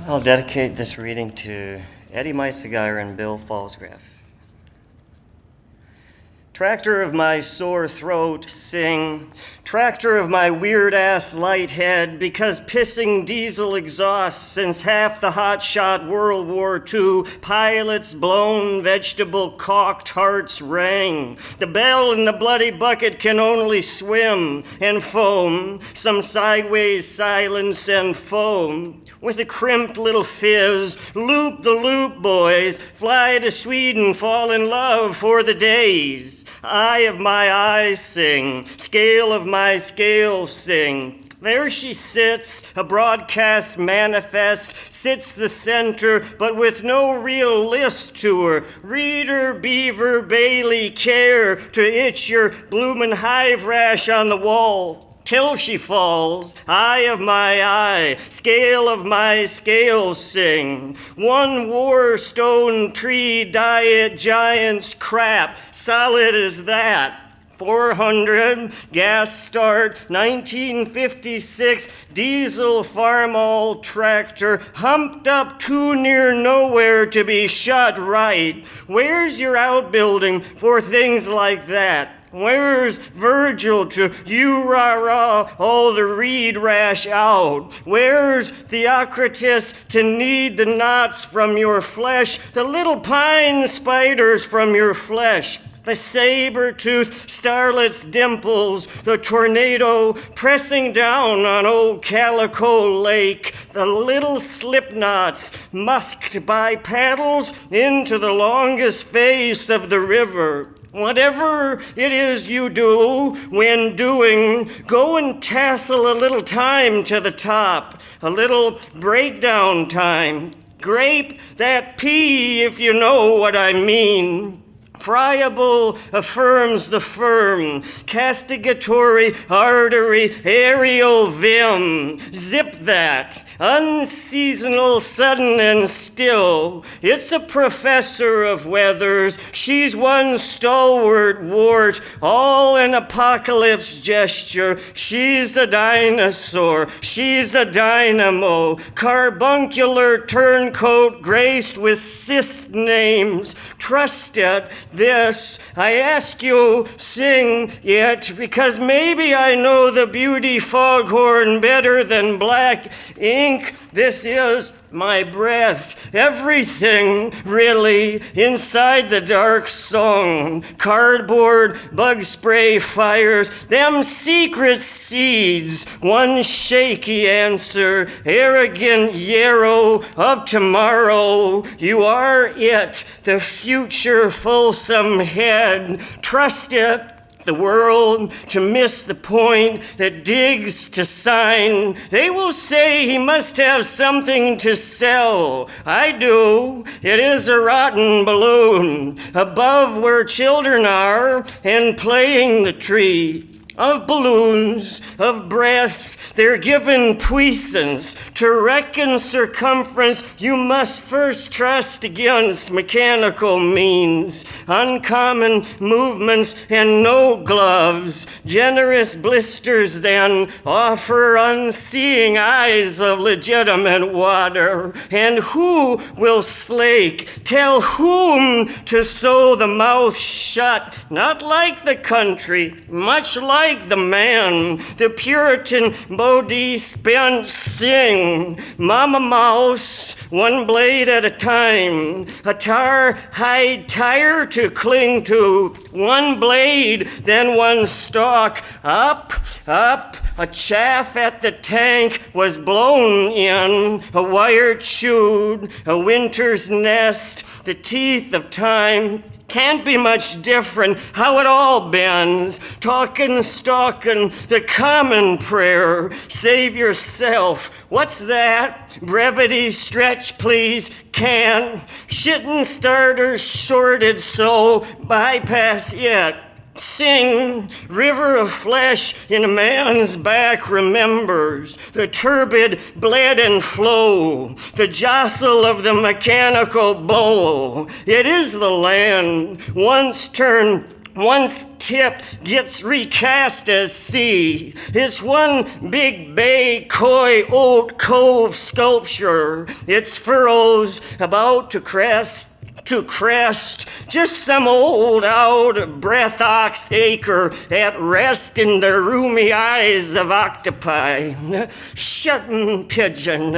I'll dedicate this reading to Eddie Meisiger and Bill Falsgraf. Tractor of my sore throat, sing. Tractor of my weird-ass light head, because pissing diesel exhaust since half the hotshot World War II, pilots blown, vegetable caulked hearts rang. The bell in the bloody bucket can only swim and foam, some sideways silence and foam. With a crimped little fizz, loop the loop, boys, fly to Sweden, fall in love for the days. Eye of my eye, sing, scale of my scale, sing. There she sits, a broadcast manifest, sits the center, but with no real list to her. Reader, beaver, Bailey, care to itch your bloomin' hive rash on the wall. Till she falls, eye of my eye, scale of my scale, sing. One war stone tree diet giant's crap, solid as that. 400, gas start, 1956, diesel farm-all tractor, humped up too near nowhere to be shut right. Where's your outbuilding for things like that? Where's Virgil to you-rah-rah all the reed rash out? Where's Theocritus to knead the knots from your flesh, the little pine spiders from your flesh? The saber-toothed starlet's dimples, the tornado pressing down on old Calico Lake, the little slip knots musked by paddles into the longest face of the river. Whatever it is you do, when doing, go and tassel a little time to the top, a little breakdown time. Grape that pea if you know what I mean. Friable affirms the firm, castigatory artery, aerial vim. Zip that, unseasonal, sudden and still. It's a professor of weathers, she's one stalwart wart, all an apocalypse gesture. She's a dinosaur, she's a dynamo, carbuncular turncoat graced with cyst names. Trust it. This, I ask you, sing it, because maybe I know the beauty foghorn better than black ink. This is my breath, everything, really, inside the dark song. Cardboard, bug spray fires, them secret seeds. One shaky answer, arrogant yarrow of tomorrow. You are it, the future fulsome head. Trust it. The world to miss the point that digs to sign. They will say he must have something to sell. I do. It is a rotten balloon above where children are and playing the tree. Of balloons, of breath, they're given puissance. To reckon circumference, you must first trust against mechanical means. Uncommon movements and no gloves. Generous blisters then offer unseeing eyes of legitimate water. And who will slake? Tell whom to sew the mouth shut? Not like the country, much like the man, the Puritan Bodhi spent sing. Mama Mouse, one blade at a time, a tar hide tire to cling to, one blade, then one stalk, up, a chaff at the tank was blown in, a wire chewed, a winter's nest, the teeth of time. Can't be much different how it all bends. Talkin', stalkin', the common prayer. Save yourself. What's that? Brevity, stretch, please. Can't. Shittin' starters shorted, so bypass it. Sing, river of flesh in a man's back remembers, the turbid bled and flow, the jostle of the mechanical bowl. It is the land, once turned once tipped, gets recast as sea. It's one big bay, coy, oat cove sculpture. Its furrows about to crest, just some old out-of-breath ox acre at rest in the roomy eyes of octopi. Shutting pigeon,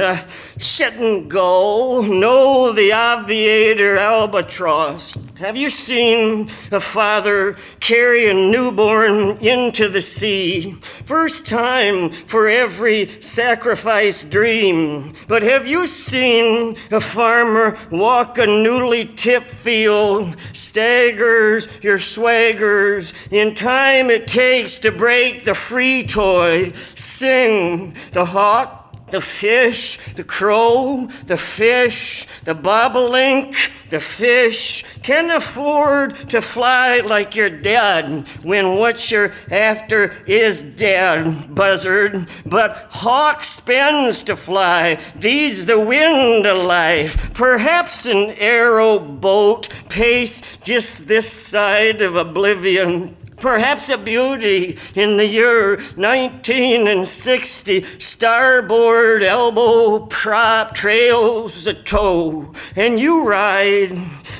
shutting gull, no, the aviator albatross. Have you seen a father carry a newborn into the sea? First time for every sacrifice dream. But have you seen a farmer walk a newly tipped field? Staggers your swaggers in time it takes to break the free toy. Sing the hawk, the fish, the crow, the fish, the bobolink, the fish can afford to fly like you're dead when what you're after is dead, buzzard. But hawk spends to fly, these the wind of life. Perhaps an arrow boat pace just this side of oblivion. Perhaps a beauty in the year 1960, starboard elbow prop trails a toe, and you ride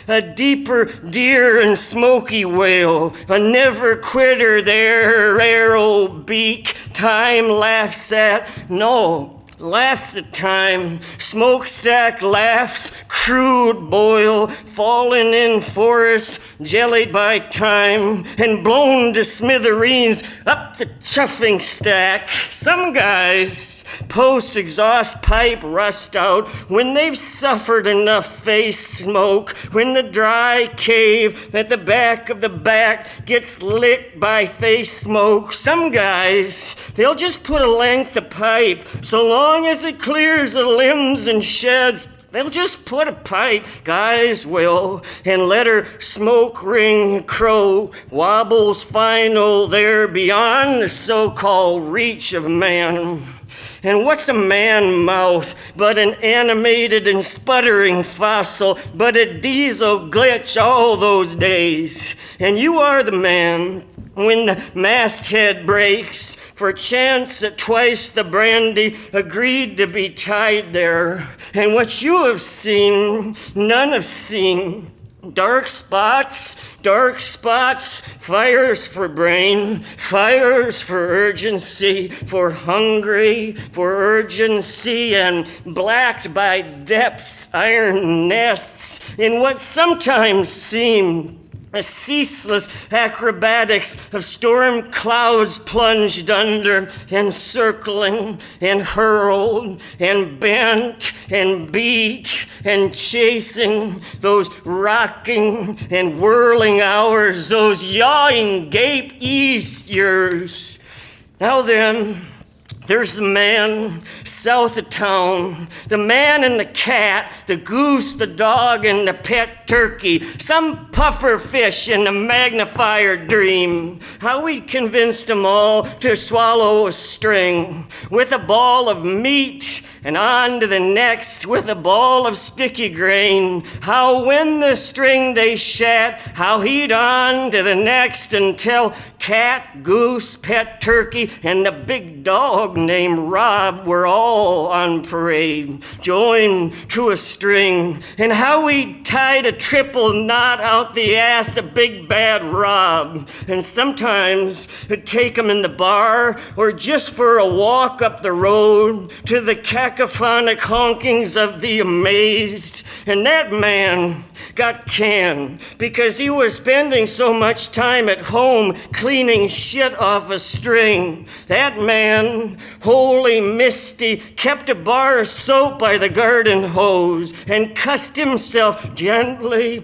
a deeper deer and smoky whale, a never quitter there, arrow beak, time laughs at, no. Laughs at time, smokestack laughs, crude boil, fallen in forest, jellied by time, and blown to smithereens up the chuffing stack. Some guys post-exhaust pipe rust out when they've suffered enough face smoke, when the dry cave at the back of the back gets licked by face smoke. Some guys, they'll just put a length of pipe so long as it clears the limbs and sheds. They'll just put a pipe, guys will, and let her smoke ring crow. Wobbles final there beyond the so-called reach of man. And what's a man mouth but an animated and sputtering fossil, but a diesel glitch all those days? And you are the man when the masthead breaks, for chance at twice the brandy agreed to be tied there. And what you have seen, none have seen. Dark spots, fires for brain, fires for urgency, for hungry, for urgency, and blacked by depths, iron nests, in what sometimes seem a ceaseless acrobatics of storm clouds plunged under and circling and hurled and bent and beat and chasing those rocking and whirling hours, those yawing gape east years. Now then, there's the man south of town, the man and the cat, the goose, the dog, and the pet turkey, some puffer fish in a magnifier dream. How we convinced them all to swallow a string with a ball of meat and on to the next with a ball of sticky grain. How when the string they shat, how he'd on to the next until cat, goose, pet turkey, and the big dog named Rob were all on parade, joined to a string. And how we tied a triple knot out the ass of big bad Rob. And sometimes it'd take him in the bar or just for a walk up the road to the cacophonic honkings of the amazed. And that man got canned because he was spending so much time at home cleaning shit off a string. That man, holy misty, kept a bar of soap by the garden hose and cussed himself gently,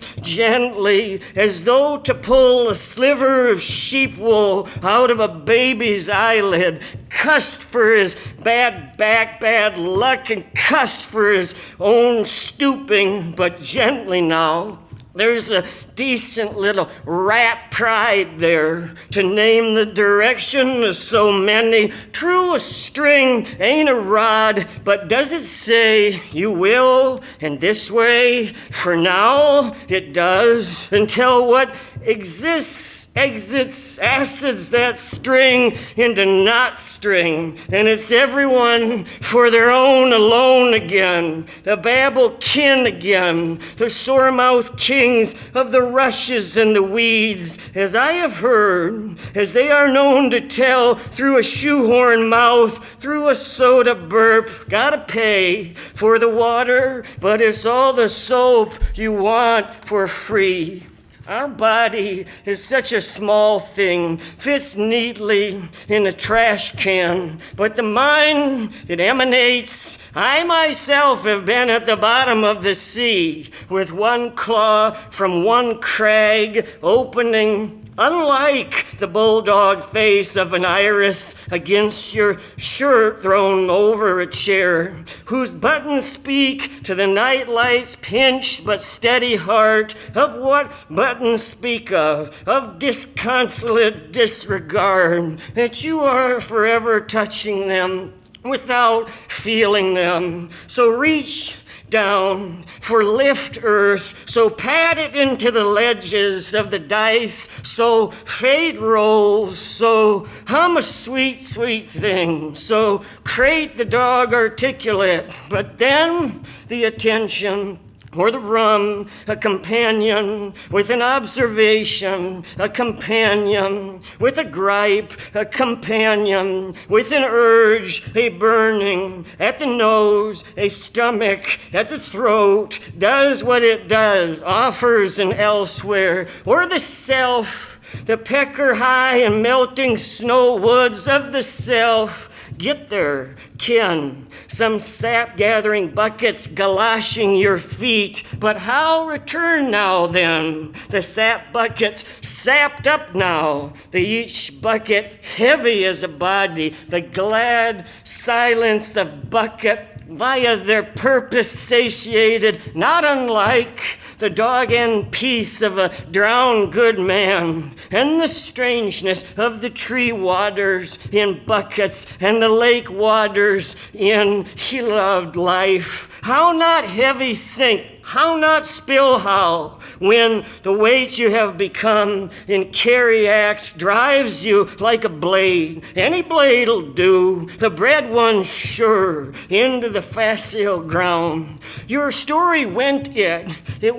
as though to pull a sliver of sheep wool out of a baby's eyelid. Cussed for his bad back, bad luck, and cussed for his own stooping, but gently now. There's a decent little rat pride there to name the direction of so many. True, a string ain't a rod, but does it say you will and this way? For now, it does, until what exists, exits, acids that string into not string. And it's everyone for their own alone again. The babble kin again. The sore-mouthed kings of the rushes and the weeds. As I have heard, as they are known to tell through a shoehorn mouth, through a soda burp. Gotta pay for the water, but it's all the soap you want for free. Our body is such a small thing, fits neatly in a trash can, but the mind, it emanates. I myself have been at the bottom of the sea with one claw from one crag opening, unlike the bulldog face of an iris against your shirt thrown over a chair, whose buttons speak to the nightlight's pinched but steady heart of what buttons speak of disconsolate disregard, that you are forever touching them without feeling them. So reach down for lift earth, so pat it into the ledges of the dice, so fate rolls, so hum a sweet, sweet thing, so crate the dog articulate, but then the attention or the rum, a companion with an observation, a companion with a gripe, a companion with an urge, a burning at the nose, a stomach at the throat, does what it does, offers an elsewhere, or the self, the pecker high and melting snow woods of the self. Get there, kin, some sap-gathering buckets galashing your feet. But how return now, then? The sap buckets sapped up now, the each bucket heavy as a body, the glad silence of bucket via their purpose satiated, not unlike the dog and peace of a drowned good man, and the strangeness of the tree waters in buckets and the lake waters in he loved life. How not heavy sink, how not spill how, when the weight you have become in carry act drives you like a blade. Any blade'll do, the bred one sure, into the facile ground. Your story went it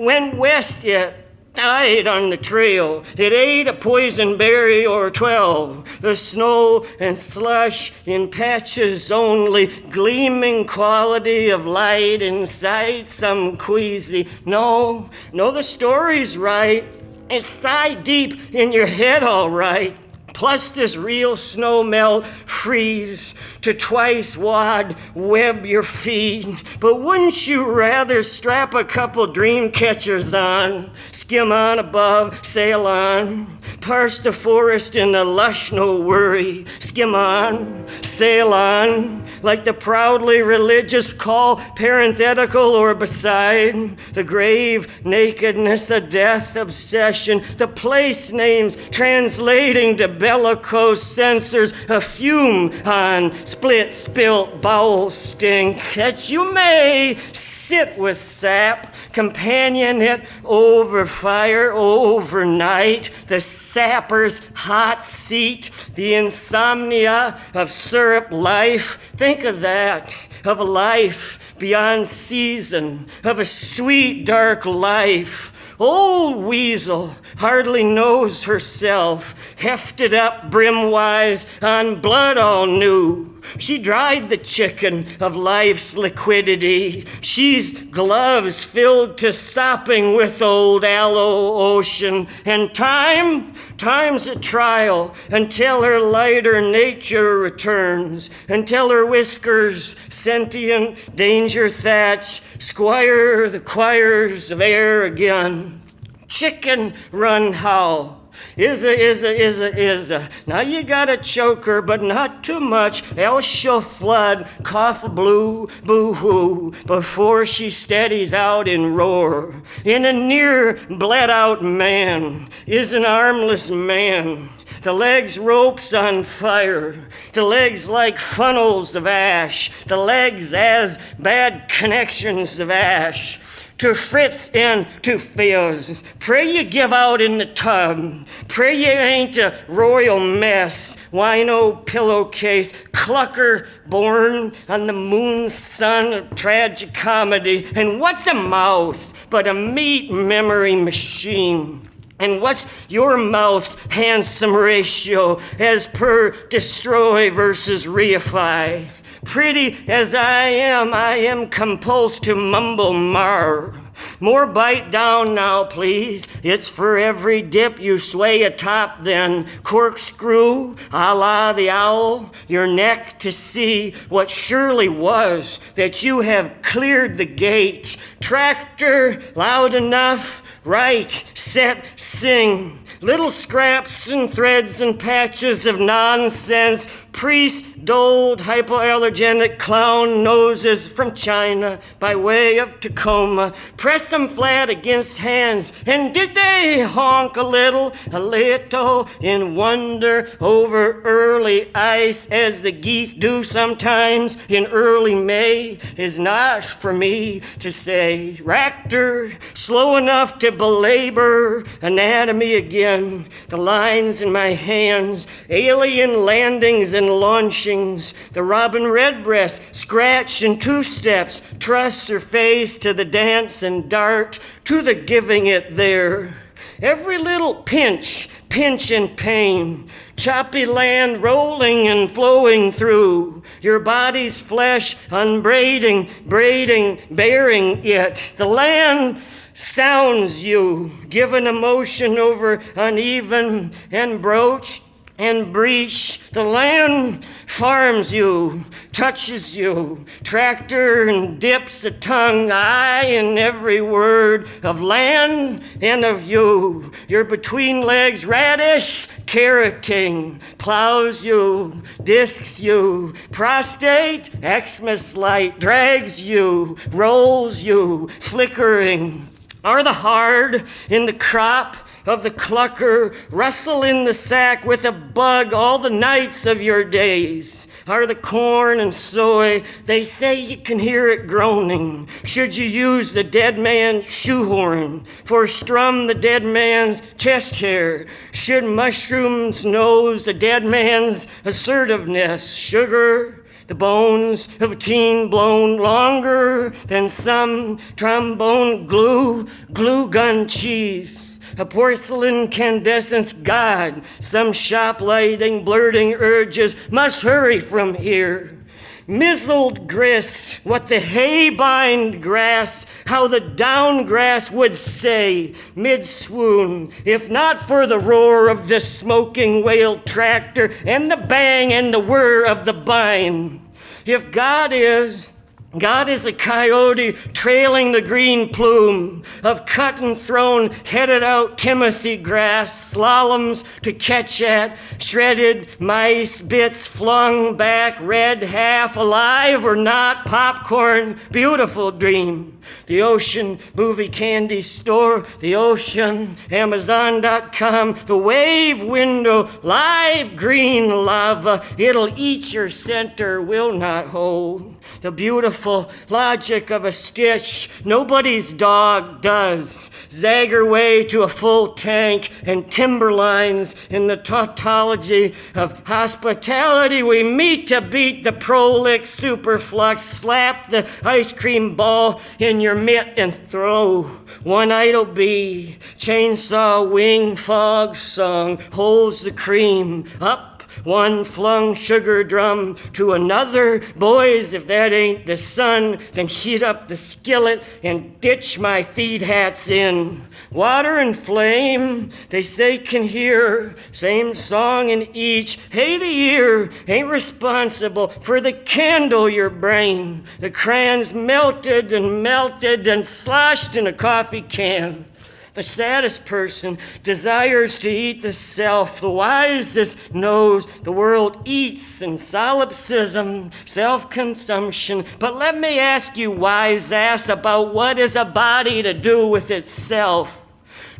went west it, died on the trail. It ate a poison berry or 12. The snow and slush in patches only, gleaming quality of light inside some queasy. No, the story's right. It's thigh deep in your head, all right. Plus this real snow melt freeze to twice wad web your feet. But wouldn't you rather strap a couple dream catchers on, skim on above, sail on, parse the forest in the lush, no worry, skim on, sail on, like the proudly religious call, parenthetical or beside, the grave nakedness, the death obsession, the place names translating to bellicose censors, a fume on split, spilt bowel stink, that you may sit with sap, companion it over fire overnight, the sapper's hot seat, the insomnia of syrup life. Think of that, of a life beyond season, of a sweet dark life. Old Weasel hardly knows herself, hefted up brimwise on blood all new. She dried the chicken of life's liquidity. She's gloves filled to sopping with old aloe ocean. And time's a trial until her lighter nature returns, until her whiskers, sentient danger thatch, squire the choirs of air again. Chicken run howl. Is a. Now you gotta choke her, but not too much, else she'll flood, cough blue, boo-hoo, before she steadies out and roar. In a near bled-out man is an armless man. The legs ropes on fire, the legs like funnels of ash, the legs as bad connections of ash. to Fritz and to Fizz. Pray you give out in the tub. Pray you ain't a royal mess. Wino pillowcase, clucker born on the moon sun of tragic comedy. And what's a mouth but a meat memory machine? And what's your mouth's handsome ratio as per destroy versus reify? Pretty as I am compulsed to mumble mar. More bite down now, please. It's for every dip you sway atop, then corkscrew, a la the owl, your neck to see what surely was that you have cleared the gate. Tractor, loud enough, right, set, sing. Little scraps and threads and patches of nonsense, priest-doled hypoallergenic clown noses from China by way of Tacoma. Press them flat against hands, and did they honk a little in wonder over early ice, as the geese do sometimes in early May? Is not for me to say. Ractor, slow enough to belabor anatomy again. The lines in my hands, alien landings and launchings, the robin redbreast scratch in two steps, truss her face to the dance and dart, to the giving it there. Every little pinch and pain, choppy land rolling and flowing through, your body's flesh unbraiding, braiding, bearing it. The land sounds you, given emotion over uneven and broached and breach. The land farms you, touches you, tractor and dips a tongue, I in every word of land and of you. Your between legs radish, carroting, plows you, discs you, prostate, Xmas light, drags you, rolls you, flickering. Are the hard in the crop of the clucker, rustle in the sack with a bug all the nights of your days? Are the corn and soy, they say you can hear it groaning. Should you use the dead man's shoehorn for strum the dead man's chest hair? Should mushrooms nose the dead man's assertiveness? Sugar, the bones of a teen blown longer than some trombone glue gun cheese. A porcelain candescence god, some shop lighting, blurting urges must hurry from here. Mizzled grist, what the hay-bind grass, how the down grass would say, mid-swoon, if not for the roar of the smoking whale tractor and the bang and the whir of the bine. If God is a coyote trailing the green plume of cut and thrown, headed out Timothy grass, slaloms to catch at, shredded mice bits flung back, red half alive or not, popcorn, beautiful dream. The ocean movie candy store, the ocean, Amazon.com, the wave window, live green lava, it'll eat your center, will not hold. The beautiful logic of a stitch, nobody's dog does. Zag her way to a full tank and timberlines in the tautology of hospitality. We meet to beat the prolix superflux, slap the ice cream ball in your mitt and throw. One idle bee, chainsaw wing fog song, holds the cream up. One flung sugar drum to another. Boys, if that ain't the sun, then heat up the skillet and ditch my feed hats in. Water and flame, they say can hear, same song in each. Hey, the ear ain't responsible for the candle your brain. The crayons melted and sloshed in a coffee can. The saddest person desires to eat the self. The wisest knows the world eats in solipsism, self-consumption. But let me ask you, wise ass, about what is a body to do with itself?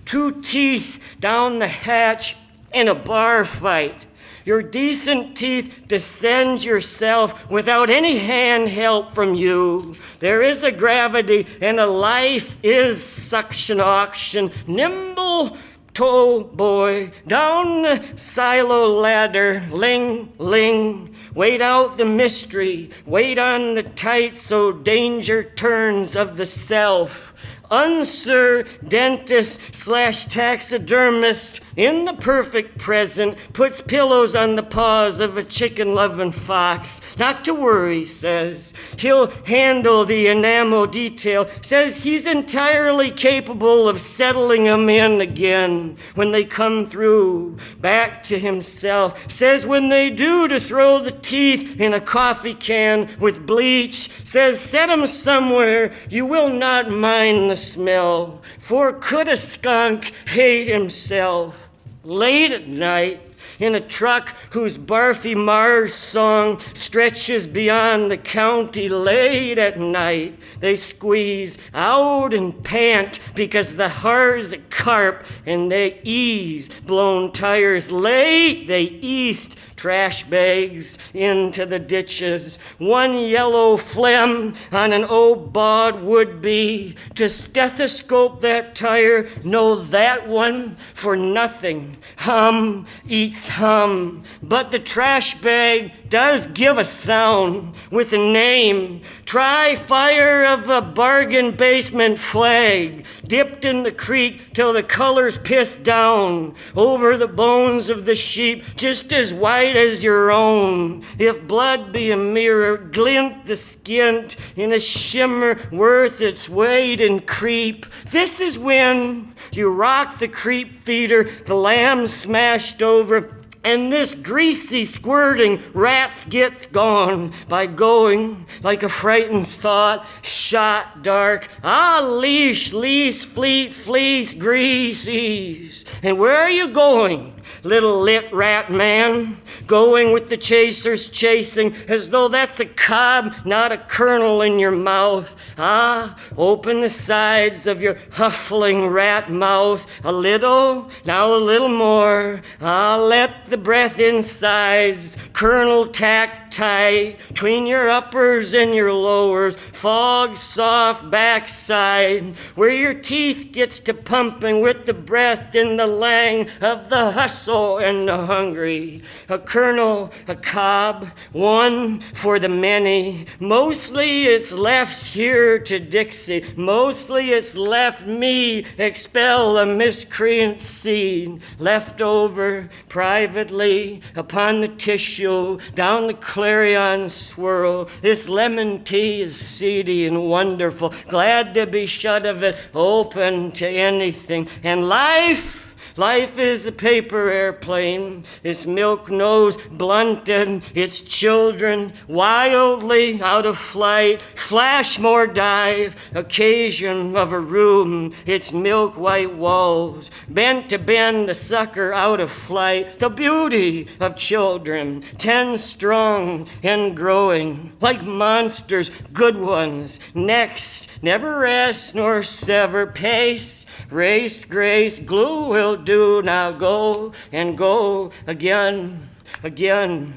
2 teeth down the hatch in a bar fight. Your decent teeth descend yourself without any hand help from you. There is a gravity and a life is suction auction. Nimble toe boy, down the silo ladder, ling, ling. Wait out the mystery, wait on the tight so danger turns of the self. Unsir dentist slash taxidermist in the perfect present puts pillows on the paws of a chicken-loving fox. Not to worry, says. He'll handle the enamel detail. Says he's entirely capable of settling them in again when they come through, back to himself. Says when they do to throw the teeth in a coffee can with bleach. Says set 'em somewhere you will not mind the smell, for could a skunk hate himself? Late at night, in a truck whose barfy Mars song stretches beyond the county, late at night, they squeeze out and pant because the heart's a carp and they ease blown tires. Late they east trash bags into the ditches. One yellow phlegm on an old bod would be to stethoscope that tire. Know that one for nothing. Hum eats hum. But the trash bag does give a sound with a name. Try fire of a bargain basement flag, dipped in the creek till the colors piss down over the bones of the sheep, just as white as your own. If blood be a mirror, glint the skint in a shimmer worth its weight in creep. This is when you rock the creep feeder, the lamb smashed over, and this greasy squirting rats gets gone by going like a frightened thought, shot dark. Ah, leash, fleet, fleece, greasies. And where are you going, little lit rat man? Going with the chasers chasing, as though that's a cob, not a kernel in your mouth. Ah, open the sides of your huffling rat mouth a little, now a little more. Ah, let the breath insides, kernel tack tight, between your uppers and your lowers, fog soft backside, where your teeth gets to pumping with the breath in the lang of the hustle and the hungry. A kernel, a cob, one for the many. Mostly it's left here to Dixie. Mostly it's left me expel a miscreant seed. Left over privately upon the tissue, down the clarion swirl. This lemon tea is seedy and wonderful. Glad to be shut of it, open to anything. And life is a paper airplane, its milk nose blunted, its children wildly out of flight, flash more dive, occasion of a room, its milk white walls, bent to bend the sucker out of flight, the beauty of children, 10 strong and growing, like monsters, good ones, next, never rest nor sever pace, race, grace, glue will do, now go and go again, again,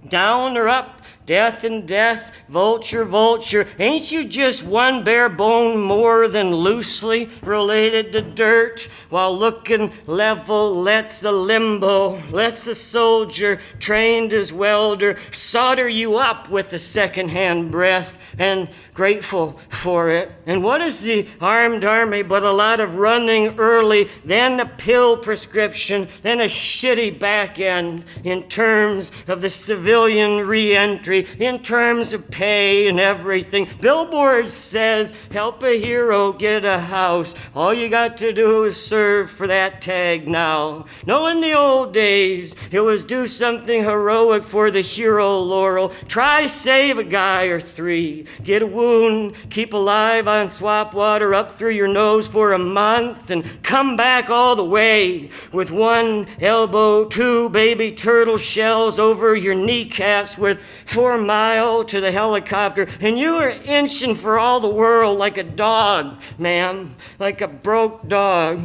down or up, death and death, vulture, vulture. Ain't you just one bare bone more than loosely related to dirt? While looking level lets a limbo, lets a soldier trained as welder solder you up with a second-hand breath, and grateful for it. And what is the armed army but a lot of running early, then a pill prescription, then a shitty back end in terms of the civilian re-entry, in terms of pay and everything. Billboard says, help a hero get a house. All you got to do is serve for that tag now. No, in the old days, it was do something heroic for the hero laurel. Try save a guy or 3. Get a wound, keep alive on swap water up through your nose for a month, and come back all the way with 1 elbow, 2 baby turtle shells over your kneecaps with 4 miles to the helicopter, and you were inching for all the world like a dog, man, like a broke dog.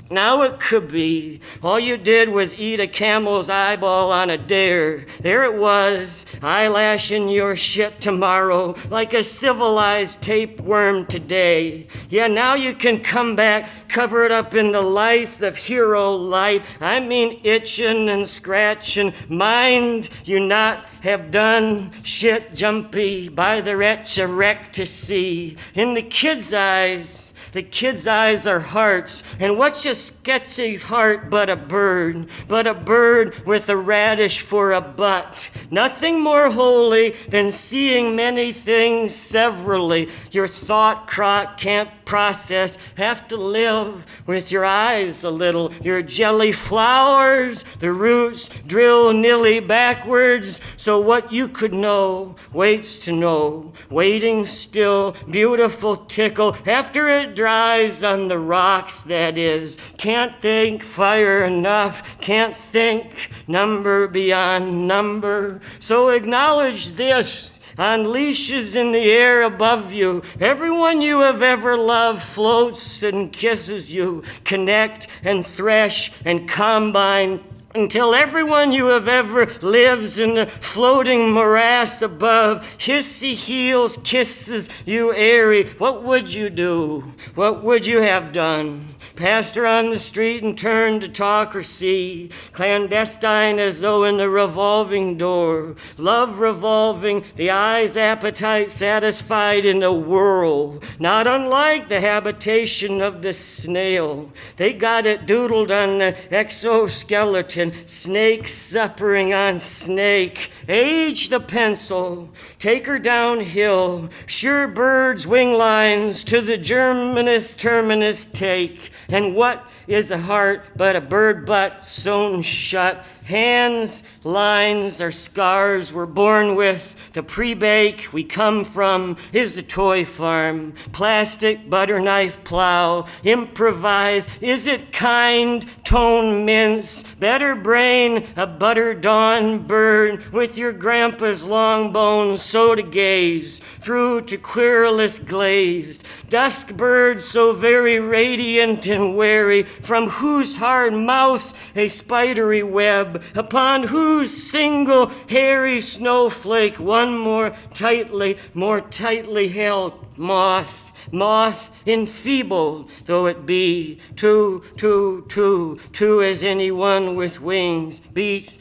Now it could be all you did was eat a camel's eyeball on a dare. There it was, eyelashing your shit tomorrow like a civilized tapeworm today. Yeah, now you can come back, cover it up in the lice of hero light. I mean itching and scratching. Mind you not have done shit jumpy by the wretch a wreck to see. In the kids' eyes are hearts, and what's a sketchy heart but a bird with a radish for a butt. Nothing more holy than seeing many things severally. Your thought crock can't process, have to live with your eyes a little. Your jelly flowers, the roots drill nearly backwards, so what you could know waits to know, waiting still, beautiful tickle after it dries on the rocks, that is. Can't think fire enough, can't think number beyond number, so acknowledge this. On leashes in the air above you, everyone you have ever loved floats and kisses you. Connect and thresh and combine until everyone you have ever lives in the floating morass above. Hissy heels kisses you airy. What would you do? What would you have done? Passed her on the street and turned to talk or see, clandestine as though in the revolving door. Love revolving, the eye's appetite satisfied in a whirl, not unlike the habitation of the snail. They got it doodled on the exoskeleton, snake suppering on snake. Age the pencil, take her downhill, sure bird's wing lines to the germinus terminus take. And what is a heart but a bird butt sewn shut? Hands, lines, or scars we're born with. The pre-bake we come from is a toy farm. Plastic butter knife plow. Improvise. Is it kind? Tone mince. Better brain a butter dawn bird with your grandpa's long bones so to gaze through to querulous glazed. Dusk bird so very radiant and wary, from whose hard mouths a spidery web, upon whose single hairy snowflake one more tightly held moth enfeebled, though it be two as anyone with wings, beats,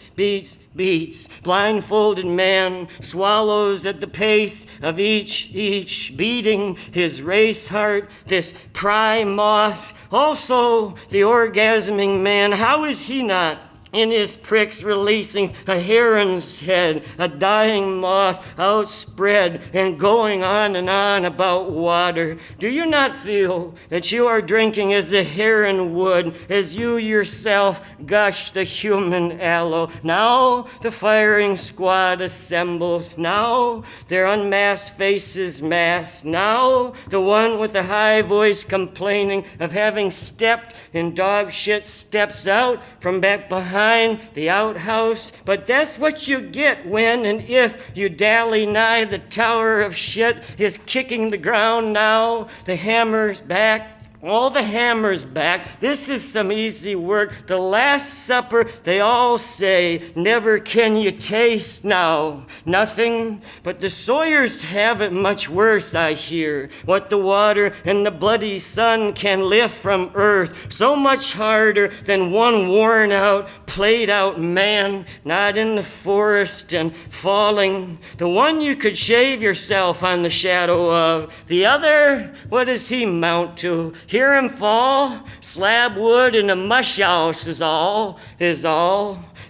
blindfolded man swallows at the pace of each beating his race heart, this prime moth, also the orgasming man. How is he not in his pricks releasing a heron's head, a dying moth outspread and going on and on about water? Do you not feel that you are drinking as the heron would, as you yourself gush the human aloe? Now the firing squad assembles, now their unmasked faces mask, now the one with the high voice complaining of having stepped in dog shit steps out from back behind the outhouse. But that's what you get when and if you dally nigh the tower of shit is kicking the ground now. The hammer's back. All the hammers back. This is some easy work. The Last Supper, they all say, never can you taste now. Nothing, but the Sawyers have it much worse, I hear. What the water and the bloody sun can lift from earth, so much harder than one worn out, played out man, not in the forest and falling. The one you could shave yourself on the shadow of. The other, what does he mount to? Hear him fall, slab wood and a mush house is all.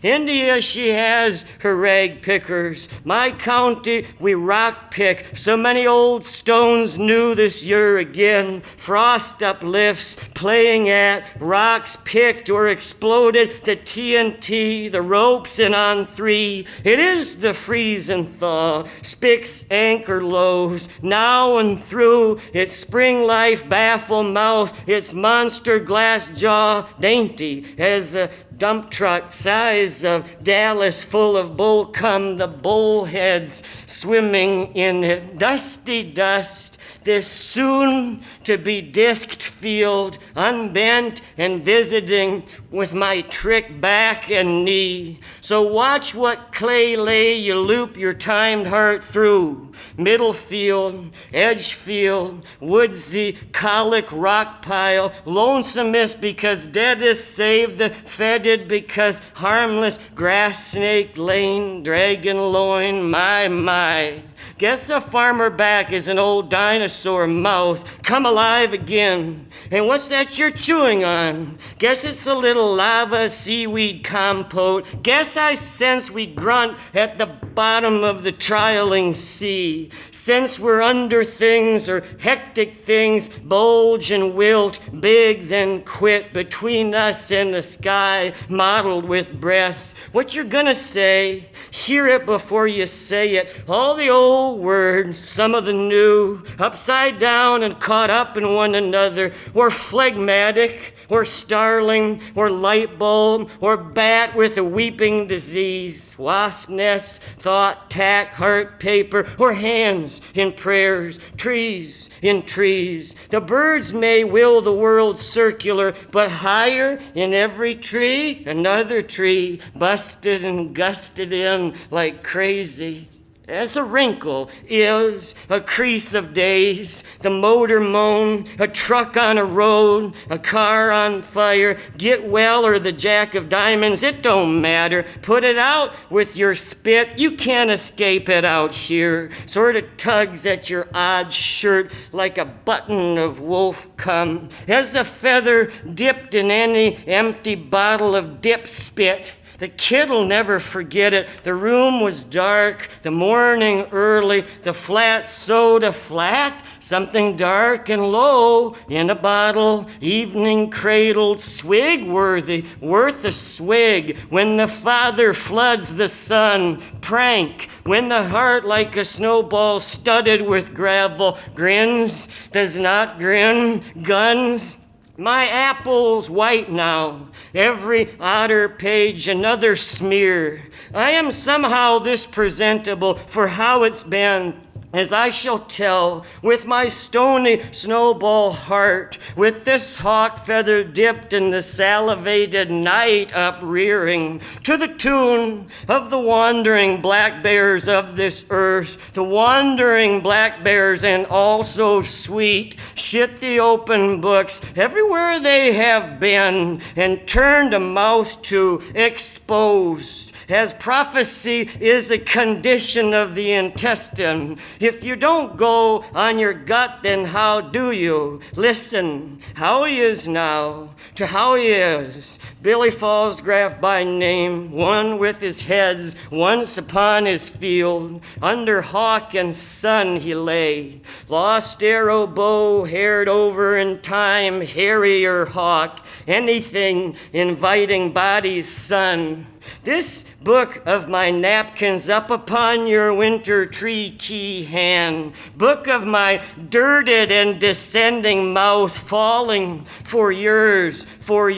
India, she has her rag pickers. My county, we rock pick. So many old stones new this year again. Frost uplifts, playing at, rocks picked or exploded. The TNT, the ropes in on 3. It is the freeze and thaw. Spicks anchor lows, now and through. Its spring life baffle mouth, its monster glass jaw, dainty as a dump truck size of Dallas full of bull cum, the bullheads swimming in it. Dusty dust, this soon-to-be disked field, unbent and visiting with my trick back and knee. So watch what clay lay you loop your timed heart through. Middle field, edge field, woodsy, colic rock pile, lonesomest because deadest save the fetid because harmless grass snake lane, dragon loin, my. Guess the farmer back is an old dinosaur mouth, come alive again. And what's that you're chewing on? Guess it's a little lava seaweed compote. Guess I sense we grunt at the bottom of the trialing sea. Sense we're under things or hectic things, bulge and wilt, big then quit between us and the sky, mottled with breath. What you're gonna say, hear it before you say it. All the old words, some of the new, upside down and caught up in one another, or phlegmatic, or starling, or light bulb, or bat with a weeping disease, wasp nest, thought, tack, heart, paper, or hands in prayers, trees in trees. The birds may will the world circular, but higher in every tree, another tree, busted and gusted in like crazy. As a wrinkle is a crease of days, the motor moan, a truck on a road, a car on fire, get well or the jack of diamonds, it don't matter. Put it out with your spit, you can't escape it out here. Sort of tugs at your odd shirt like a button of wolf cum. As the feather dipped in any empty bottle of dip spit, the kid'll never forget it. The room was dark, the morning early, the flat soda flat, something dark and low in a bottle, evening cradled, swig worthy, worth a swig. When the father floods the sun, prank. When the heart like a snowball studded with gravel, grins, does not grin, guns. My apple's white now, every otter page another smear. I am somehow this presentable for how it's been, as I shall tell, with my stony snowball heart, with this hawk feather dipped in the salivated night uprearing, to the tune of the wandering black bears of this earth, the wandering black bears and also sweet, shit the open books everywhere they have been, and turned a mouth to exposed. As prophecy is a condition of the intestine. If you don't go on your gut, then how do you? Listen, how he is now to how he is. Billy Falsgraf by name, one with his heads once upon his field. Under hawk and sun he lay. Lost arrow bow, haired over in time, hairier hawk. Anything inviting body's sun. This book of my napkins up upon your winter tree key hand, book of my dirted and descending mouth falling for yours, for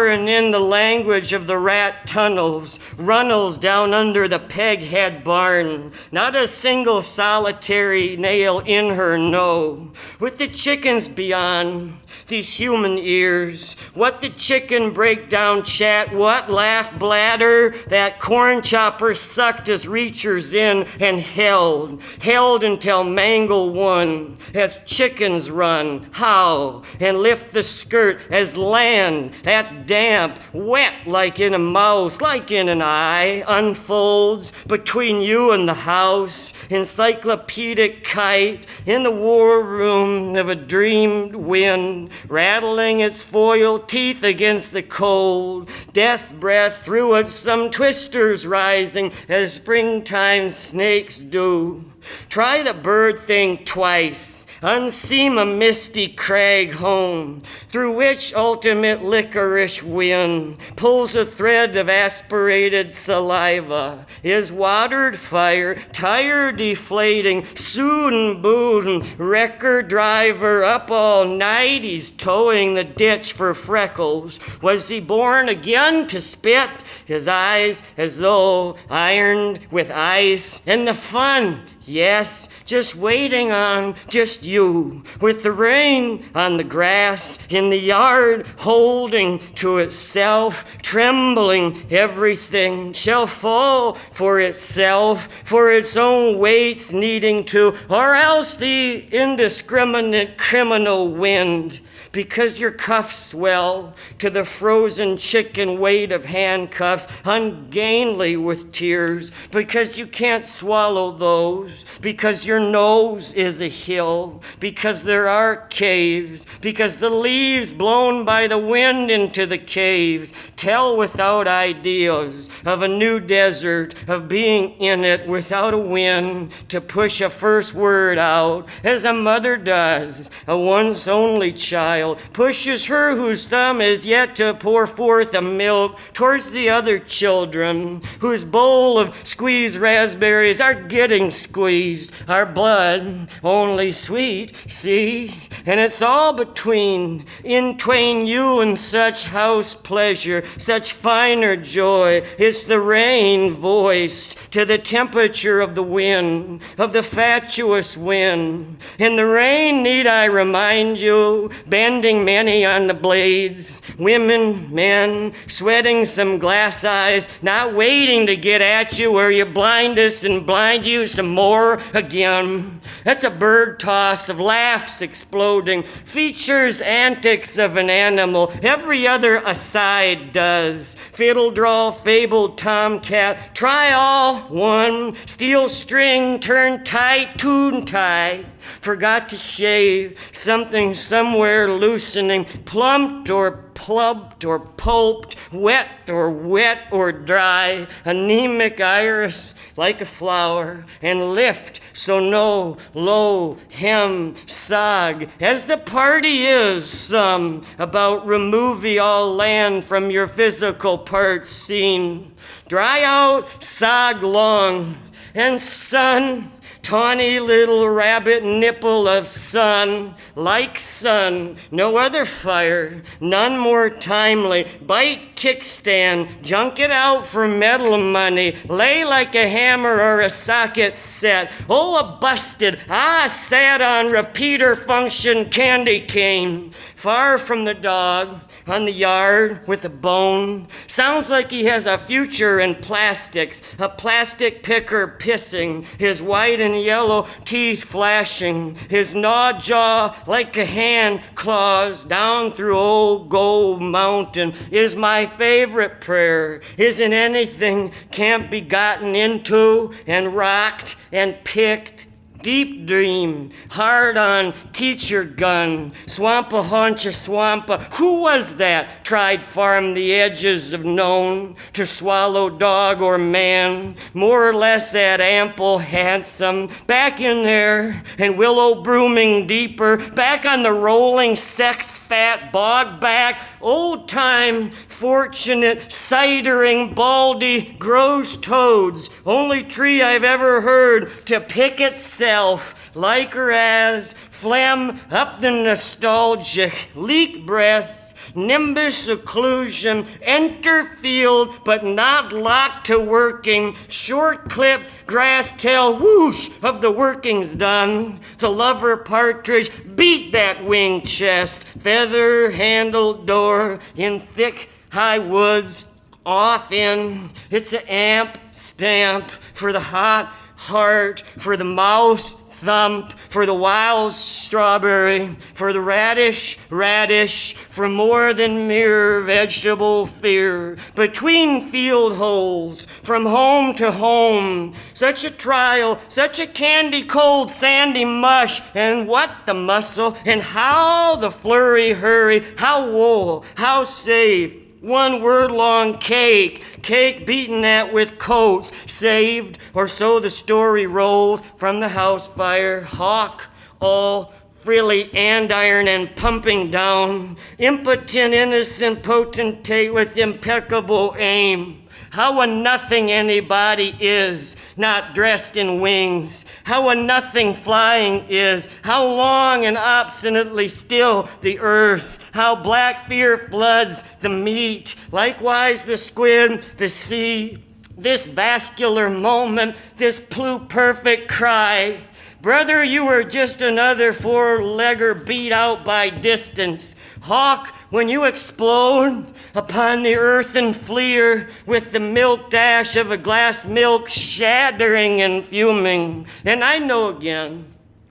and in the language of the rat tunnels, runnels down under the peghead barn, not a single solitary nail in her, no, with the chickens beyond. These human ears, what the chicken breakdown chat, what laugh bladder that corn chopper sucked his reachers in and held until mangle won, as chickens run, howl, and lift the skirt as land that's damp, wet like in a mouth, like in an eye, unfolds between you and the house, encyclopedic kite in the war room of a dreamed wind, rattling its foil teeth against the cold, death breath through it, some twisters rising as springtime snakes do. Try the bird thing twice. Unseam a misty crag home, through which ultimate licorice wind pulls a thread of aspirated saliva. Is watered fire, tire deflating, soon boon, wrecker driver up all night, he's towing the ditch for freckles. Was he born again to spit? His eyes as though ironed with ice, and the fun, Yes, just waiting on just you, with the rain on the grass in the yard, holding to itself, trembling everything shall fall for itself, for its own weights needing to, or else the indiscriminate criminal wind. Because your cuffs swell to the frozen chicken weight of handcuffs, ungainly with tears, because you can't swallow those, because your nose is a hill, because there are caves, because the leaves blown by the wind into the caves tell without ideas of a new desert, of being in it without a wind to push a first word out, as a mother does, a once only child, pushes her whose thumb is yet to pour forth a milk towards the other children whose bowl of squeezed raspberries are getting squeezed, our blood only sweet, see? And it's all between, in twain you and such house pleasure, such finer joy. It's the rain voiced to the temperature of the wind, of the fatuous wind. In the rain, need I remind you, bending many on the blades, women, men, sweating some glass eyes, not waiting to get at you where you blind us and blind you some more again. That's a bird toss of laughs exploding, features antics of an animal, every other aside does. Fiddle drawl, fabled tomcat, try all, one, steel string, turn tight, tune tie. Forgot to shave, something somewhere loosening, plumped or plumped or pulped, wet or dry, anemic iris like a flower, and lift, so no, low, hem, sog, as the party is some, about remove all land from your physical parts seen. Dry out, sog long, and sun, tawny little rabbit nipple of sun, like sun, no other fire, none more timely. Bite kickstand, junk it out for metal money, lay like a hammer or a socket set. Oh, a busted, sat on repeater function candy cane, far from the dog, on the yard with a bone. Sounds like he has a future in plastics, a plastic picker pissing, his white and yellow teeth flashing, his gnawed jaw like a hand claws down through old Gold Mountain is my favorite prayer. Isn't anything can't be gotten into and rocked and picked? Deep dream, hard on teacher gun, swampa hauncha swampa. Who was that tried farm the edges of known to swallow dog or man? More or less that ample handsome, back in there and willow brooming deeper, back on the rolling sex fat bog back, old time fortunate cidering baldy gross toads, only tree I've ever heard to pick itself. Like her as phlegm up the nostalgic, leak breath, nimbus occlusion, enter field, but not locked to working, short clipped grass tail whoosh of the workings done. The lover partridge beat that wing chest, feather handled door in thick high woods, off in. It's an amp stamp for the hot heart, for the mouse thump, for the wild strawberry, for the radish, for more than mere vegetable fear. Between field holes, from home to home, such a trial, such a candy cold sandy mush, and what the muscle, and how the flurry hurry, how wool, how safe. One word long cake beaten at with coats, saved, or so the story rolls from the house fire, hawk, all frilly andiron and pumping down, impotent, innocent potentate with impeccable aim. How a nothing anybody is, not dressed in wings. How a nothing flying is. How long and obstinately still the earth. How black fear floods the meat. Likewise the squid, the sea. this vascular moment, this pluperfect cry. Brother, you were just another four-legger beat out by distance. Hawk, when you explode upon the earthen fleer with the milk dash of a glass milk shattering and fuming. And I know again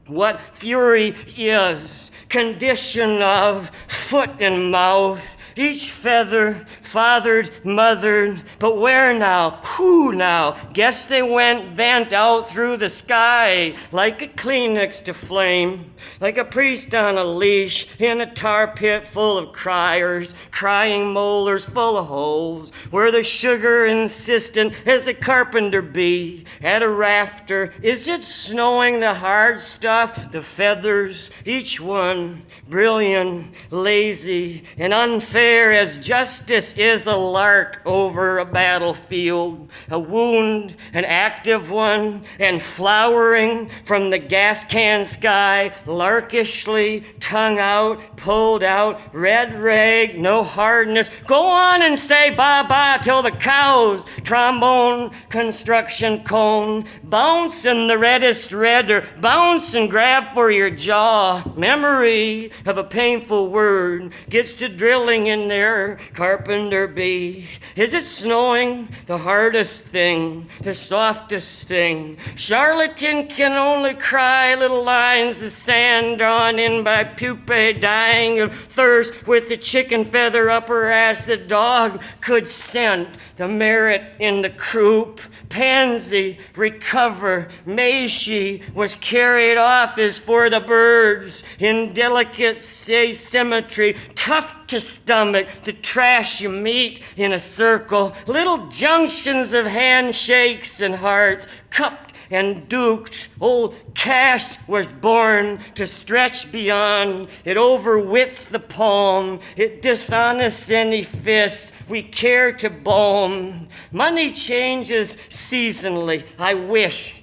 what fury is, condition of foot and mouth, each feather fathered, mothered, but where now? Who now? Guess they went out through the sky like a Kleenex to flame, like a priest on a leash in a tar pit full of criers, crying molars full of holes, where the sugar insistent as a carpenter bee at a rafter. Is it snowing the hard stuff, the feathers, each one brilliant, lazy, and unfair as justice is a lark over a battlefield, a wound, an active one, and flowering from the gas can sky, larkishly, tongue out, pulled out, red rag, no hardness. Go on and say ba-ba till the cows, trombone, construction cone, bounce in the reddest red, or bounce and grab for your jaw. Memory of a painful word gets to drilling in there, carpenter bee. Is it snowing? The hardest thing, the softest thing. Charlatan can only cry little lines of sand drawn in by pupae dying of thirst with the chicken feather up her ass. The dog could scent the merit in the croup. Pansy, recover, may she was carried off as for the birds in delicate asymmetry, tough to stomach the trash you meet in a circle, little junctions of handshakes and hearts, cupped and duked. Old cash was born to stretch beyond. It overwits the palm. It dishonests any fist we care to balm. Money changes seasonally. I wish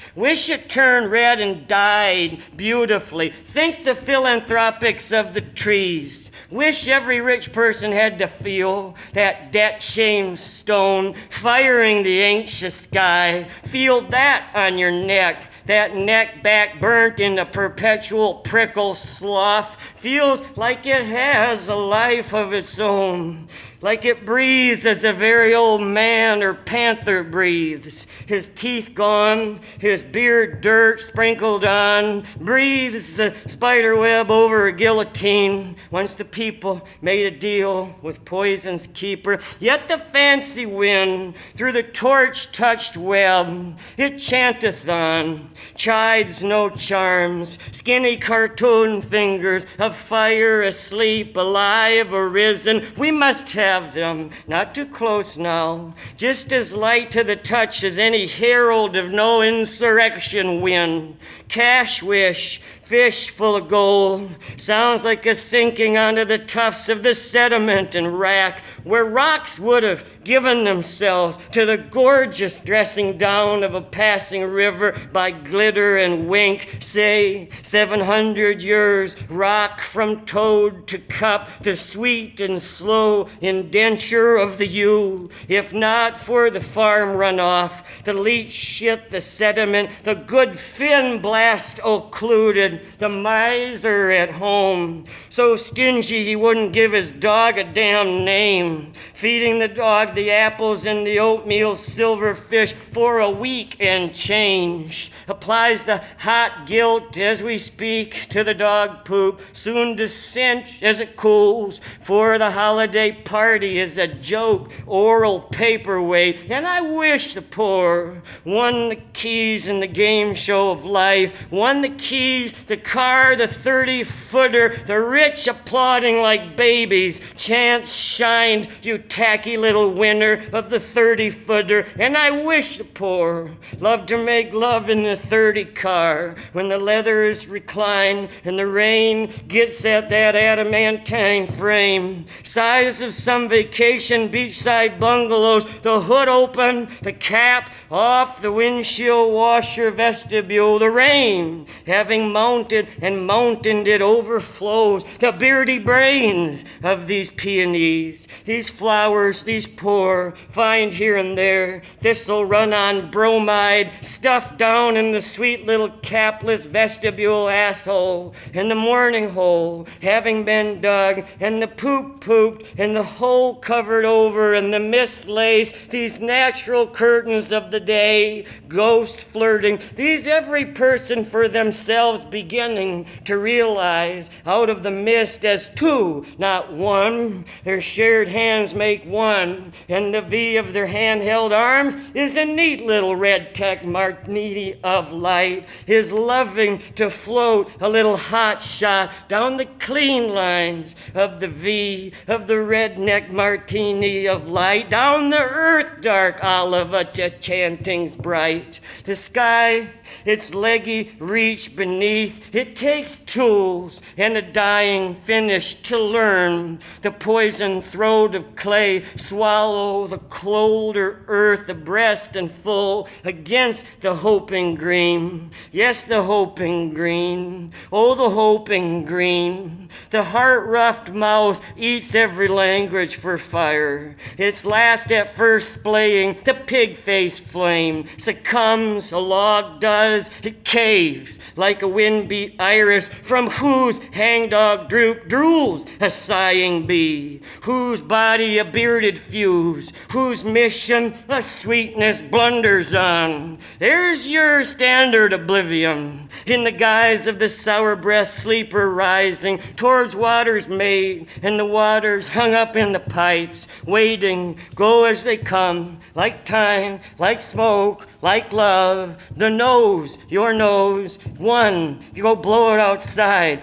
it turned red and died beautifully. Think the philanthropics of the trees. Wish every rich person had to feel that debt-shame stone firing the anxious sky. Feel that on your neck, that neck back burnt in a perpetual prickle slough. Feels like it has a life of its own. Like it breathes as a very old man or panther breathes. His teeth gone, his beard dirt sprinkled on, breathes the spider web over a guillotine. Once the people made a deal with poison's keeper, yet the fancy wind through the torch-touched web, it chanteth on, chides no charms, skinny cartoon fingers of fire asleep, alive, arisen. We must have them, not too close now, just as light to the touch as any herald of no insurrection wind. Cash wish, fish full of gold, sounds like a sinking onto the tufts of the sediment and rack, where rocks would have given themselves to the gorgeous dressing down of a passing river by glitter and wink. Say 700 years, rock from toad to cup, the sweet and slow indenture of the yew. If not for the farm runoff, the leach shit, the sediment, the good fin blast occluded, the miser at home, so stingy he wouldn't give his dog a damn name, feeding the dog the apples and the oatmeal silverfish for a week and change. Applies the hot guilt as we speak to the dog poop, soon to cinch as it cools, for the holiday party is a joke, oral paperweight. And I wish the poor won the keys in the game show of life, won the keys, the car, the 30-footer, the rich applauding like babies. Chance shined, you tacky little winner of the 30-footer. And I wish the poor loved to make love in the 30 car when the leather is reclined and the rain gets at that adamantine frame. Size of some vacation beachside bungalows, the hood open, the cap off, the windshield washer vestibule, the rain having mounted mounted and mountained it overflows. The beardy brains of these peonies, these flowers, these poor, find here and there. This'll run on bromide, stuffed down in the sweet little capless vestibule asshole, and the morning hole having been dug, and the poop pooped, and the hole covered over, and the mislace, these natural curtains of the day, ghost flirting, these every person for themselves beginning to realize out of the mist as two, not one. Their shared hands make one, and the V of their handheld arms is a neat little red tech martini of light, is loving to float a little hot shot down the clean lines of the V of the redneck martini of light, down the earth dark olive a chanting's bright. The sky, its leggy reach beneath, it takes tools and a dying finish to learn the poison throat of clay, swallow the colder earth, the breast and full against the hoping green. Yes, the hoping green. Oh, the hoping green. The heart-roughed mouth eats every language for fire. Its last at first splaying, the pig-faced flame succumbs, a log does, it caves like a wind-beat iris, from whose hangdog droop drools a sighing bee, whose body a bearded fuse, whose mission a sweetness blunders on. There's your standard oblivion, in the guise of the sour-breathed sleeper rising towards waters made, and the waters hung up in the pipes, waiting, go as they come, like time, like smoke, like love. The nose, your nose, one, you go blow it outside,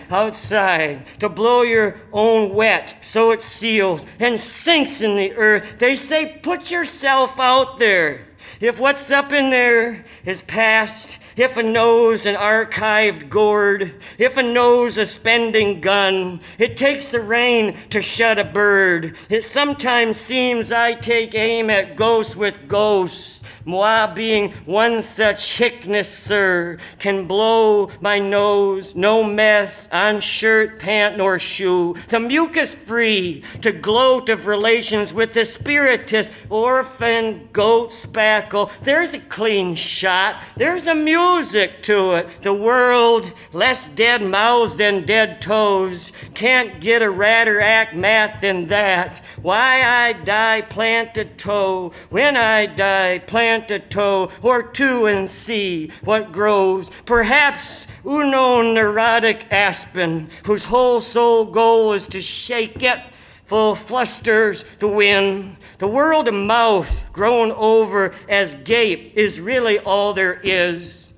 to blow your own wet so it seals and sinks in the earth. They say put yourself out there. If what's up in there is past, if a nose an archived gourd, if a nose a spending gun, it takes the rain to shut a bird. It sometimes seems I take aim at ghosts with ghosts. Moi being one such hickness, sir, can blow my nose, no mess on shirt, pant, nor shoe. The mucus free to gloat of relations with the spiritist, orphan, goat, spackle. There's a clean shot. There's a music to it. The world, less dead mouths than dead toes, can't get a radder act math than that. Why I die, plant a toe. When I die, plant a toe or two and see what grows. Perhaps uno neurotic aspen, whose whole soul goal is to shake it, full flusters the wind. The world of mouth grown over as gape is really all there is.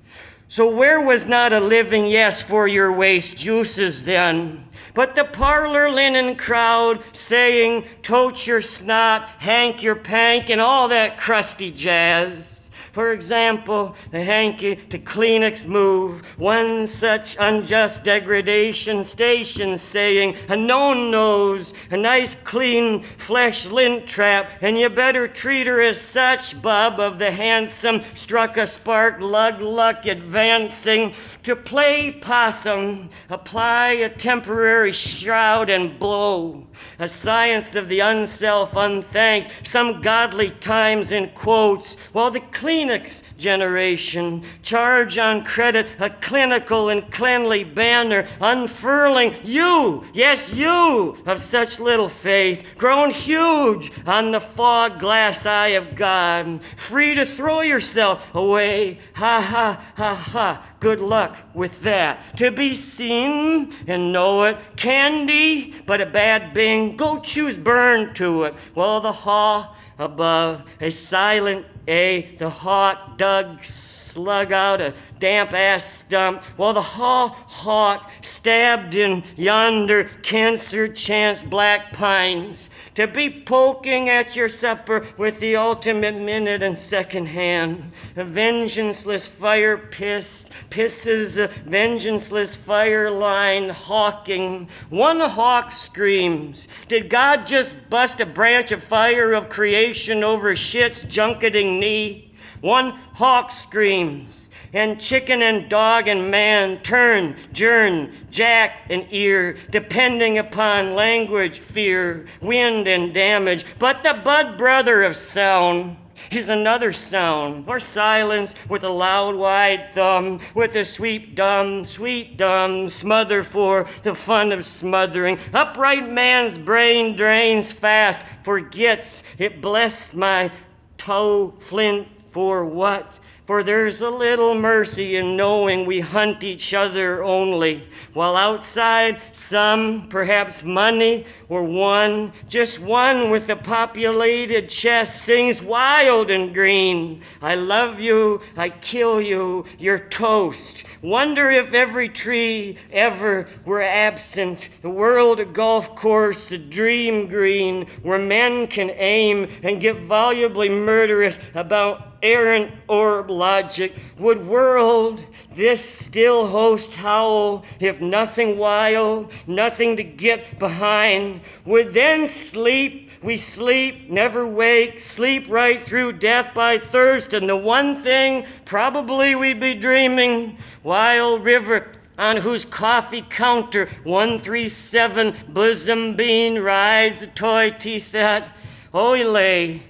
So where was not a living yes for your waste juices then? But the parlor linen crowd saying, tote your snot, hank your pank, and all that crusty jazz. For example, the hanky to Kleenex move, one such unjust degradation station saying, a known nose, a nice clean flesh lint trap, and you better treat her as such, bub of the handsome, struck a spark, lug luck advancing, to play possum, apply a temporary shroud and blow, a science of the unself unthanked, some godly times in quotes, while the Kleenex generation charge on credit a clinical and cleanly banner, unfurling you, yes you, of such little faith, grown huge on the fog glass eye of God, free to throw yourself away, ha ha ha ha. Good luck with that. To be seen and know it, candy, but a bad bing, go choose burn to it. While the haw above, a silent A, the hawk dug slug out a damp-ass stump, while the hawk stabbed in yonder cancer-chance black pines, to be poking at your supper with the ultimate minute and second hand. A vengeanceless fire pisses a vengeanceless fire line hawking. One hawk screams, did God just bust a branch of fire of creation over shit's junketing knee? One hawk screams, and chicken and dog and man, turn, journ, jack and ear, depending upon language, fear, wind and damage. But the bud brother of sound is another sound, or silence with a loud wide thumb, with a sweet dumb, smother for the fun of smothering. Upright man's brain drains fast, forgets it. Bless my toe flint for what? For there's a little mercy in knowing we hunt each other only, while outside some, perhaps money, or one, just one with a populated chest sings wild and green. I love you, I kill you, you're toast. Wonder if every tree ever were absent, the world a golf course, a dream green, where men can aim and get volubly murderous about errant orb logic. Would world this still host howl if nothing wild, nothing to get behind? Would then sleep, we sleep, never wake, sleep right through death by thirst, and the one thing probably we'd be dreaming, wild river on whose coffee counter 137 bosom bean rides a toy tea set. Oh, he lay,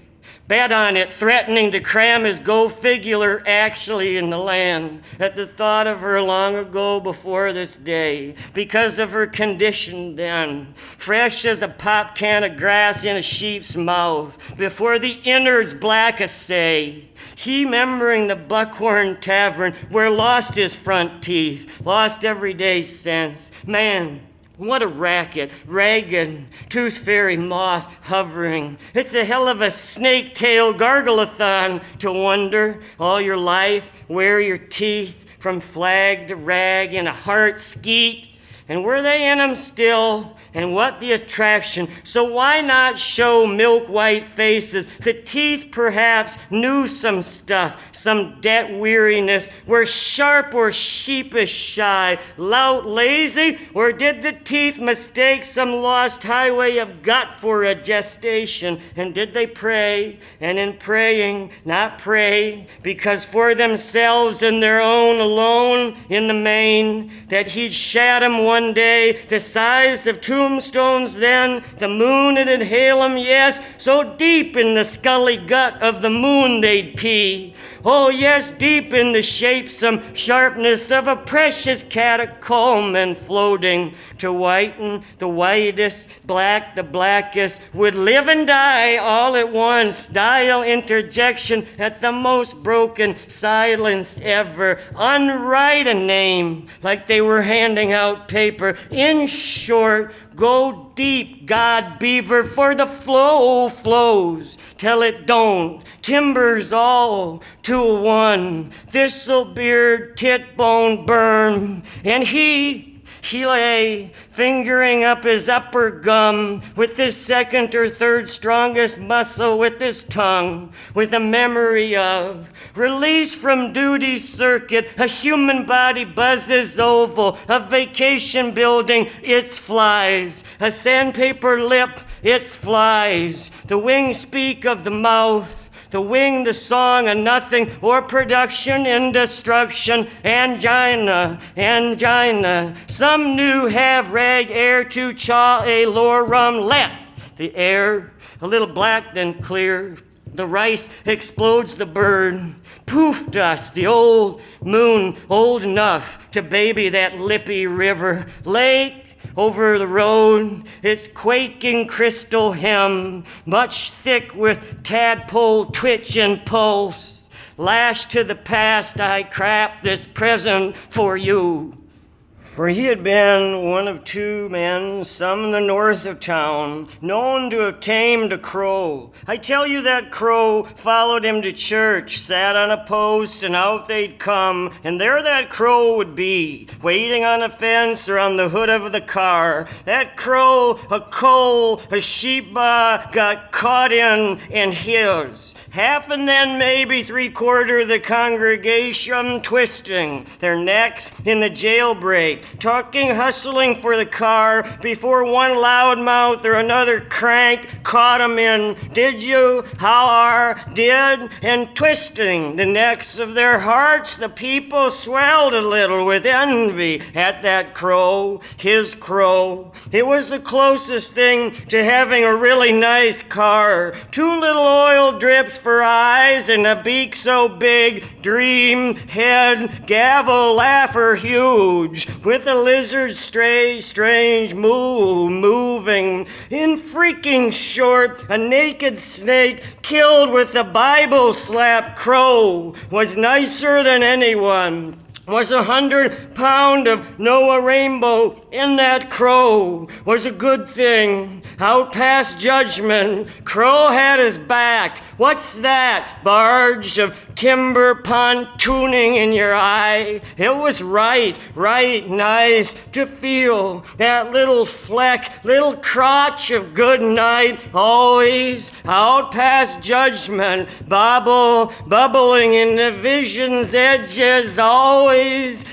bet on it, threatening to cram his go-figular actually in the land at the thought of her long ago before this day, because of her condition then, fresh as a pop can of grass in a sheep's mouth, before the innards black assay. He remembering the Buckhorn Tavern where lost his front teeth, lost everyday sense. Man, what a racket, ragged, tooth fairy moth hovering. It's a hell of a snake tail gargle-a-thon to wonder all your life, wear your teeth from flag to rag in a heart skeet. And were they in 'em still? And what the attraction? So why not show milk-white faces? The teeth perhaps knew some stuff, some debt weariness, were sharp or sheepish shy, lout lazy, or did the teeth mistake some lost highway of gut for a gestation? And did they pray, and in praying not pray, because for themselves and their own alone in the main, that he'd shat 'em one day, the size of tombstones then, the moon would inhale 'em, yes, so deep in the scully gut of the moon they'd pee. Oh yes, deep in the shapesome sharpness of a precious catacomb, and floating to whiten the whitest, black the blackest, would live and die all at once, dial interjection at the most broken silence ever, unwrite a name like they were handing out paper. In short, go deep, God beaver, for the flow flows till it don't. Timbers all to a one, thistlebeard, titbone burn, and he lay, fingering up his upper gum with his second or third strongest muscle with his tongue, with a memory of release from duty circuit. A human body buzzes oval, a vacation building, its flies, a sandpaper lip, its flies. The wings speak of the mouth, the wing, the song, a nothing, or production in destruction. Angina, angina. Some new have rag air to chaw a lorum. Let the air a little black then clear. The rice explodes the bird. Poof dust, the old moon, old enough to baby that lippy river. Lake over the road, its quaking crystal hem, much thick with tadpole twitch and pulse. Lashed to the past, I crap this present for you. For he had been one of two men, some in the north of town, known to have tamed a crow. I tell you that crow followed him to church, sat on a post, and out they'd come, and there that crow would be, waiting on a fence or on the hood of the car. That crow, a coal, a sheep got caught in, and his. Half and then maybe 3/4 of the congregation twisting, their necks in the jailbreak. talking, hustling for the car before one loudmouth or another crank caught 'em in did you, how are, did, and twisting the necks of their hearts. The people swelled a little with envy at that crow, his crow. It was the closest thing to having a really nice car. 2 little oil drips for eyes and a beak so big, dream, head, gavel, laugher huge, with a lizard strange moving. In freaking short, a naked snake killed with the Bible slap crow was nicer than anyone. Was 100-pound of Noah rainbow in that crow was a good thing. Out past judgment, crow had his back. What's that? Barge of timber pontooning in your eye. It was right nice to feel that little fleck, little crotch of good night, always out past judgment, bubbling in the vision's edges, always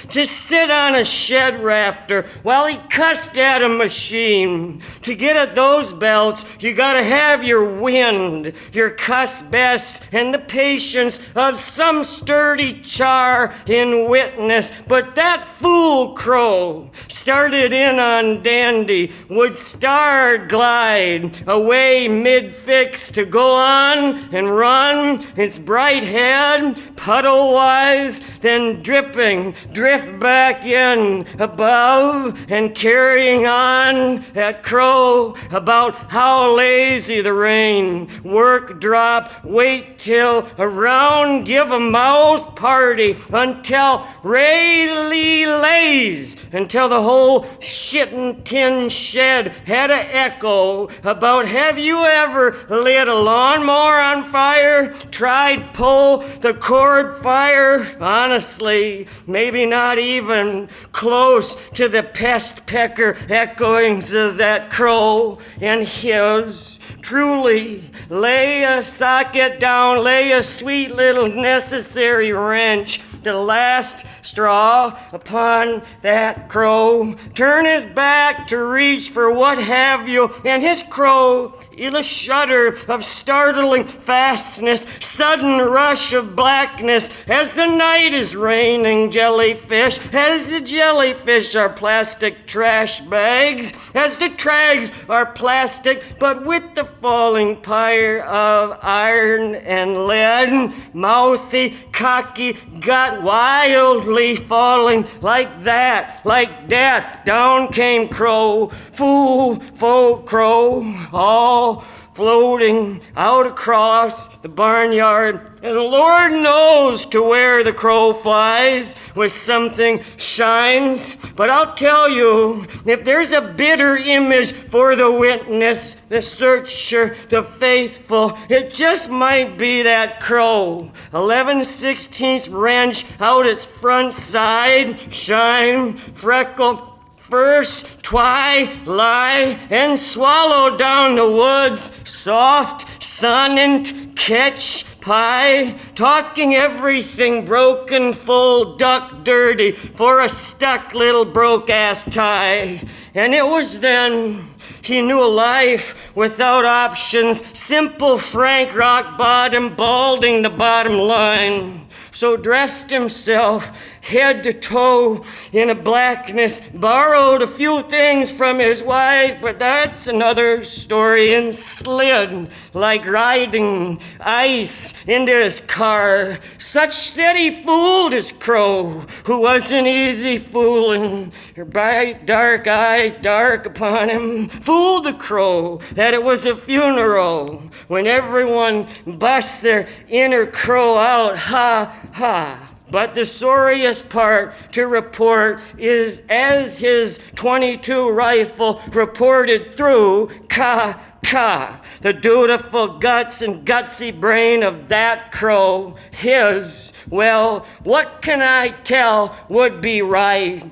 to sit on a shed rafter while he cussed at a machine. To get at those belts, you gotta have your wind, your cuss best, and the patience of some sturdy char in witness. But that fool crow started in on dandy, would glide away mid-fix to go on and run its bright head puddle-wise, then drift back in above and carrying on that crow about how lazy the rain, work drop, wait till around, give a mouth party until Ray lays, until the whole shittin' tin shed had a echo about have you ever lit a lawnmower on fire, tried pull the cord fire? Honestly, maybe not even close to the pest pecker echoings of that crow and his. Truly, lay a socket down, lay a sweet little necessary wrench, the last straw upon that crow. Turn his back to reach for what have you, and his crow, in a shudder of startling fastness, sudden rush of blackness, as the night is raining jellyfish, as the jellyfish are plastic trash bags, as the trags are plastic, but with the falling pyre of iron and lead, mouthy, cocky, gut wildly falling like that, like death. Down came crow, fool, folk crow, all floating out across the barnyard. And the Lord knows to where the crow flies with something shines. But I'll tell you, if there's a bitter image for the witness, the searcher, the faithful, it just might be that crow. 11/16 wrench out its front side, shine, freckle, first, lie, and swallow down the woods, soft, sonant, catch, pie, talking everything broken, full, duck dirty, for a stuck little broke-ass tie. And it was then he knew a life without options, simple, frank, rock bottom, balding the bottom line. So dressed himself head to toe in a blackness, borrowed a few things from his wife, but that's another story, and slid like riding ice into his car, such that he fooled his crow, who wasn't easy fooling. Her bright dark eyes dark upon him, fooled the crow that it was a funeral, when everyone busts their inner crow out, ha, ha. But the sorriest part to report is as his .22 rifle reported through, the dutiful guts and gutsy brain of that crow, his, well, what can I tell would be right?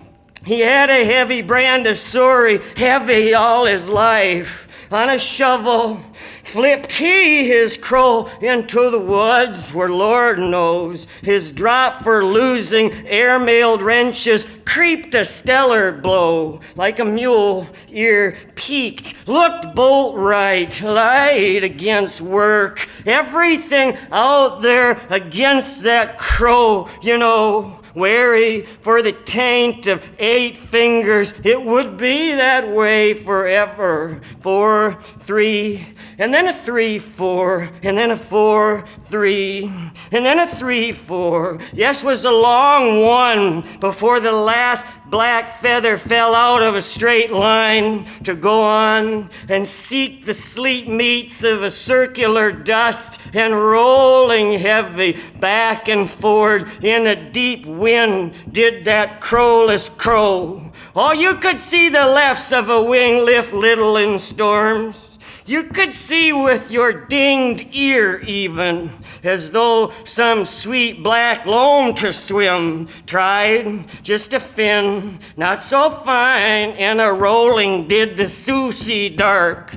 He had a heavy brand of sorry, heavy all his life. On a shovel, Flipped he his crow into the woods where Lord knows his drop for losing air-mailed wrenches creeped a stellar blow like a mule ear peaked, looked bolt right, light against work, everything out there against that crow, you know. Wary for the taint of 8 fingers, it would be that way forever. 4, 3, and then a 3, 4, and then a 4, 3, and then a 3, 4. Yes, was a long one before the last black feather fell out of a straight line to go on and seek the sleet meats of a circular dust and rolling heavy back and forth in a deep wind did that crowless crow. Oh, you could see the lefts of a wing lift little in storms. You could see with your dinged ear even, as though some sweet black loam to swim tried just a fin, not so fine, and a rolling did the Susie dark.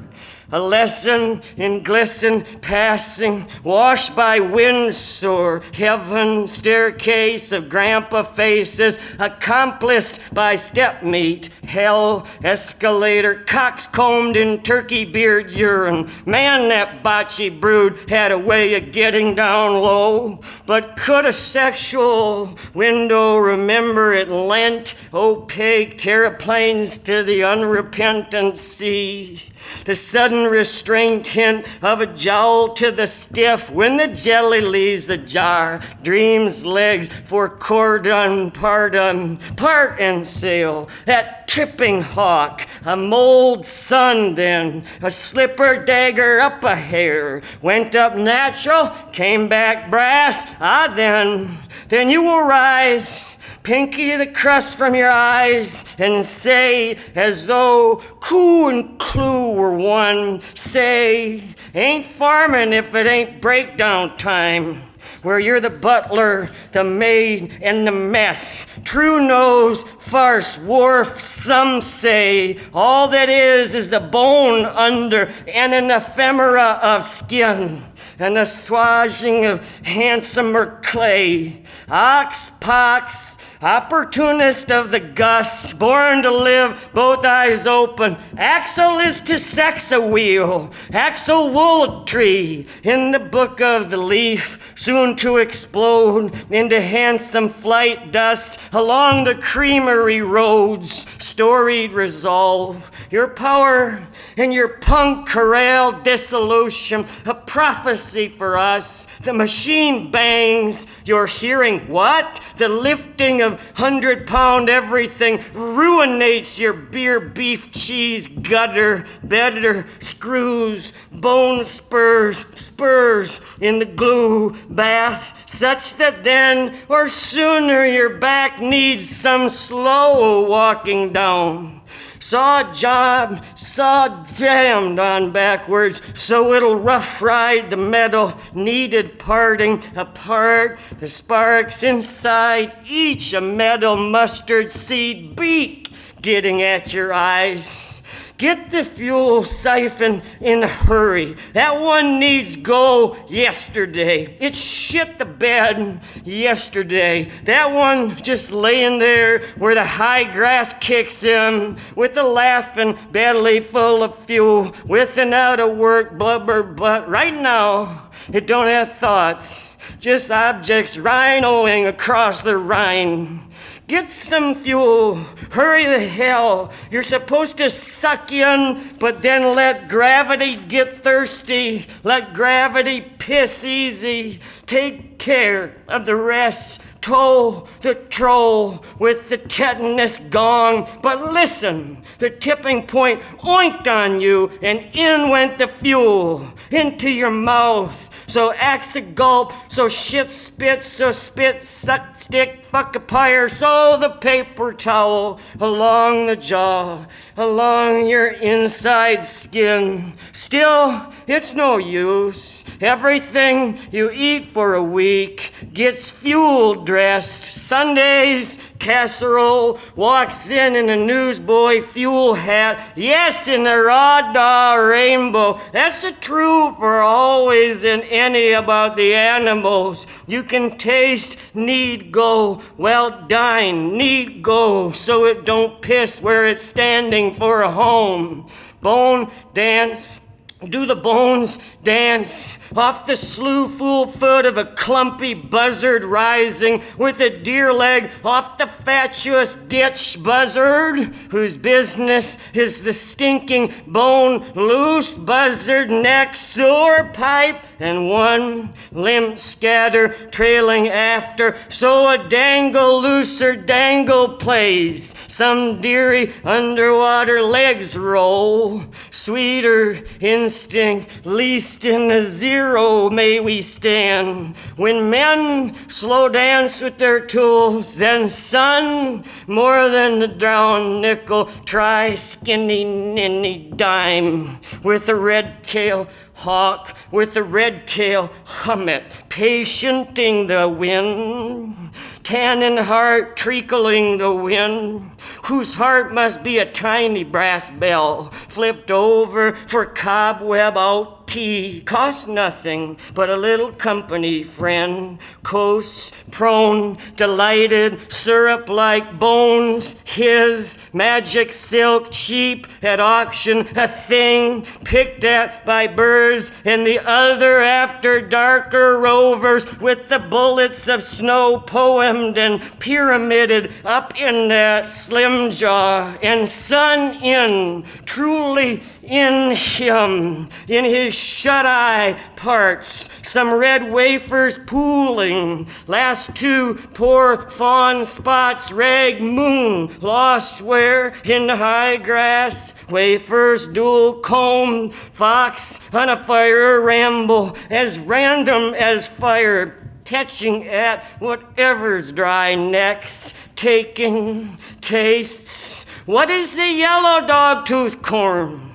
A lesson in glisten passing, washed by windsore, heaven staircase of grandpa faces, accomplished by step meat, hell escalator, coxcombed in turkey beard urine. Man, that botchy brood had a way of getting down low. But could a sexual window remember it lent opaque terraplanes to the unrepentant sea? The sudden restraint hint of a jowl to the stiff when the jelly leaves the jar. Dreams legs for cordon, pardon, part and sail. That tripping hawk, a mold sun then, a slipper dagger up a hair. Went up natural, came back brass. Ah, then you will rise. Pinky the crust from your eyes and say, as though coup and clue were one, say, ain't farming if it ain't breakdown time, where you're the butler, the maid, and the mess. True nose, farce, wharf, some say, all that is the bone under and an ephemera of skin, and the swashing of handsomer clay. Ox pox, opportunist of the gust, born to live, both eyes open. Axle is to sex a wheel, axle wool tree, in the book of the leaf, soon to explode into handsome flight dust along the creamery roads, storied resolve. Your power and your punk corral dissolution, a prophecy for us. The machine bangs, your hearing, what? The lifting of 100-pound everything ruinates your beer, beef, cheese, gutter, better, screws, bone spurs in the glue bath, such that then or sooner your back needs some slow walking down. Saw job, saw jammed on backwards, so it'll rough ride the metal, needed parting apart, the sparks inside each a metal mustard seed beak getting at your eyes. Get the fuel siphon in a hurry. That one needs go yesterday. It shit the bed yesterday. That one just laying there where the high grass kicks in with a laughing belly full of fuel, with an out of work blubber butt. Right now, it don't have thoughts, just objects rhinoing across the Rhine. Get some fuel, hurry the hell. You're supposed to suck in, but then let gravity get thirsty. Let gravity piss easy. Take care of the rest. Toll the troll with the tetanus gong. But listen, the tipping point oinked on you, and in went the fuel into your mouth. So axe a gulp, so shit spit, so spit, suck, stick, fuck a pyre, so the paper towel along the jaw, along your inside skin. Still, it's no use. Everything you eat for a week gets fuel dressed. Sundays casserole, walks in a newsboy fuel hat. Yes, in the raw rainbow. That's the true for always and any about the animals. You can taste, need go, well dine, need go, so it don't piss where it's standing for a home. Bone dance. Do the bones dance off the slew full foot of a clumpy buzzard rising with a deer leg off the fatuous ditch buzzard whose business is the stinking bone loose buzzard neck sore pipe and one limp scatter trailing after so a dangle looser dangle plays some deary underwater legs roll sweeter instinct least in the zero may we stand when men slow dance with their tools then son more than the drowned nickel try skinny ninny dime with a red tail hawk with a red tail hummet patienting the wind tannin heart treacling the wind whose heart must be a tiny brass bell flipped over for cobweb out tea costs nothing but a little company friend coasts prone delighted syrup like bones his magic silk cheap at auction a thing picked at by birds and the other after darker rovers with the bullets of snow poemed and pyramided up in that slim jaw and sun in truly in him, in his shut-eye parts, some red wafers pooling, last two poor fawn spots, rag moon, lost where in the high grass, wafers dual comb, fox on a fire ramble, as random as fire, catching at whatever's dry next, taking tastes. What is the yellow dog-tooth corn?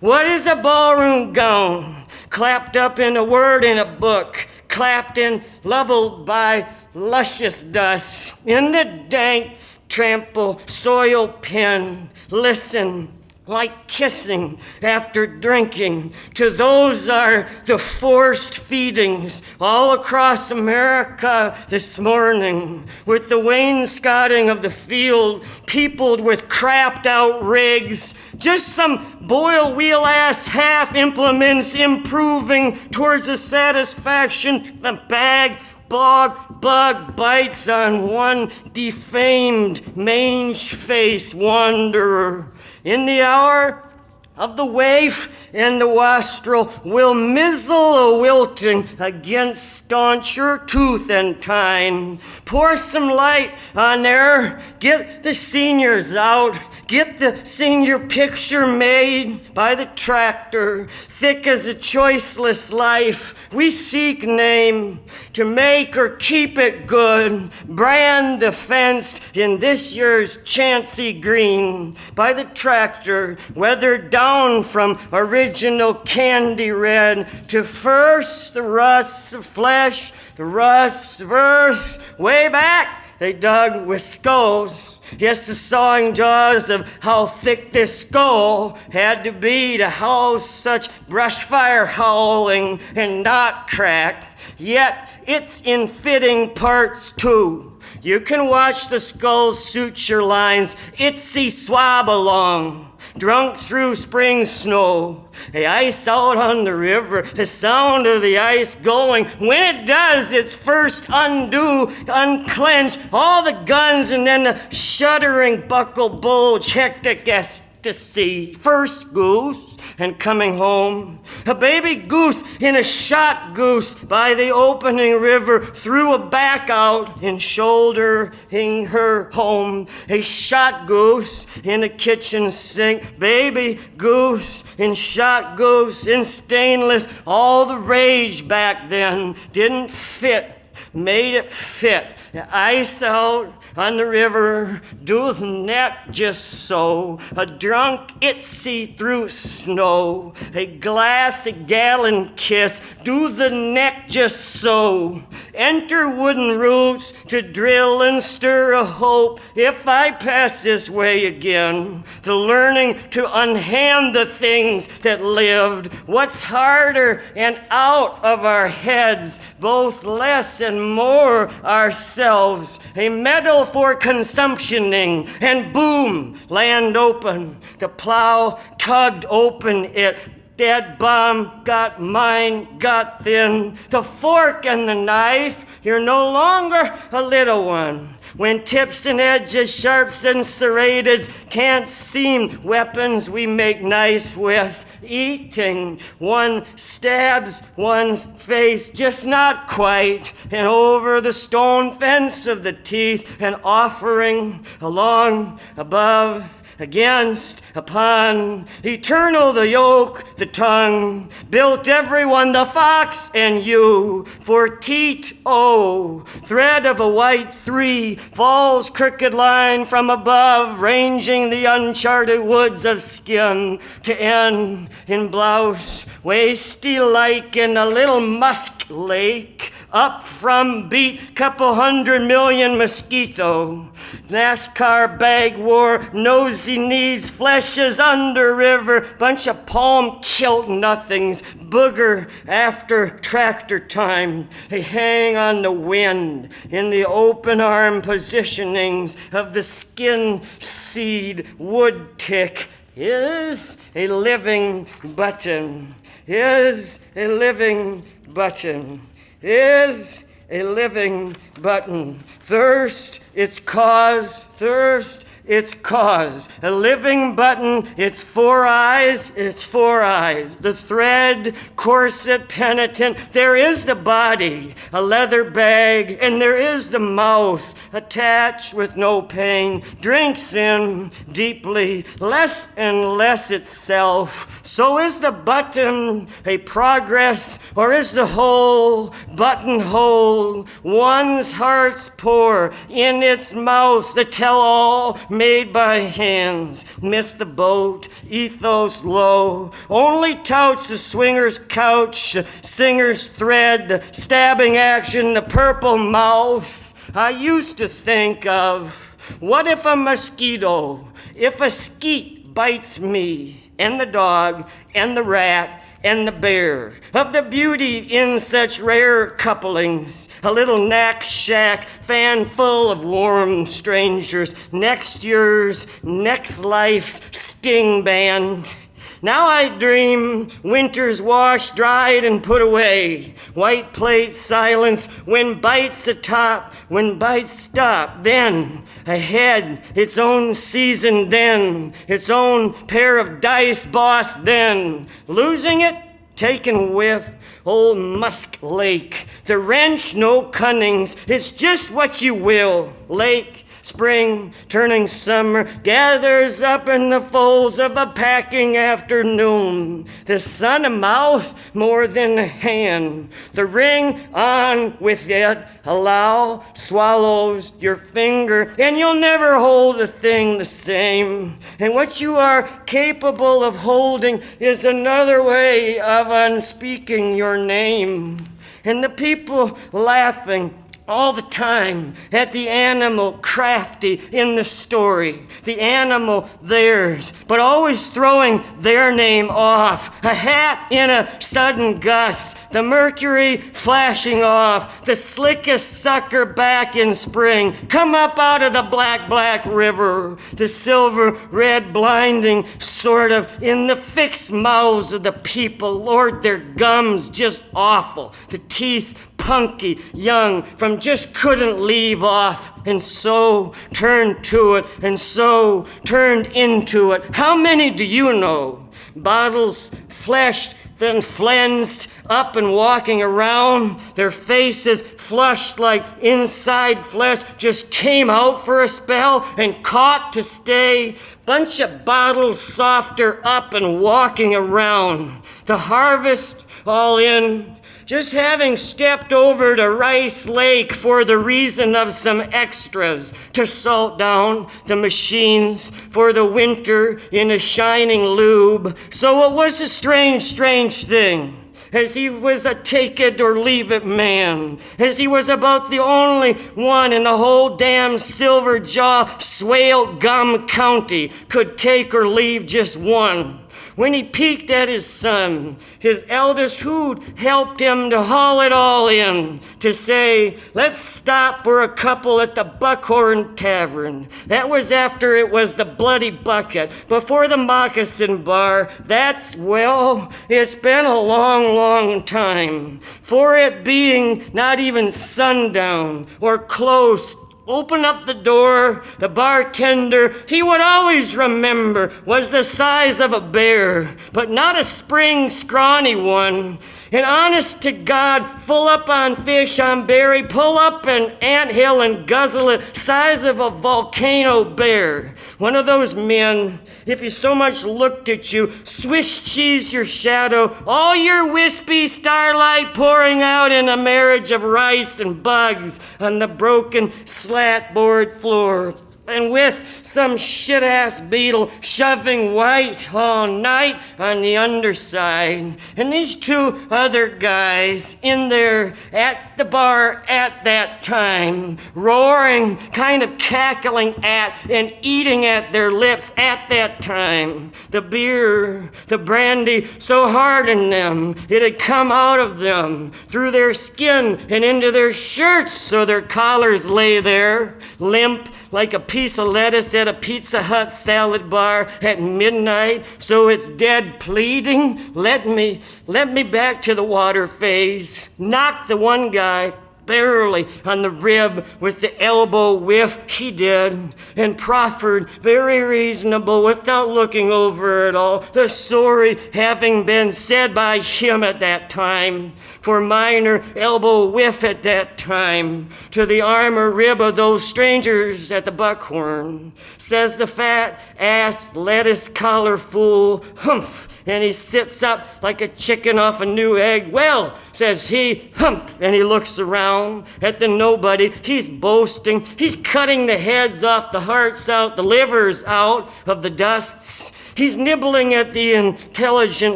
What is a ballroom gown? Clapped up in a word in a book, clapped and leveled by luscious dust. In the dank trample soil pen, listen like kissing after drinking. To those are the forced feedings all across America this morning, with the wainscoting of the field peopled with crapped out rigs, just some boil wheel ass half implements improving towards the satisfaction the bag bog bug bites on one defamed mange face wanderer. In the hour of the waif and the wastrel will mizzle a wilting against stauncher tooth and tine. Pour some light on there, get the seniors out, get the senior picture made by the tractor, thick as a choiceless life. We seek name to make or keep it good, brand the fenced in this year's chancy green by the tractor, weathered down from original candy red to first the rusts of flesh, the rusts of earth. Way back they dug with skulls. Yes, the sawing jaws of how thick this skull had to be to house such brush fire howling and not cracked. Yet it's in fitting parts too. You can watch the skull's suture lines itsy swab along, drunk through spring snow. The ice out on the river, the sound of the ice going. When it does its first undo, unclench all the guns and then the shuddering buckle bulge, hectic ecstasy. First goose and coming home. A baby goose in a shot goose by the opening river threw a back out in shouldering her home. A shot goose in a kitchen sink. Baby goose in shot goose in stainless. All the rage back then didn't fit made it fit. Ice out on the river, do the net just so. A drunk, it see-through snow. A glass, a gallon kiss, do the neck just so. Enter wooden roots to drill and stir a hope. If I pass this way again, the learning to unhand the things that lived. What's harder and out of our heads, both less and more ourselves. A medal for consumptioning, and boom, land open. The plow tugged open it. Dead bomb got mine, got thin. The fork and the knife, you're no longer a little one. When tips and edges, sharps and serrated can't seem weapons we make nice with. Eating, one stabs one's face, just not quite, and over the stone fence of the teeth, an offering along, above, against, upon, eternal the yoke, the tongue, built everyone, the fox and you, for teat, oh, thread of a white three, falls crooked line from above, ranging the uncharted woods of skin, to end in blouse, wasty-like in a little musk lake, up from beat, couple 100 million mosquito. NASCAR bag war, nosy knees, fleshes under river, bunch of palm kilt nothings, booger after tractor time. They hang on the wind in the open arm positionings of the skin seed wood tick. Is a living button, is a living button, is a living button. Thirst, its cause, thirst, its cause. A living button, its four eyes, its four eyes. The thread, corset, penitent. There is the body, a leather bag, and there is the mouth, attached with no pain. Drinks in deeply, less and less itself. So is the button a progress, or is the whole buttonhole one's heart's pour in its mouth, the tell-all made by hands? Miss the boat, ethos low, only touts the swinger's couch, singer's thread, the stabbing action, the purple mouth. I used to think of, what if a mosquito, if a skeet bites me, and the dog, and the rat, and the bear, of the beauty in such rare couplings, a little knack shack, fan full of warm strangers, next year's, next life's sting band. Now I dream winter's washed, dried, and put away. White plate silence when bites atop, when bites stop. Then ahead, its own season then, its own pair of dice boss then. Losing it, taken with old Musk Lake. The wrench, no cunnings, it's just what you will. Lake, spring, turning summer, gathers up in the folds of a packing afternoon. The sun a mouth more than a hand. The ring on with it, allow, swallows your finger, and you'll never hold a thing the same. And what you are capable of holding is another way of unspeaking your name. And the people laughing all the time at the animal crafty in the story, the animal theirs, but always throwing their name off. A hat in a sudden gust, the mercury flashing off, the slickest sucker back in spring, come up out of the black river, the silver red blinding sort of in the fixed mouths of the people. Lord, their gums just awful, the teeth punky, young, from just couldn't leave off, and so turned to it, and so turned into it. How many do you know? Bottles fleshed, then flensed, up and walking around, their faces flushed like inside flesh just came out for a spell and caught to stay. Bunch of bottles softer up and walking around. The harvest all in, just having stepped over to Rice Lake for the reason of some extras to salt down the machines for the winter in a shining lube. So it was a strange thing, as he was a take it or leave it man, as he was about the only one in the whole damn Silver Jaw Swale Gum County could take or leave just one. When he peeked at his son, his eldest, who'd helped him to haul it all in, to say, let's stop for a couple at the Buckhorn Tavern. That was after it was the Bloody Bucket, before the Moccasin Bar. It's been a long time. For it being not even sundown or close, open up the door, the bartender, he would always remember, was the size of a bear, but not a spring scrawny one. And honest to God, full up on fish on berry, pull up an anthill and guzzle it, size of a volcano bear. One of those men, if he so much looked at you, Swiss cheese your shadow, all your wispy starlight pouring out in a marriage of rice and bugs on the broken slat-board floor. And with some shit-ass beetle shoving white all night on the underside. And these two other guys in there at the bar at that time, roaring, kind of cackling at and eating at their lips at that time. The beer, the brandy, so hard in them, it had come out of them, through their skin and into their shirts, so their collars lay there, limp like a piece of lettuce at a Pizza Hut salad bar at midnight, so it's dead pleading, let me back to the water phase. Knocked the one guy barely on the rib with the elbow whiff, he did, and proffered, very reasonable, without looking over at all, the story having been said by him at that time, for minor elbow whiff at that time, to the arm or rib of those strangers at the Buckhorn. Says the fat ass lettuce collar fool, humph, and he sits up like a chicken off a new egg. Well, says he, humph, and he looks around at the nobody. He's boasting. He's cutting the heads off, the hearts out, the livers out of the dusts. He's nibbling at the intelligent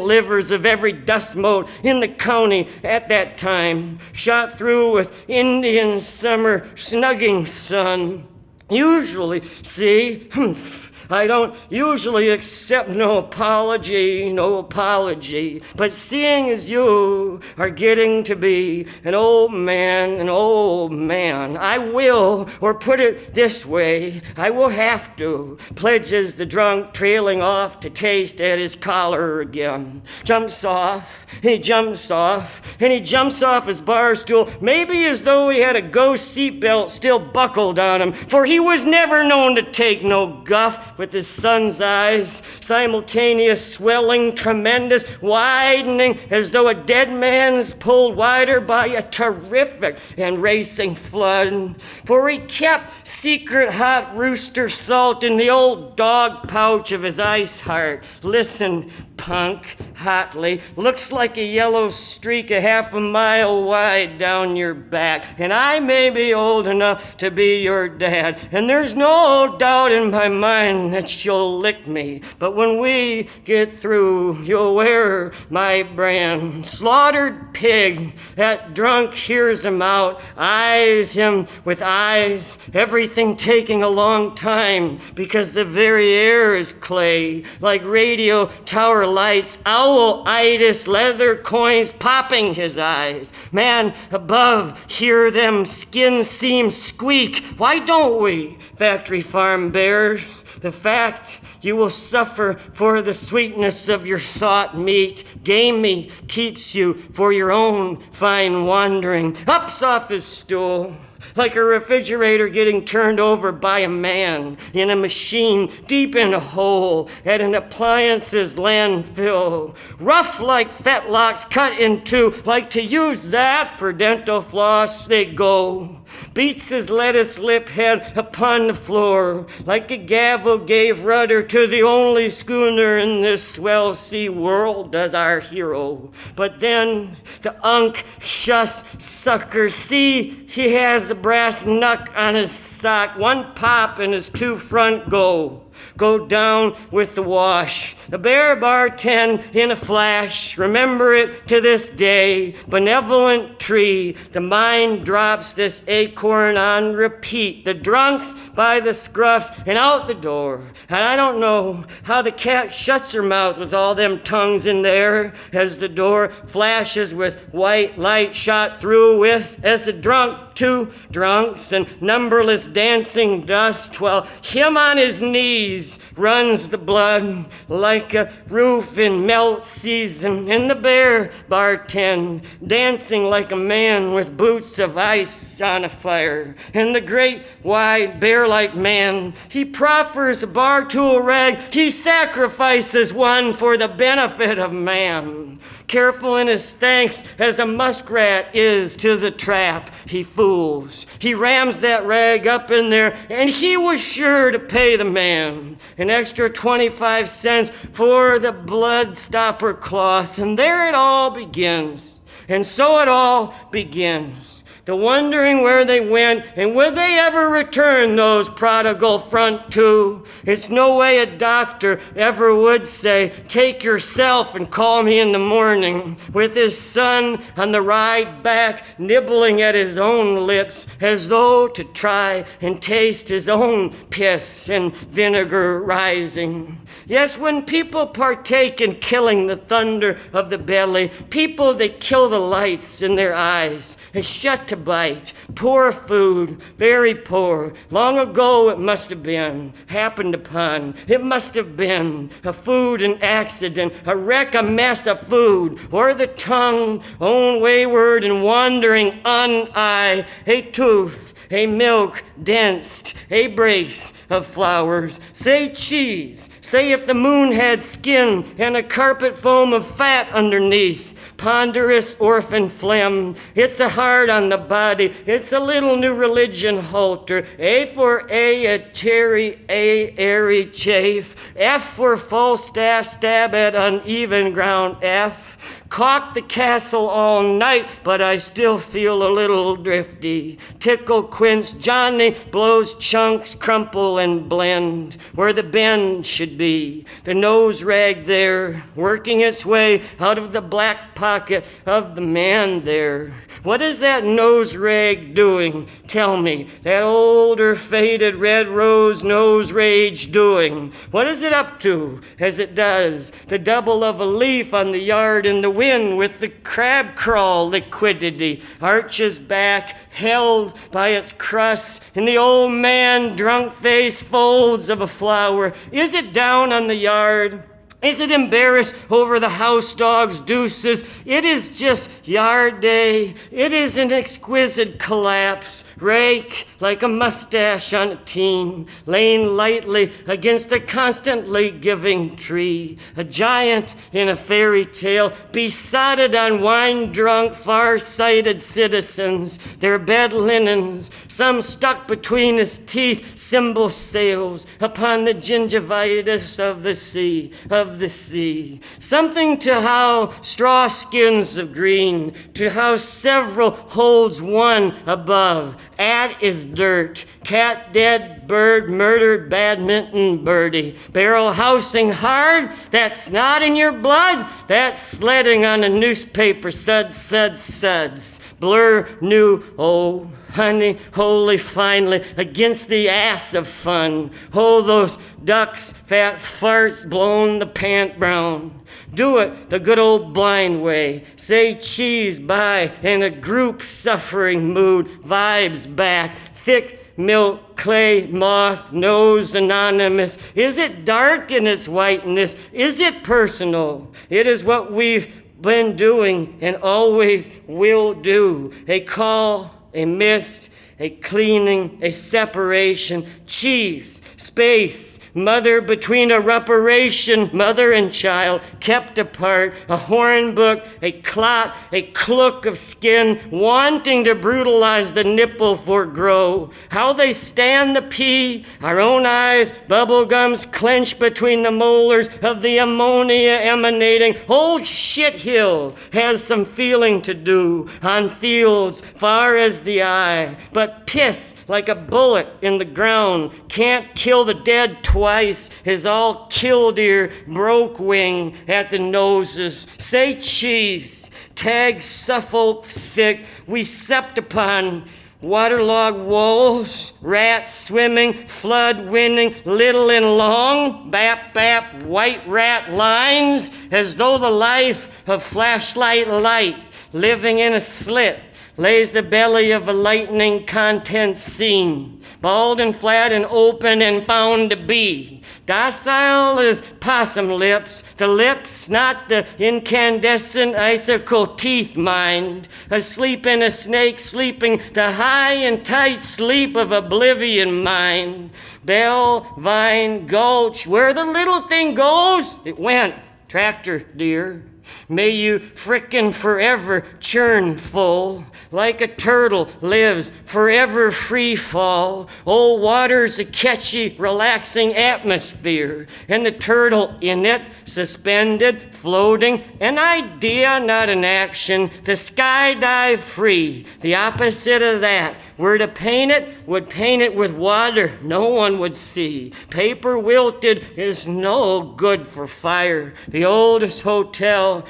livers of every dust mote in the county at that time, shot through with Indian summer snugging sun. Usually, see, humph, I don't usually accept no apology, but seeing as you are getting to be an old man, I will, or put it this way, I will have to, pledges the drunk, trailing off to taste at his collar again. Jumps off, and he jumps off his bar stool, maybe as though he had a ghost seatbelt still buckled on him, for he was never known to take no guff, with his son's eyes, simultaneous swelling, tremendous, widening, as though a dead man's pulled wider by a terrific and racing flood. For he kept secret hot rooster salt in the old dog pouch of his ice heart. Listen, punk, hotly, looks like a yellow streak a half a mile wide down your back, and I may be old enough to be your dad, and there's no doubt in my mind that you'll lick me, but when we get through, you'll wear my brand. Slaughtered pig, that drunk hears him out, eyes him with eyes, everything taking a long time, because the very air is clay, like radio tower lights, owl-itis, leather coins popping his eyes. Man above, hear them skin seams squeak. Why don't we, factory farm bears? The fact you will suffer for the sweetness of your thought meat, gamey, keeps you for your own fine wandering. Ups off his stool, like a refrigerator getting turned over by a man in a machine deep in a hole at an appliances landfill. Rough like fetlocks cut in two, like to use that for dental floss they go. beats his lettuce lip head upon the floor, like a gavel gave rudder to the only schooner in this swell sea world, does our hero. But then the unctuous sucker, see, he has the brass knuck on his sock, one pop and his two front go down with the wash. The bear bartend in a flash, remember it to this day. Benevolent tree, the mind drops this acorn on repeat. The drunks by the scruffs and out the door. And I don't know how the cat shuts her mouth with all them tongues in there as the door flashes with white light shot through with as the two drunks and numberless dancing dust, while him on his knees runs the blood like a roof in melt season, and the bear bartend dancing like a man with boots of ice on a fire. And the great wide bear-like man, he proffers a bar tool rag, he sacrifices one for the benefit of man. Careful in his thanks as a muskrat is to the trap he fools. He rams that rag up in there, and he was sure to pay the man an extra 25 cents for the blood stopper cloth. And there it all begins. And so it all begins. The wondering where they went, and would they ever return, those prodigal front two? It's no way a doctor ever would say, take yourself and call me in the morning, with his son on the ride back, nibbling at his own lips, as though to try and taste his own piss and vinegar rising. Yes, when people partake in killing the thunder of the belly, people that kill the lights in their eyes, they shut to bite, poor food, very poor. Long ago it must have been, happened upon, it must have been a food and accident, a wreck, a mess of food, or the tongue, own wayward and wandering eye, a tooth, a milk densed, a brace of flowers. Say cheese, say if the moon had skin and a carpet foam of fat underneath. Ponderous orphan phlegm, it's a hard on the body, it's a little new religion halter. A for a cherry, a airy chafe. F for false staff, stab at uneven ground, F. Caulk the castle all night, but I still feel a little drifty. Tickle quince, Johnny blows chunks, crumple and blend where the bend should be. The nose rag there, working its way out of the black pocket of the man there. What is that nose rag doing? Tell me, that older faded red rose nose rage doing? What is it up to as it does the double of a leaf on the yard in the wind with the crab crawl liquidity? Arches back, held by its crust, in the old man drunk face folds of a flower. Is it down on the yard? Is it embarrassed over the house dog's deuces? It is just yard day. It is an exquisite collapse. Rake like a mustache on a teen, laying lightly against the constantly giving tree. A giant in a fairy tale, besotted on wine-drunk, far-sighted citizens. Their bed linens, some stuck between his teeth, cymbal sails upon the gingivitis of the sea. Something to how straw skins of green, to how several holds one above. At is dirt, cat dead, bird murdered, badminton birdie. Barrel housing hard, that's not in your blood, that's sledding on a newspaper, suds. Blur new, oh, honey, holy finally, against the ass of fun. Oh, those ducks, fat farts, blown the pant brown. Do it the good old blind way. Say cheese by in a group suffering mood. Vibes back. Thick milk, clay, moth, nose anonymous. Is it dark in its whiteness? Is it personal? It is what we've been doing and always will do. A call, a mist, a cleaning, a separation, cheese, space, mother between a reparation, mother and child, kept apart, a horn book, a clot, a clook of skin, wanting to brutalize the nipple for grow. How they stand the pee, our own eyes, bubble gums clench between the molars of the ammonia emanating. Old shit hill has some feeling to do on fields far as the eye, but piss like a bullet in the ground can't kill the dead twice, is all killdeer, broke wing at the noses. Say cheese, tag Suffolk thick, we sept upon waterlogged wolves, rats swimming, flood winning, little and long, bap bap, white rat lines, as though the life of flashlight light living in a slit lays the belly of a lightning content scene, bald and flat and open and found to be. Docile as possum lips, the lips, not the incandescent icicle teeth mind, asleep in a snake sleeping the high and tight sleep of oblivion mind. Bell, vine, gulch, where the little thing goes, it went. Tractor, dear. May you frickin' forever churn full, like a turtle lives forever free fall. Oh, water's a catchy, relaxing atmosphere, and the turtle in it, suspended, floating, an idea, not an action, the skydive free. The opposite of that, were to paint it, would paint it with water no one would see. Paper wilted is no good for fire. The oldest hotel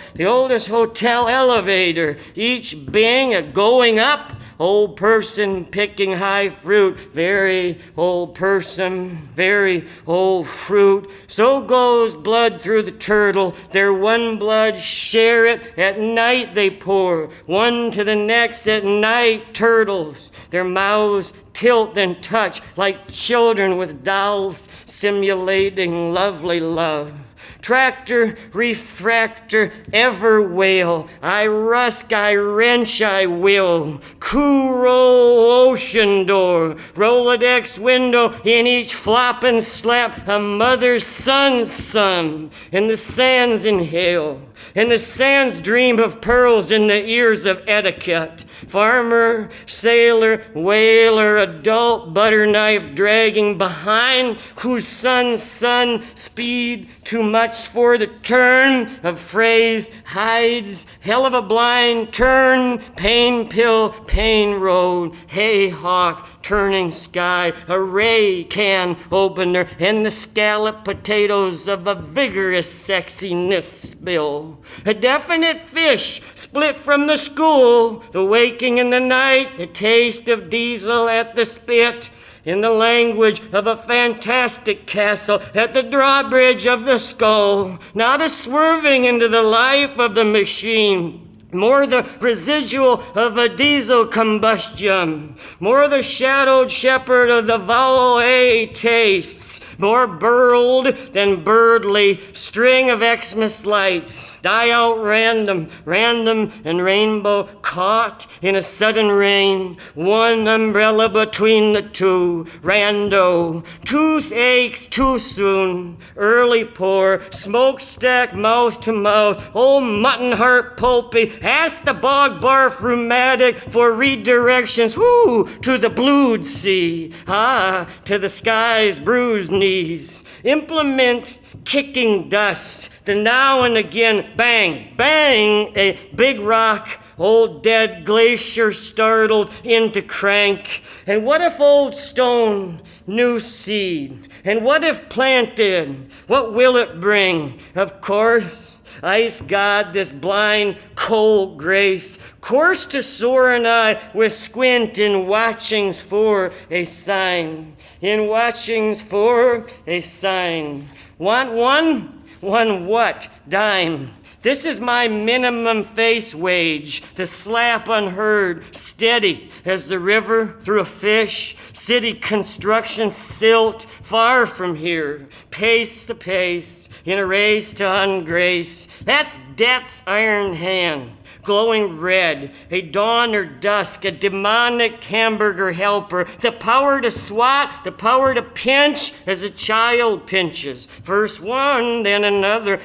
elevator, each being a going up. Old person picking high fruit, very old person, very old fruit. So goes blood through the turtle, their one blood share it, at night they pour, one to the next at night turtles. Their mouths tilt and touch like children with dolls simulating lovely love. Tractor, refractor, ever wail. I rusk, I wrench, I will. Kuro ocean door, Rolodex window, in each flop and slap, a mother's son's son. And the sands inhale, and the sands dream of pearls in the ears of etiquette. Farmer, sailor, whaler, adult, butter knife dragging behind, whose son's son speed too much for the turn of phrase hides, hell of a blind turn, pain pill, pain road, hay hawk, turning sky, a ray can opener, and the scallop potatoes of a vigorous sexiness spill. A definite fish split from the school, the waking in the night, the taste of diesel at the spit, in the language of a fantastic castle at the drawbridge of the skull, not a swerving into the life of the machine. More the residual of a diesel combustion, more the shadowed shepherd of the vowel A tastes, more burled than birdly string of Xmas lights, die out random and rainbow caught in a sudden rain, one umbrella between the two, rando, tooth aches too soon, early pour, smokestack mouth to mouth, old mutton heart pulpy, ask the bog barf rheumatic for redirections, to the blued sea, to the sky's bruised knees. Implement kicking dust, the now and again bang, bang, a big rock, old dead glacier startled into crank. And what if old stone, new seed? And what if planted? What will it bring? Of course, ice god, this blind, cold grace, course to soar and I with squint in watchings for a sign. In watchings for a sign. Want one? One what? Dime. This is my minimum face wage, the slap unheard, steady as the river through a fish, city construction silt, far from here, pace the pace, in a race to ungrace. That's debt's iron hand, glowing red, a dawn or dusk, a demonic hamburger helper, the power to swat, the power to pinch as a child pinches. First one, then another,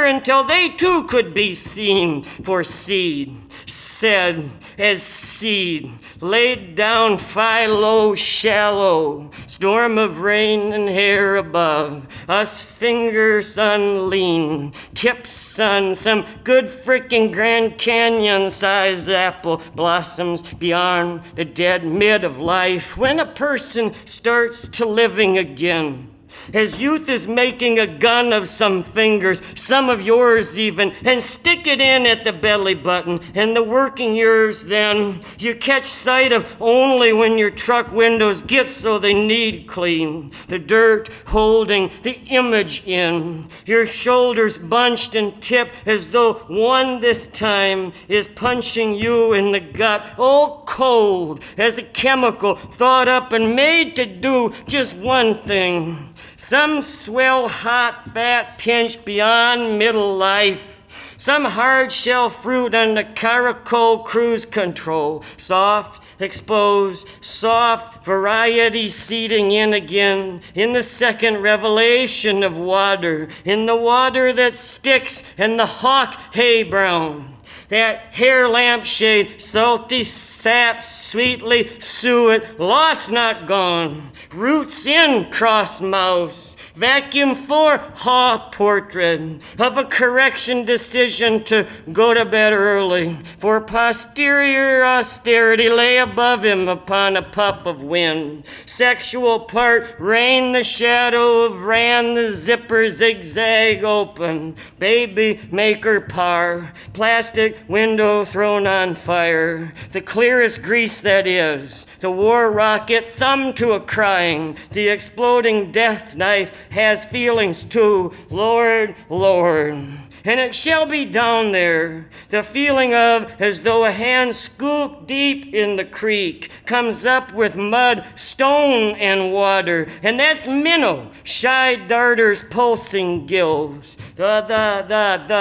until they too could be seen for seed. Said as seed, laid down Philo shallow, storm of rain and hair above, us finger sun lean, tip sun, some good frickin' Grand Canyon sized apple blossoms beyond the dead mid of life when a person starts to living again. As youth is making a gun of some fingers, some of yours even, and stick it in at the belly button, and the working years then, you catch sight of only when your truck windows get so they need clean. The dirt holding the image in, your shoulders bunched and tipped as though one this time is punching you in the gut, oh cold as a chemical thought up and made to do just one thing. Some swell, hot, fat pinch beyond middle life. Some hard shell fruit on the Caracol cruise control. Soft, exposed, soft variety seeding in again. In the second revelation of water. In the water that sticks and the hawk hay brown. That hair lampshade, salty sap, sweetly suet, lost not gone. Roots in crossed mouths, vacuum for haw portrait of a correction decision to go to bed early. For posterior austerity lay above him upon a puff of wind. Sexual part rain the shadow of ran the zipper zigzag open. Baby maker par, plastic window thrown on fire. The clearest grease that is. The war rocket thumb to a crying. The exploding death knife has feelings too. Lord, Lord. And it shall be down there, the feeling of as though a hand scooped deep in the creek comes up with mud, stone, and water. And that's minnow, shy darters pulsing gills. The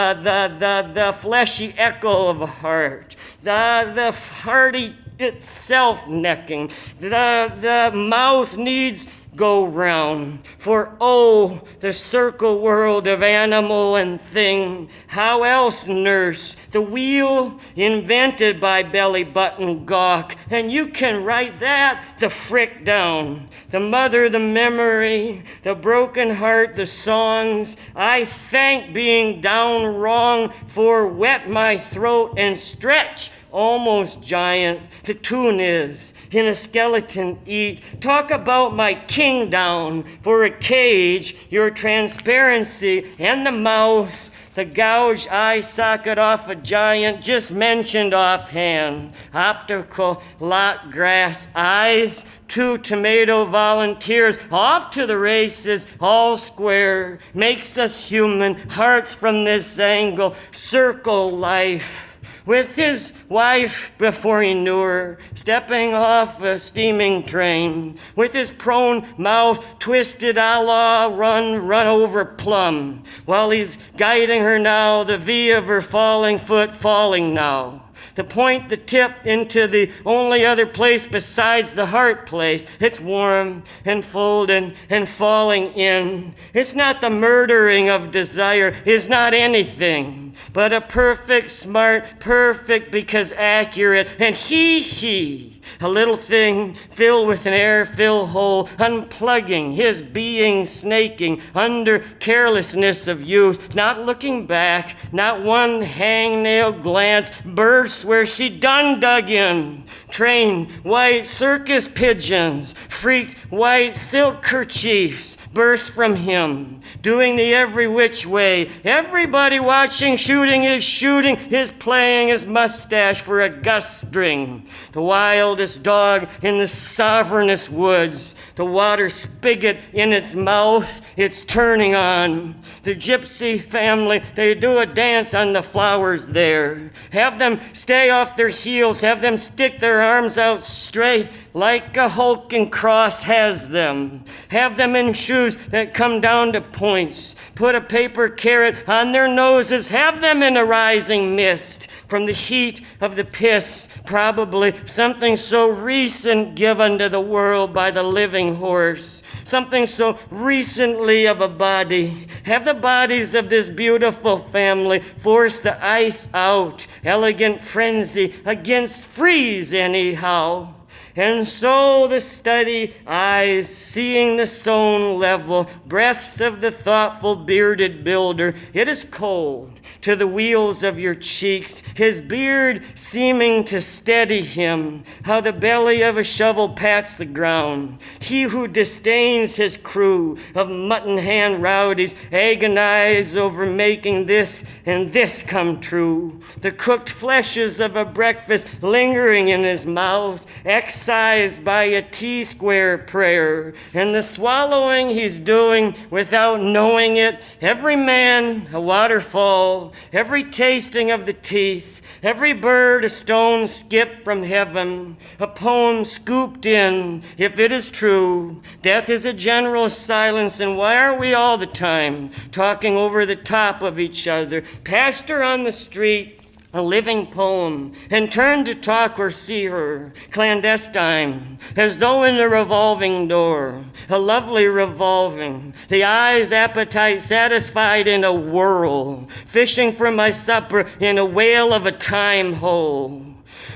fleshy echo of a heart. The hearty itself necking. The mouth needs go round. For oh, the circle world of animal and thing, how else nurse the wheel invented by belly button gawk, and you can write that the frick down. The mother, the memory, the broken heart, the songs. I thank being down wrong for wet my throat and stretch almost giant. The tune is in a skeleton eat. Talk about my king down for a cage, your transparency and the mouth. The gouged eye socket off a giant just mentioned offhand. Optical lot grass eyes, 2 tomato volunteers off to the races, all square. Makes us human, hearts from this angle, circle life. With his wife before he knew her, stepping off a steaming train, with his prone mouth twisted a la run over plum, while he's guiding her now, the V of her falling foot falling now. To point the tip into the only other place besides the heart place. It's warm and folding and falling in. It's not the murdering of desire. It's not anything but a perfect, smart, perfect because accurate. And he, a little thing filled with an air-filled hole, unplugging his being, snaking under carelessness of youth, not looking back, not one hangnail glance, bursts where she done dug in. Trained white circus pigeons, freaked white silk kerchiefs, burst from him, doing the every which way. Everybody watching, shooting his playing his mustache for a gust string. The wildest fatherless dog in the sovereignest woods. The water spigot in its mouth, it's turning on. The gypsy family, they do a dance on the flowers there. Have them stay off their heels, have them stick their arms out straight like a hulking cross has them. Have them in shoes that come down to points. Put a paper carrot on their noses, have them in a rising mist from the heat of the piss, probably something so recent given to the world by the living horse, something so recently of a body. Have the bodies of this beautiful family force the ice out, elegant frenzy against freeze anyhow. And so the steady eyes, seeing the sown level, breaths of the thoughtful bearded builder, it is cold to the wheels of your cheeks, his beard seeming to steady him, how the belly of a shovel pats the ground. He who disdains his crew of mutton hand rowdies agonize over making this and this come true. The cooked fleshes of a breakfast lingering in his mouth, excised by a T-square prayer, and the swallowing he's doing without knowing it. Every man a waterfall, every tasting of the teeth, every bird a stone skip from heaven, a poem scooped in, if it is true. Death is a general silence, and why are we all the time talking over the top of each other? Passed her on the street, a living poem, and turned to talk or see her, clandestine, as though in the revolving door, a lovely revolving, the eye's appetite satisfied in a whirl, fishing for my supper in a whale of a time hole.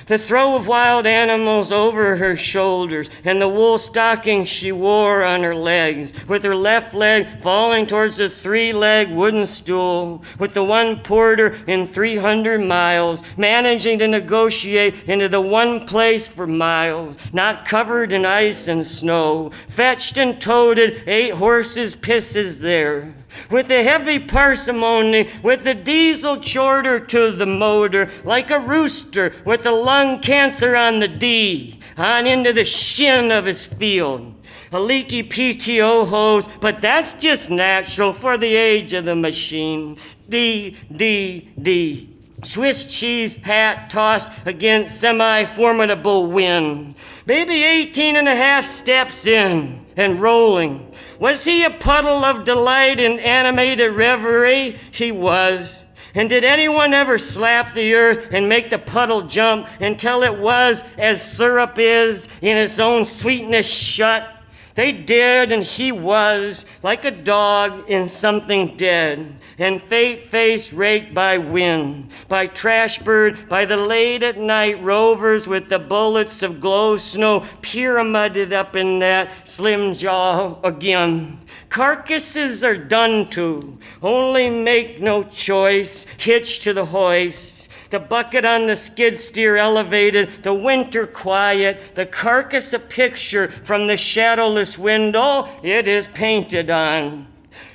The throw of wild animals over her shoulders, and the wool stockings she wore on her legs, with her left leg falling towards the three-leg wooden stool, with the one porter in 300 miles, managing to negotiate into the one place for miles, not covered in ice and snow, fetched and toted 8 horses' pisses there. With the heavy parsimony, with the diesel chorter to the motor, like a rooster with the lung cancer on the D, on into the shin of his field. A leaky PTO hose, but that's just natural for the age of the machine. D, D, D. Swiss cheese hat tossed against semi-formidable wind. Maybe 18 and a half steps in and rolling. Was he a puddle of delight in animated reverie? He was. And did anyone ever slap the earth and make the puddle jump until it was as syrup is in its own sweetness shut? They did, and he was like a dog in something dead, and fate face raked by wind, by trash bird, by the late at night rovers with the bullets of glow snow pyramided up in that slim jaw again. Carcasses are done to, only make no choice, hitched to the hoist. The bucket on the skid steer elevated, the winter quiet, the carcass a picture from the shadowless window it is painted on.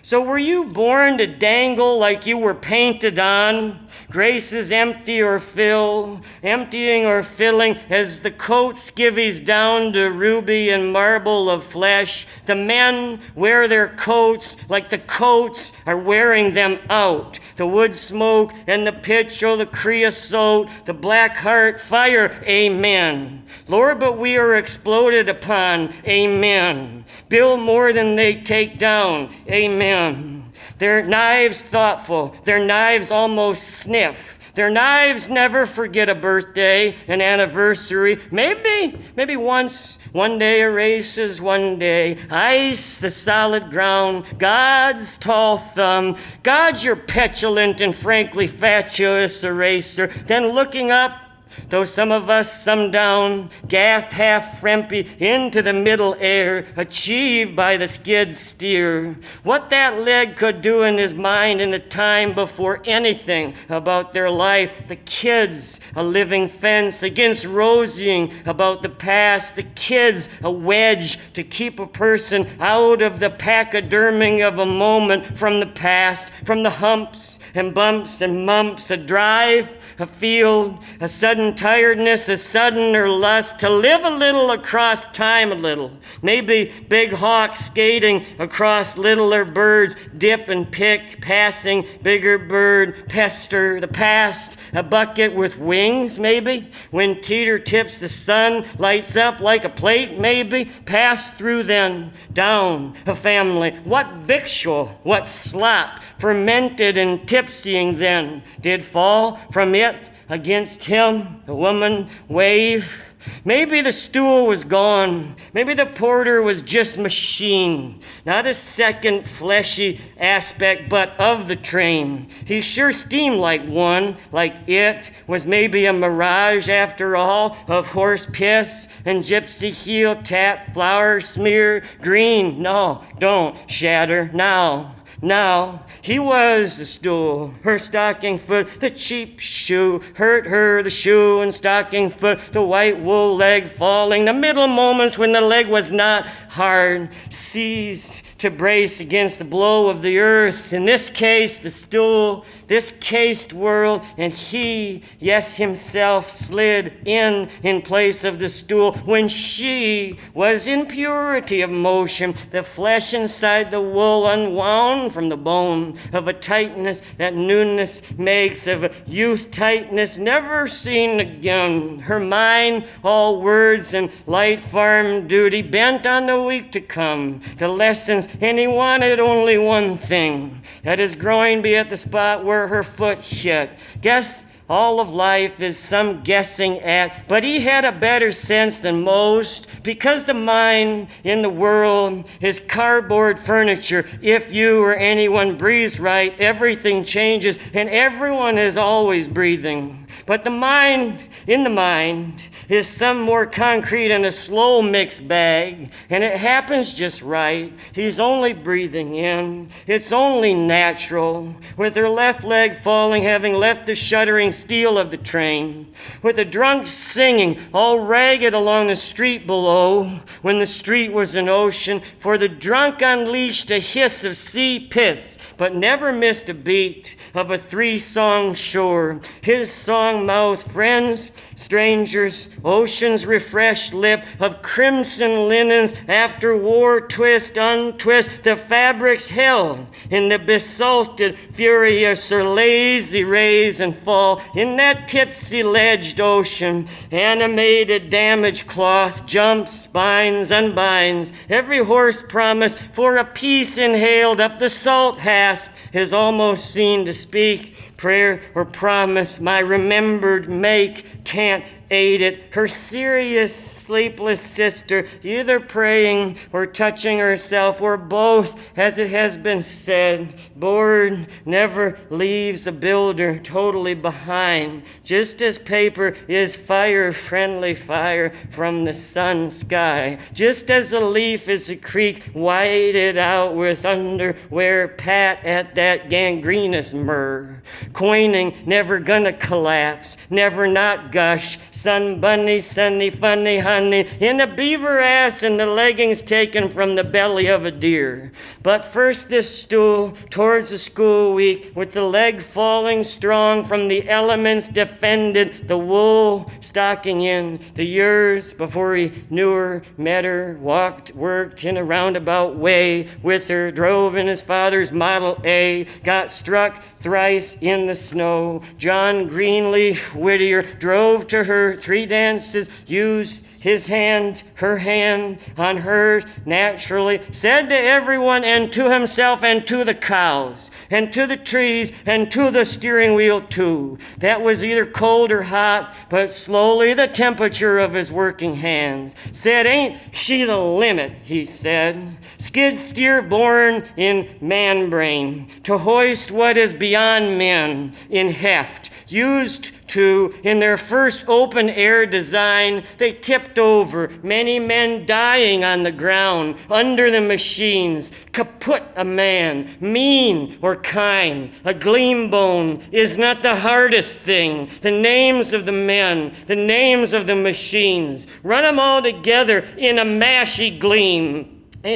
So were you born to dangle like you were painted on? Graces empty or fill, emptying or filling as the coat skivvies down to ruby and marble of flesh. The men wear their coats like the coats are wearing them out. The wood smoke and the pitch or the creosote, the black heart fire, amen. Lord, but we are exploded upon, amen. Build more than they take down, amen. Their knives thoughtful, their knives almost sniff. Their knives never forget a birthday, an anniversary. Maybe once, one day erases one day. Ice, the solid ground, God's tall thumb. God's your petulant and frankly fatuous eraser. Then looking up, though some of us, some down, gaff half frempy into the middle air, achieved by the skid steer. What that leg could do in his mind in the time before anything about their life. The kids, a living fence against rosying about the past. The kids, a wedge to keep a person out of the pachyderming of a moment from the past, from the humps and bumps and mumps, a drive a field, a sudden tiredness, a suddener lust to live a little across time a little. Maybe big hawks skating across littler birds, dip and pick, passing bigger bird, pester the past, a bucket with wings maybe. When teeter tips the sun lights up like a plate maybe. Pass through then, down a family. What victual, what slop, fermented and tipsying then, did fall from it against him, the woman wave. Maybe the stool was gone. Maybe the porter was just machine. Not a second fleshy aspect, but of the train. He sure steamed like one, like it was maybe a mirage after all, of horse piss and gypsy heel tap, flour smear, green. No, don't shatter now. Now, he was the stool, her stocking foot, the cheap shoe, hurt her, the shoe and stocking foot, the white wool leg falling, the middle moments when the leg was not hard, seized to brace against the blow of the earth. In this case, the stool, this cased world, and he, yes, himself, slid in place of the stool when she was in purity of motion, the flesh inside the wool unwound from the bone of a tightness that newness makes, of a youth tightness never seen again. Her mind, all words and light farm duty, bent on the week to come, the lessons, and he wanted only one thing, that his groin be at the spot where her foot hit. Guess all of life is some guessing at, but he had a better sense than most, because the mind in the world is cardboard furniture. If you or anyone breathes right, everything changes, and everyone is always breathing. But the mind, in the mind, is some more concrete and a slow mixed bag, and it happens just right. He's only breathing in. It's only natural, with her left leg falling, having left the shuddering steel of the train, with a drunk singing all ragged along the street below, when the street was an ocean, for the drunk unleashed a hiss of sea piss, but never missed a beat of a three-song shore. His song mouth, friends, strangers, ocean's refreshed lip of crimson linens, after war twist, untwist, the fabrics held in the basalted, furious or lazy raise and fall in that tipsy-ledged ocean. Animated damaged cloth jumps, spines, unbinds, every horse promise for a peace inhaled up the salt hasp is almost seen to speak. Prayer or promise, my remembered make, can't aid it. Her serious, sleepless sister, either praying or touching herself, or both, as it has been said. Board never leaves a builder totally behind, just as paper is fire-friendly fire from the sun sky, just as a leaf is a creek whited out with underwear pat at that gangrenous myrrh. Coining, never gonna collapse, never not gush, sun bunny, sunny, funny, honey, in a beaver ass and the leggings taken from the belly of a deer. But first this stool towards the school week, with the leg falling strong from the elements defended, the wool stocking in the years before he knew her, met her, walked, worked in a roundabout way with her, drove in his father's Model A, got struck thrice in the snow. John Greenleaf Whittier drove to her 3 dances, used his hand, her hand on hers naturally, said to everyone and to himself and to the cows and to the trees and to the steering wheel too. That was either cold or hot, but slowly the temperature of his working hands. Said, ain't she the limit, he said. Skid steer born in man brain, to hoist what is beyond men in heft. Used to, in their first open air design, they tipped over, many men dying on the ground, under the machines. Kaput a man, mean or kind, a gleam bone is not the hardest thing. The names of the men, the names of the machines, run them all together in a mashy gleam. A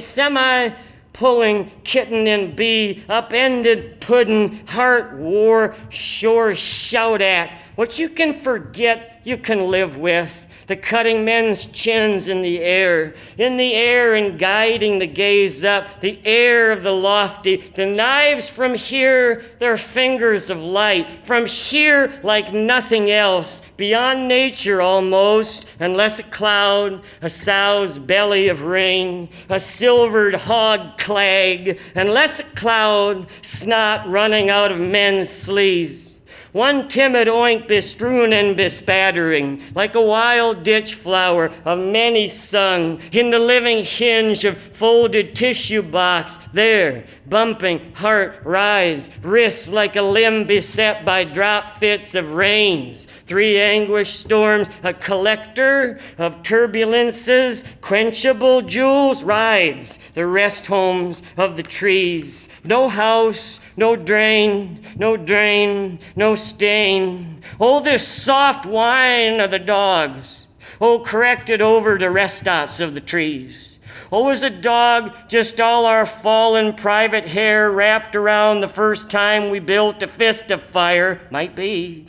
pulling kitten and bee, upended puddin', heart war, sure shout at. What you can forget, you can live with. The cutting men's chins in the air and guiding the gaze up, the air of the lofty, the knives from here, their fingers of light, from here like nothing else, beyond nature almost, unless a cloud, a sow's belly of rain, a silvered hog clag, unless a cloud, snot running out of men's sleeves. One timid oink bestrewn and bespattering, like a wild ditch flower of many sung, in the living hinge of folded tissue box, there, bumping, heart rise, wrists like a limb beset by drop fits of rains, 3 anguished storms, a collector of turbulences, quenchable jewels rides, the rest homes of the trees, no house, no drain, no stain. Oh, this soft whine of the dogs. Oh, corrected over the rest stops of the trees. Oh, was a dog just all our fallen private hair wrapped around the first time we built a fist of fire? Might be.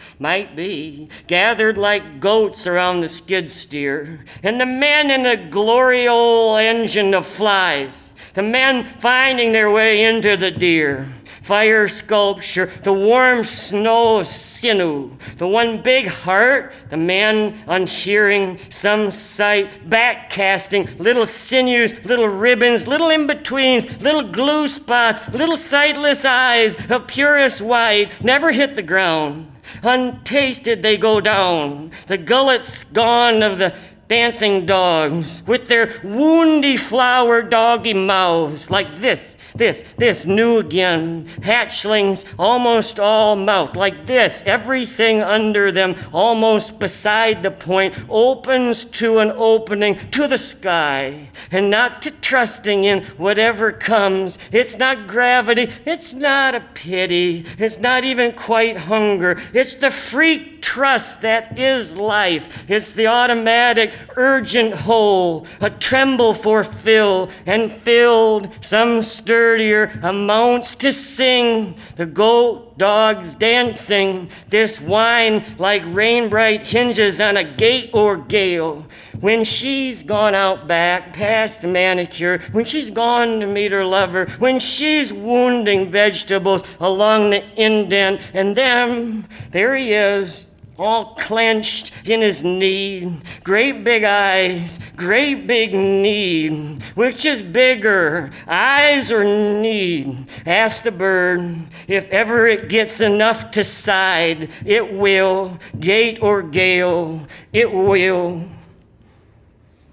Gathered like goats around the skid steer. And the men in the glory old engine of flies. The men finding their way into the deer. Fire sculpture, the warm snow of sinew, the one big heart, the man unhearing, some sight, backcasting, little sinews, little ribbons, little in-betweens, little glue spots, little sightless eyes of purest white, never hit the ground. Untasted they go down, the gullets gone of the dancing dogs with their woundy flower doggy mouths like this, new again, hatchlings almost all mouth like this, everything under them almost beside the point opens to an opening to the sky and not to trusting in whatever comes. It's not gravity, it's not a pity, it's not even quite hunger, it's the freak trust that is life. It's the automatic urgent whole, a tremble for fill, and filled, some sturdier amounts to sing, the goat dogs dancing, this wine like rain-bright hinges on a gate or gale. When she's gone out back past the manicure, when she's gone to meet her lover, when she's wounding vegetables along the indent, and then there he is, all clenched in his need, great big eyes, great big need. Which is bigger, eyes or need? Ask the bird, if ever it gets enough to side, it will, gate or gale, it will.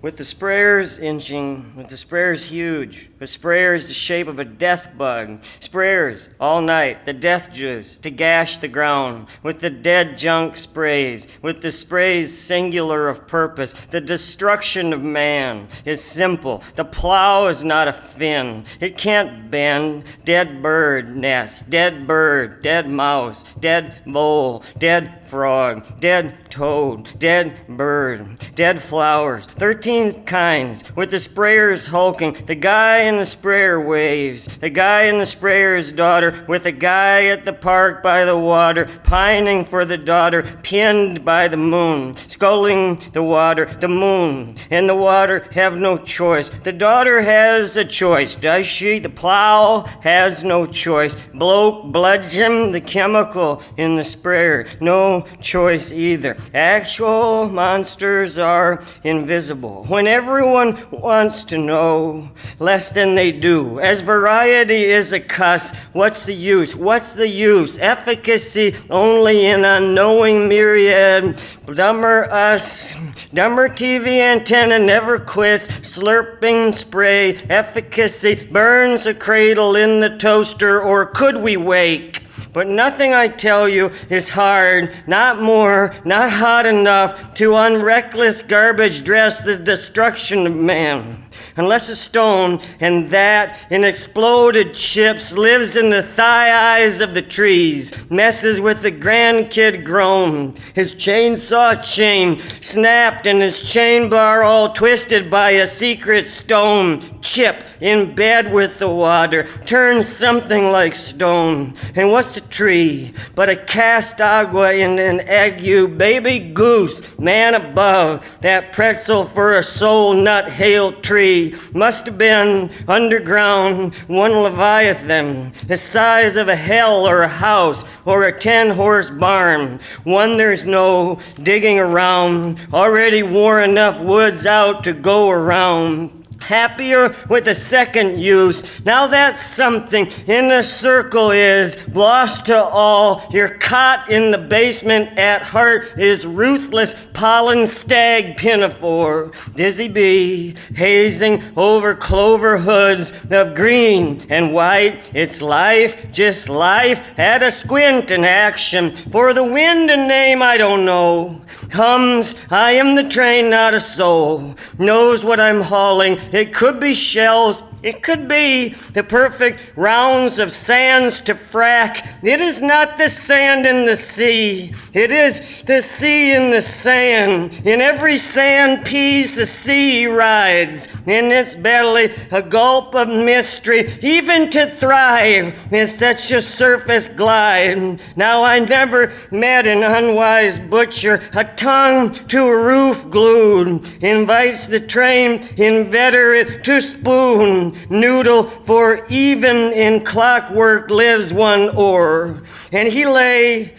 With the sprayers inching, with the sprayers huge, with sprayers the shape of a death bug, sprayers all night, the death juice to gash the ground, with the dead junk sprays, with the sprays singular of purpose. The destruction of man is simple. The plow is not a fin. It can't bend. Dead bird nest, dead bird, dead mouse, dead vole, dead frog, dead toad, dead bird, dead flowers, 13 kinds, with the sprayers hulking, the guy in the sprayer waves, the guy in the sprayer's daughter, with the guy at the park by the water, pining for the daughter, pinned by the moon, sculling the water, the moon and the water have no choice. The daughter has a choice, does she? The plow has no choice. Bloke bludgeon the chemical in the sprayer, no choice either. Actual monsters are invisible. When everyone wants to know less than they do, as variety is a cuss, what's the use? What's the use? Efficacy only in unknowing myriad. Dumber us, dumber TV antenna never quits, slurping spray. Efficacy burns a cradle in the toaster, or could we wake? But nothing I tell you is hard, not more, not hot enough to unreckless garbage dress the destruction of man. Unless a stone, and that in exploded chips, lives in the thigh eyes of the trees, messes with the grandkid grown. His chainsaw chain snapped and his chain bar all twisted by a secret stone. Chip in bed with the water, turns something like stone. And what's a tree but a cast agua in an ague? Baby goose, man above, that pretzel for a soul nut hail tree. Must have been underground, one leviathan, the size of a hell or a house or a 10-horse barn. One there's no digging around, already wore enough woods out to go around. Happier with a second use. Now that something in the circle is lost to all. Your cot in the basement at heart is ruthless pollen stag pinafore. Dizzy bee hazing over clover hoods of green and white. It's life, just life, at a squint in action. For the wind a name I don't know. Hums, I am the train, not a soul. Knows what I'm hauling. It could be shells. It could be the perfect rounds of sands to frack. It is not the sand in the sea. It is the sea in the sand. In every sand piece a sea rides. In its belly a gulp of mystery. Even to thrive is such a surface glide. Now I never met an unwise butcher. A tongue to a roof glued. Invites the train inveterate to spoon. Noodle, for even in clockwork lives one oar. And he lay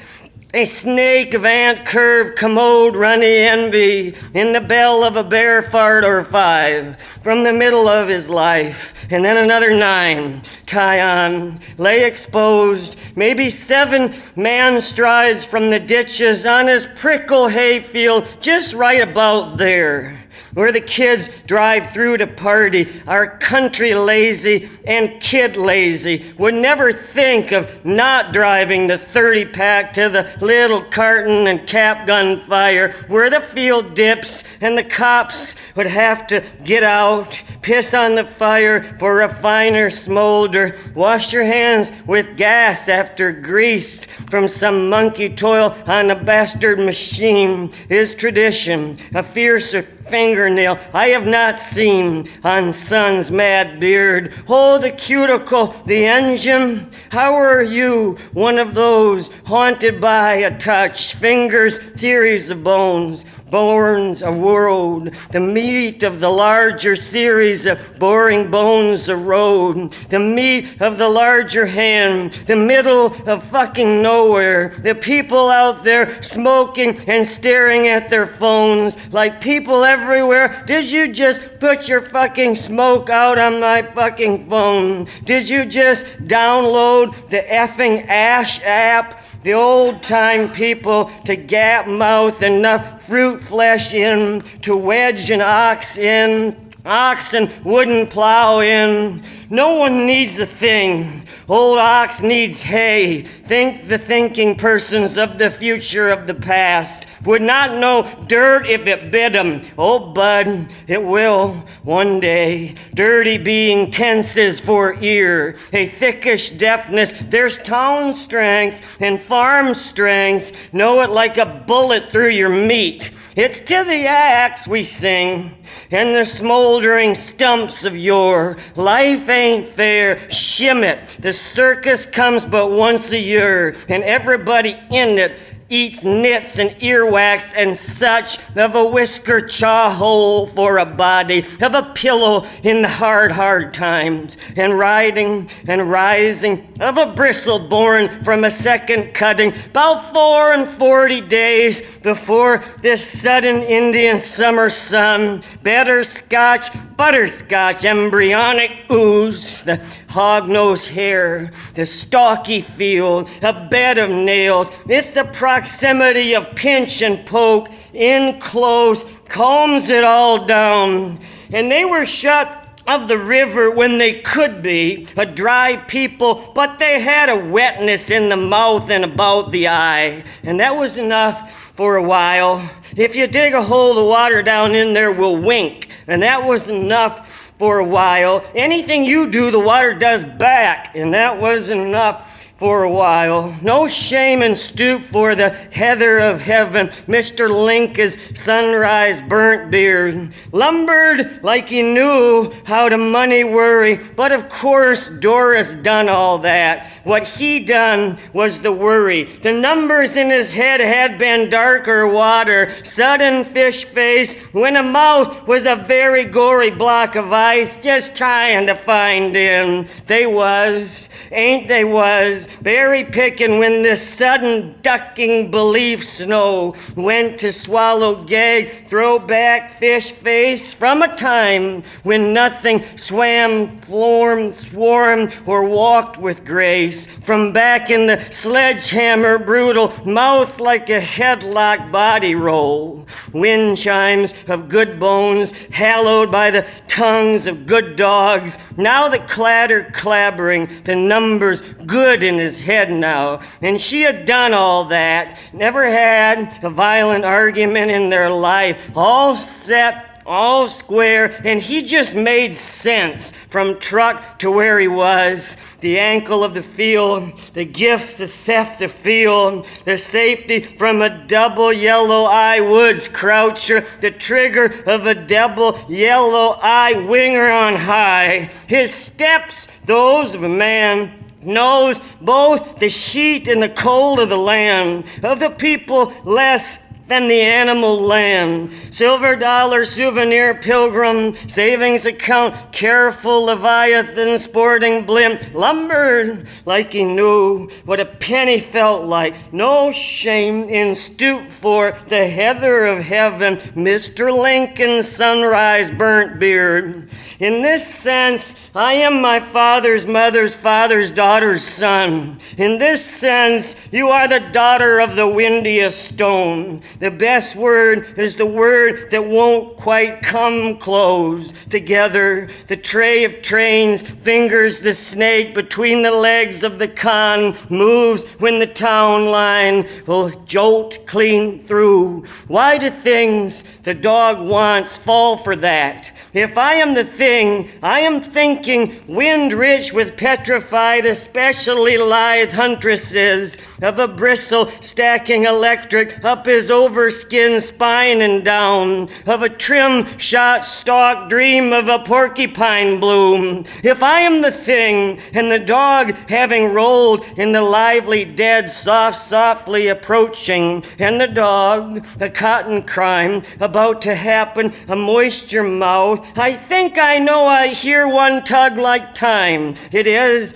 a snake of ant curve, commode, runny envy, in the bell of a bear fart or 5, from the middle of his life. And then another 9, tie on, lay exposed, maybe 7 man strides from the ditches on his prickle hayfield, just right about there. Where the kids drive through to party, our country lazy and kid lazy would never think of not driving the 30-pack to the little carton and cap gun fire, where the field dips and the cops would have to get out, piss on the fire for a finer smolder, wash your hands with gas after grease from some monkey toil on a bastard machine is tradition, a fiercer fingernail I have not seen on son's mad beard. Oh, the cuticle, the engine. How are you, one of those haunted by a touch, fingers, series of bones, bones a world, the meat of the larger series of boring bones a road, the meat of the larger hand, the middle of fucking nowhere, the people out there smoking and staring at their phones like people everywhere. Did you just put your fucking smoke out on my fucking phone? Did you just download the effing Ash app? The old-time people to gap mouth enough fruit flesh in to wedge an ox in. Oxen wouldn't plow in. No one needs a thing. Old ox needs hay. Think the thinking persons of the future of the past would not know dirt if it bit them. Oh, bud, it will one day. Dirty being tenses for ear. A thickish deafness. There's town strength and farm strength. Know it like a bullet through your meat. It's to the axe we sing. And the smoldering stumps of yore. Life ain't fair, shim it. The circus comes but once a year, and everybody in it eats nits and earwax and such, of a whisker chaw hole for a body, of a pillow in the hard times, and riding and rising, of a bristle born from a second cutting, about 44 days before this sudden Indian summer sun. Better scotch, butterscotch, embryonic ooze, the hog-nosed hair, the stalky field, a bed of nails. It's the proximity of pinch and poke, in close, calms it all down. And they were shut of the river when they could be a dry people, but they had a wetness in the mouth and about the eye, and that was enough for a while. If you dig a hole, the water down in there will wink, and that was enough for a while. Anything you do, the water does back, and that was enough for a while. No shame and stoop for the heather of heaven. Mr. Lincoln's sunrise burnt beard lumbered like he knew how to money worry. But of course Doris done all that. What he done was the worry. The numbers in his head had been darker water, sudden fish face, when a mouth was a very gory block of ice, just trying to find in. They was, ain't they was, berry picking when this sudden ducking belief snow went to swallow gag, throw back fish face from a time when nothing swam, formed, swarmed, or walked with grace. From back in the sledgehammer brutal mouth like a headlock body roll. Wind chimes of good bones hallowed by the tongues of good dogs. Now the clatter clabbering, the numbers good in his head now. And she had done all that, never had a violent argument in their life, all set, all square, and he just made sense from truck to where he was. The ankle of the field, the gift, the theft, the field, the safety from a double yellow eye woods croucher, the trigger of a double yellow eye winger on high. His steps, those of a man, knows both the heat and the cold of the land, of the people less than the animal land. Silver dollar souvenir pilgrim, savings account, careful Leviathan sporting blimp, lumbered like he knew what a penny felt like. No shame in stoop for the heather of heaven, Mr. Lincoln's sunrise burnt beard. In this sense, I am my father's mother's father's daughter's son. In this sense, you are the daughter of the windiest stone. The best word is the word that won't quite come close together. The tray of trains fingers the snake between the legs of the con, moves when the town line will jolt clean through. Why do things the dog wants fall for that? If I am the thing, I am thinking wind rich with petrified, especially lithe huntresses of a bristle stacking electric up his overskin spine and down, of a trim shot stalk dream of a porcupine bloom. If I am the thing, and the dog having rolled in the lively dead softly approaching, and the dog, a cotton crime about to happen, a moisture mouth, I think I know I hear one tug like time. It is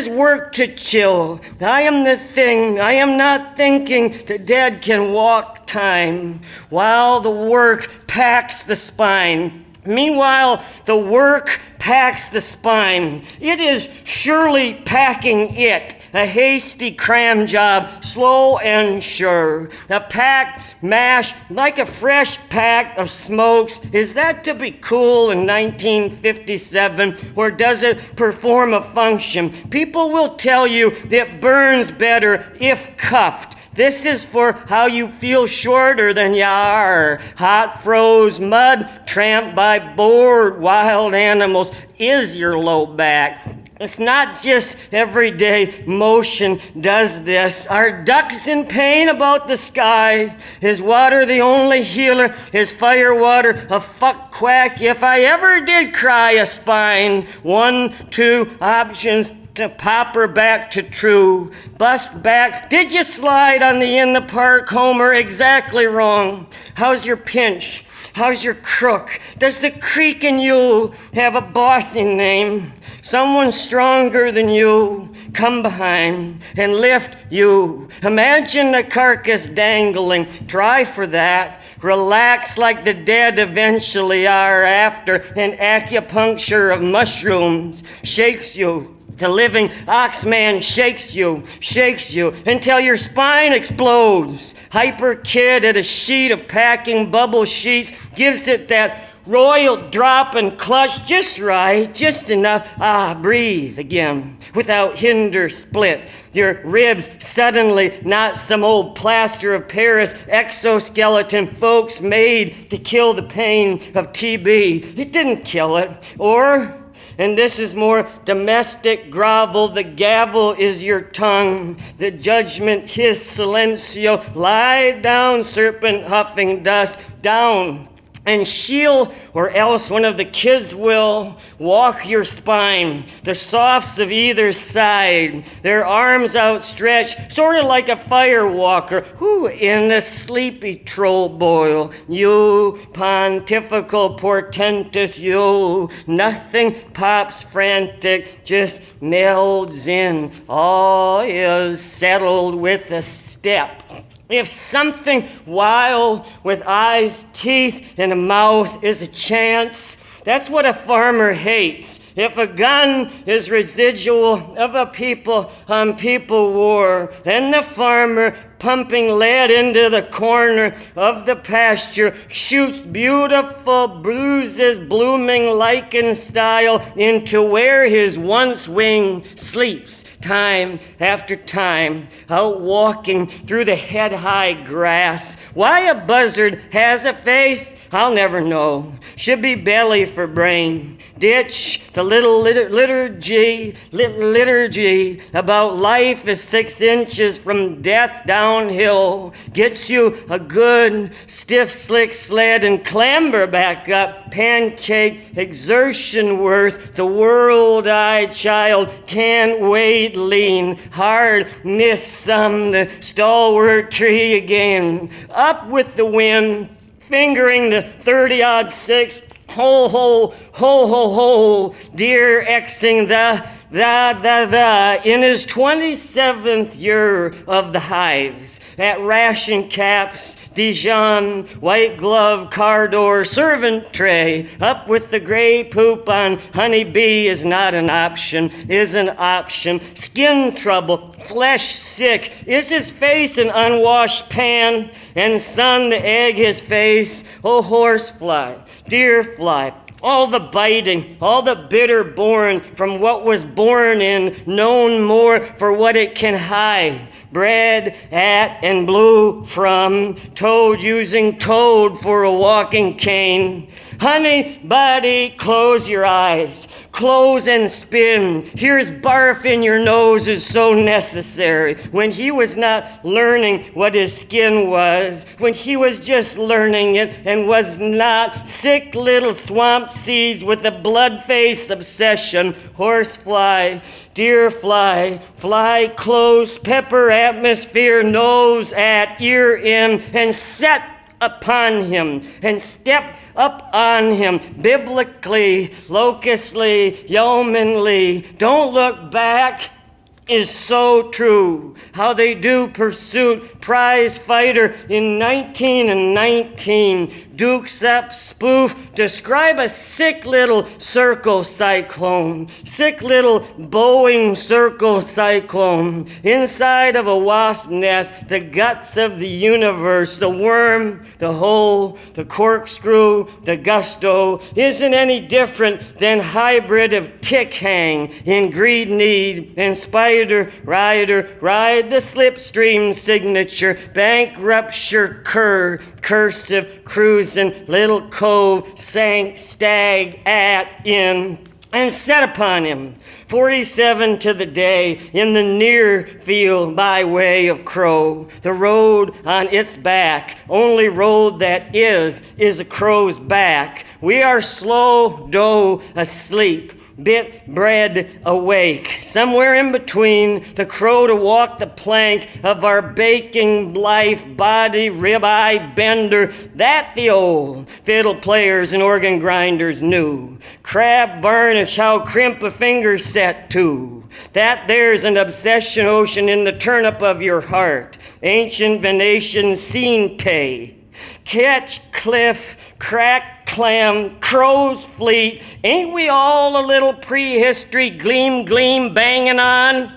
work to chill. I am the thing, I am not thinking the dead can walk time, while the work packs the spine. Meanwhile, the work packs the spine. It is surely packing it. A hasty cram job, slow and sure. A packed mash like a fresh pack of smokes. Is that to be cool in 1957, or does it perform a function? People will tell you it burns better if cuffed. This is for how you feel shorter than you are. Hot froze mud, tramped by bored wild animals is your low back. It's not just everyday motion does this. Are ducks in pain about the sky? Is water the only healer? Is fire water a fuck quack? If I ever did cry a spine, 1, 2 options to pop her back to true. Bust back. Did you slide on the in the park, Homer? Exactly wrong. How's your pinch? How's your crook? Does the creek in you have a bossy name? Someone stronger than you come behind and lift you. Imagine the carcass dangling. Try for that. Relax like the dead eventually are after an acupuncture of mushrooms shakes you. The living oxman shakes you until your spine explodes. Hyper kid at a sheet of packing bubble sheets gives it that royal drop and clutch just right, just enough. Breathe again without hinder split. Your ribs suddenly not some old plaster of Paris exoskeleton folks made to kill the pain of TB. It didn't kill it. Or, and this is more domestic grovel, the gavel is your tongue, the judgment his silencio. Lie down, serpent huffing dust, down and shield, or else one of the kids will walk your spine, the softs of either side, their arms outstretched, sort of like a fire walker, who in the sleepy troll boil, you pontifical portentous, you, nothing pops frantic, just melds in, all is settled with a step. If something wild with eyes, teeth, and a mouth is a chance, that's what a farmer hates. If a gun is residual of a people-on-people war, then the farmer pumping lead into the corner of the pasture shoots beautiful bruises, blooming lichen style, into where his once wing sleeps, time after time, out walking through the head-high grass. Why a buzzard has a face, I'll never know. Should be belly for brain. Ditch the little liturgy about life is 6 inches from death downhill. Gets you a good stiff slick sled and clamber back up. Pancake exertion worth. The world-eyed child can't wait, lean hard, miss some, the stalwart tree again. Up with the wind, fingering the 30-odd 6. Ho, ho, ho, ho, ho, dear Xing the, in his 27th year of the hives, at ration caps, Dijon, white glove, car door, servant tray, up with the gray poop on honeybee is not an option, is an option. Skin trouble, flesh sick, is his face an unwashed pan, and sun to egg his face, oh horsefly, deer fly, all the biting, all the bitter born from what was born in, known more for what it can hide. Bred at and blew from, toad using toad for a walking cane. Honey, buddy, close your eyes, close and spin. Here's barf in your nose is so necessary. When he was not learning what his skin was, when he was just learning it and was not sick little swamp seeds with a blood-face obsession, horsefly, deer fly, fly close, pepper atmosphere, nose at, ear in, and set upon him, and step up on him, biblically, locustly, yeomanly. Don't look back is so true. How they do pursuit, prize fighter in 19 and 19. Dukes up, spoof, describe a sick little circle cyclone. Sick little Boeing circle cyclone. Inside of a wasp nest, the guts of the universe, the worm, the hole, the corkscrew, the gusto, isn't any different than hybrid of tick hang in greed need and spider rider, ride the slipstream signature, bankruptture cursive, cruising, little cove, sank, stag, at, in, and set upon him. 47 to the day in the near field by way of crow. The road on its back, only road that is a crow's back. We are slow dough asleep, bit bread awake, somewhere in between the crow to walk the plank of our baking life, body, ribeye bender, that the old fiddle players and organ grinders knew. Crab varnish, how crimp a finger set to. That there's an obsession ocean in the turnip of your heart. Ancient Venetian scene tay. Catch, cliff, crack, clam, crow's fleet. Ain't we all a little prehistory gleam banging on?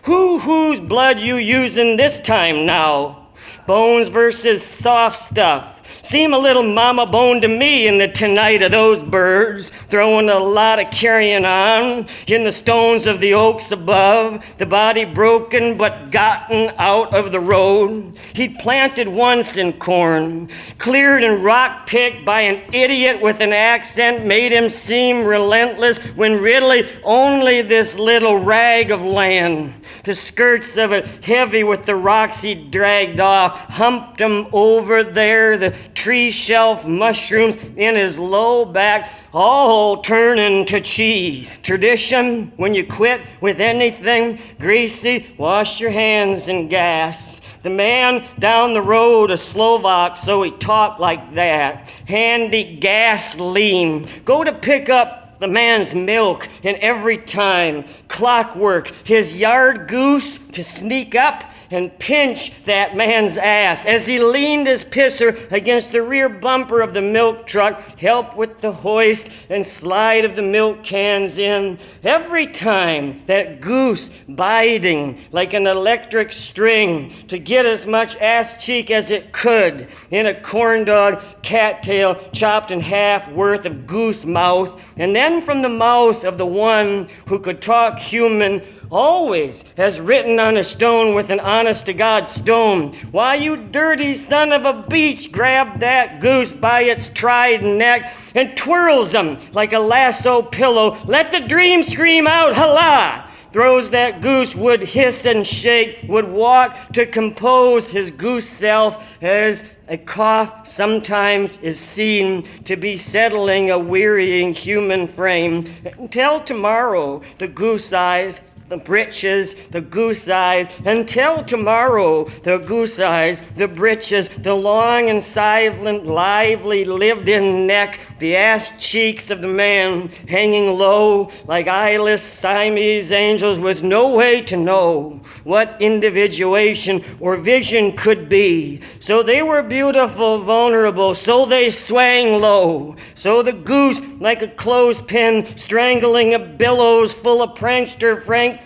Whose blood you using this time now? Bones versus soft stuff. Seem a little mama bone to me in the tonight of those birds, throwing a lot of carrying on in the stones of the oaks above, the body broken but gotten out of the road. He'd planted once in corn, cleared and rock picked by an idiot with an accent, made him seem relentless when really only this little rag of land. The skirts of it heavy with the rocks he dragged off, humped him over there, the tree shelf mushrooms in his low back, all turning to cheese. Tradition, when you quit with anything greasy, wash your hands in gas. The man down the road, a Slovak, so he talked like that. Handy gasoline. Go to pick up the man's milk, and every time, clockwork, his yard goose to sneak up and pinch that man's ass as he leaned his pisser against the rear bumper of the milk truck, help with the hoist and slide of the milk cans in. Every time, that goose biting like an electric string to get as much ass cheek as it could in a corn dog cattail chopped in half worth of goose mouth, and then from the mouth of the one who could talk human, always has written on a stone with an honest-to-God stone, why, you dirty son of a beach, grab that goose by its tried neck and twirls him like a lasso pillow. Let the dream scream out, hurrah! Throws that goose, would hiss and shake, would walk to compose his goose self as a cough sometimes is seen to be settling a wearying human frame. Until tomorrow, the goose eyes, the breeches, the goose eyes, until tomorrow, the goose eyes, the breeches, the long and silent, lively, lived-in neck, the ass cheeks of the man hanging low like eyeless Siamese angels with no way to know what individuation or vision could be. So they were beautiful, vulnerable, so they swang low. So the goose, like a clothespin, strangling a billows full of prankster frankfurters,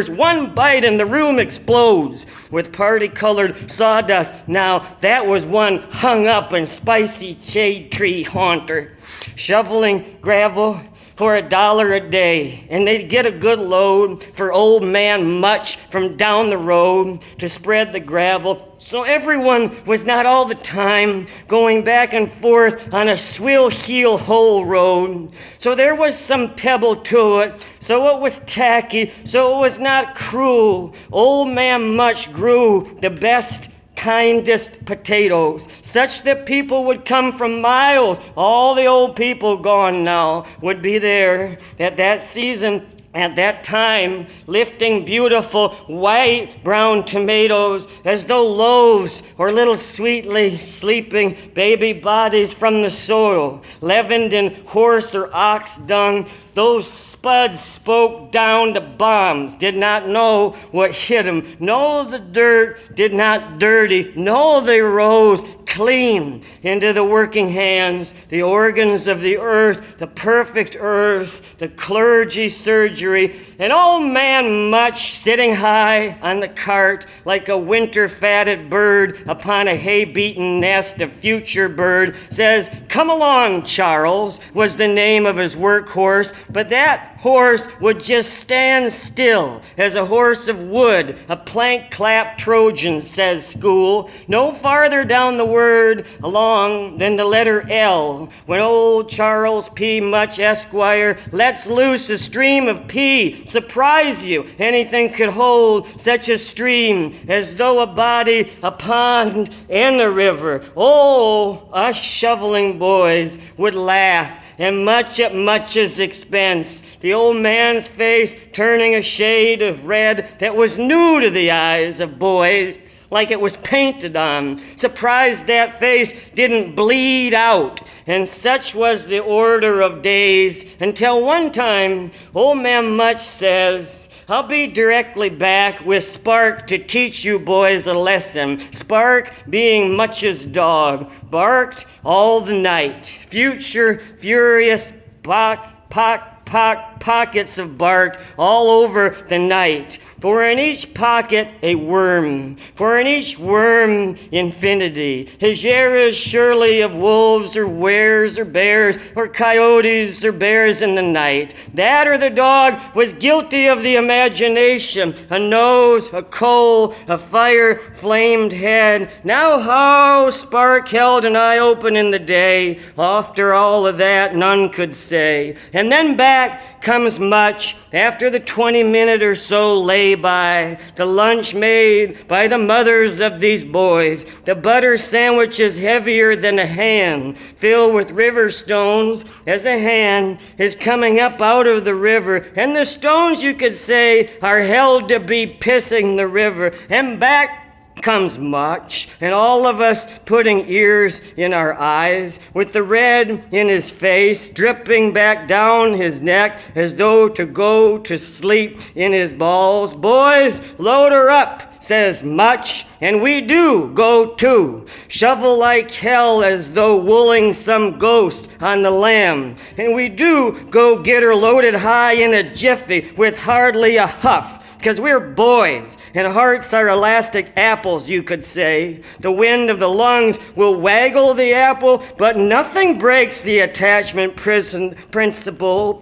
one bite and the room explodes with party-colored sawdust. Now that was one hung up in spicy shade tree haunter, shoveling gravel for $1 a day, and they'd get a good load for old man Much from down the road to spread the gravel. So everyone was not all the time going back and forth on a swill heel hole road. So there was some pebble to it, so it was tacky, so it was not cruel. Old man Much grew the best, kindest potatoes, such that people would come from miles. All the old people gone now would be there at that season, at that time, lifting beautiful white brown tomatoes as though loaves or little sweetly sleeping baby bodies from the soil, leavened in horse or ox dung. Those spuds spoke down to bombs, did not know what hit them. No, the dirt did not dirty. No, they rose clean into the working hands, the organs of the earth, the perfect earth, the clergy surgery. And old man Much, sitting high on the cart like a winter-fatted bird upon a hay-beaten nest of future bird, says, "Come along, Charles," was the name of his workhorse. But that horse would just stand still as a horse of wood, a plank-clap Trojan, says school, no farther down the word along than the letter L, when old Charles P. Much Esquire lets loose a stream of P. Surprise you, anything could hold such a stream, as though a body, a pond, and a river. Oh, us shoveling boys would laugh, and much at Much's expense, the old man's face turning a shade of red that was new to the eyes of boys, like it was painted on. Surprised that face didn't bleed out, and such was the order of days, until one time, old man Much says, "I'll be directly back with Spark to teach you boys a lesson." Spark being Much's dog, barked all the night. Future, furious, pock, pock, pock, pockets of bark all over the night. For in each pocket a worm, for in each worm infinity. His year is surely of wolves or weres or bears or coyotes or bears in the night. That or the dog was guilty of the imagination, a nose, a coal, a fire-flamed head. Now how spark held an eye open in the day. After all of that, none could say. And then back comes much after the 20-minute or so lay-by, the lunch made by the mothers of these boys. The butter sandwich is heavier than a hand, filled with river stones, as a hand is coming up out of the river. And the stones, you could say, are held to be pissing the river. And back comes much, and all of us putting ears in our eyes, with the red in his face dripping back down his neck as though to go to sleep in his balls. Boys, load her up, says Much, and we do go too. Shovel like hell as though wooling some ghost on the lamb. And we do go get her loaded high in a jiffy with hardly a huff. 'Cause we're boys, and hearts are elastic apples, you could say. The wind of the lungs will waggle the apple, but nothing breaks the attachment principle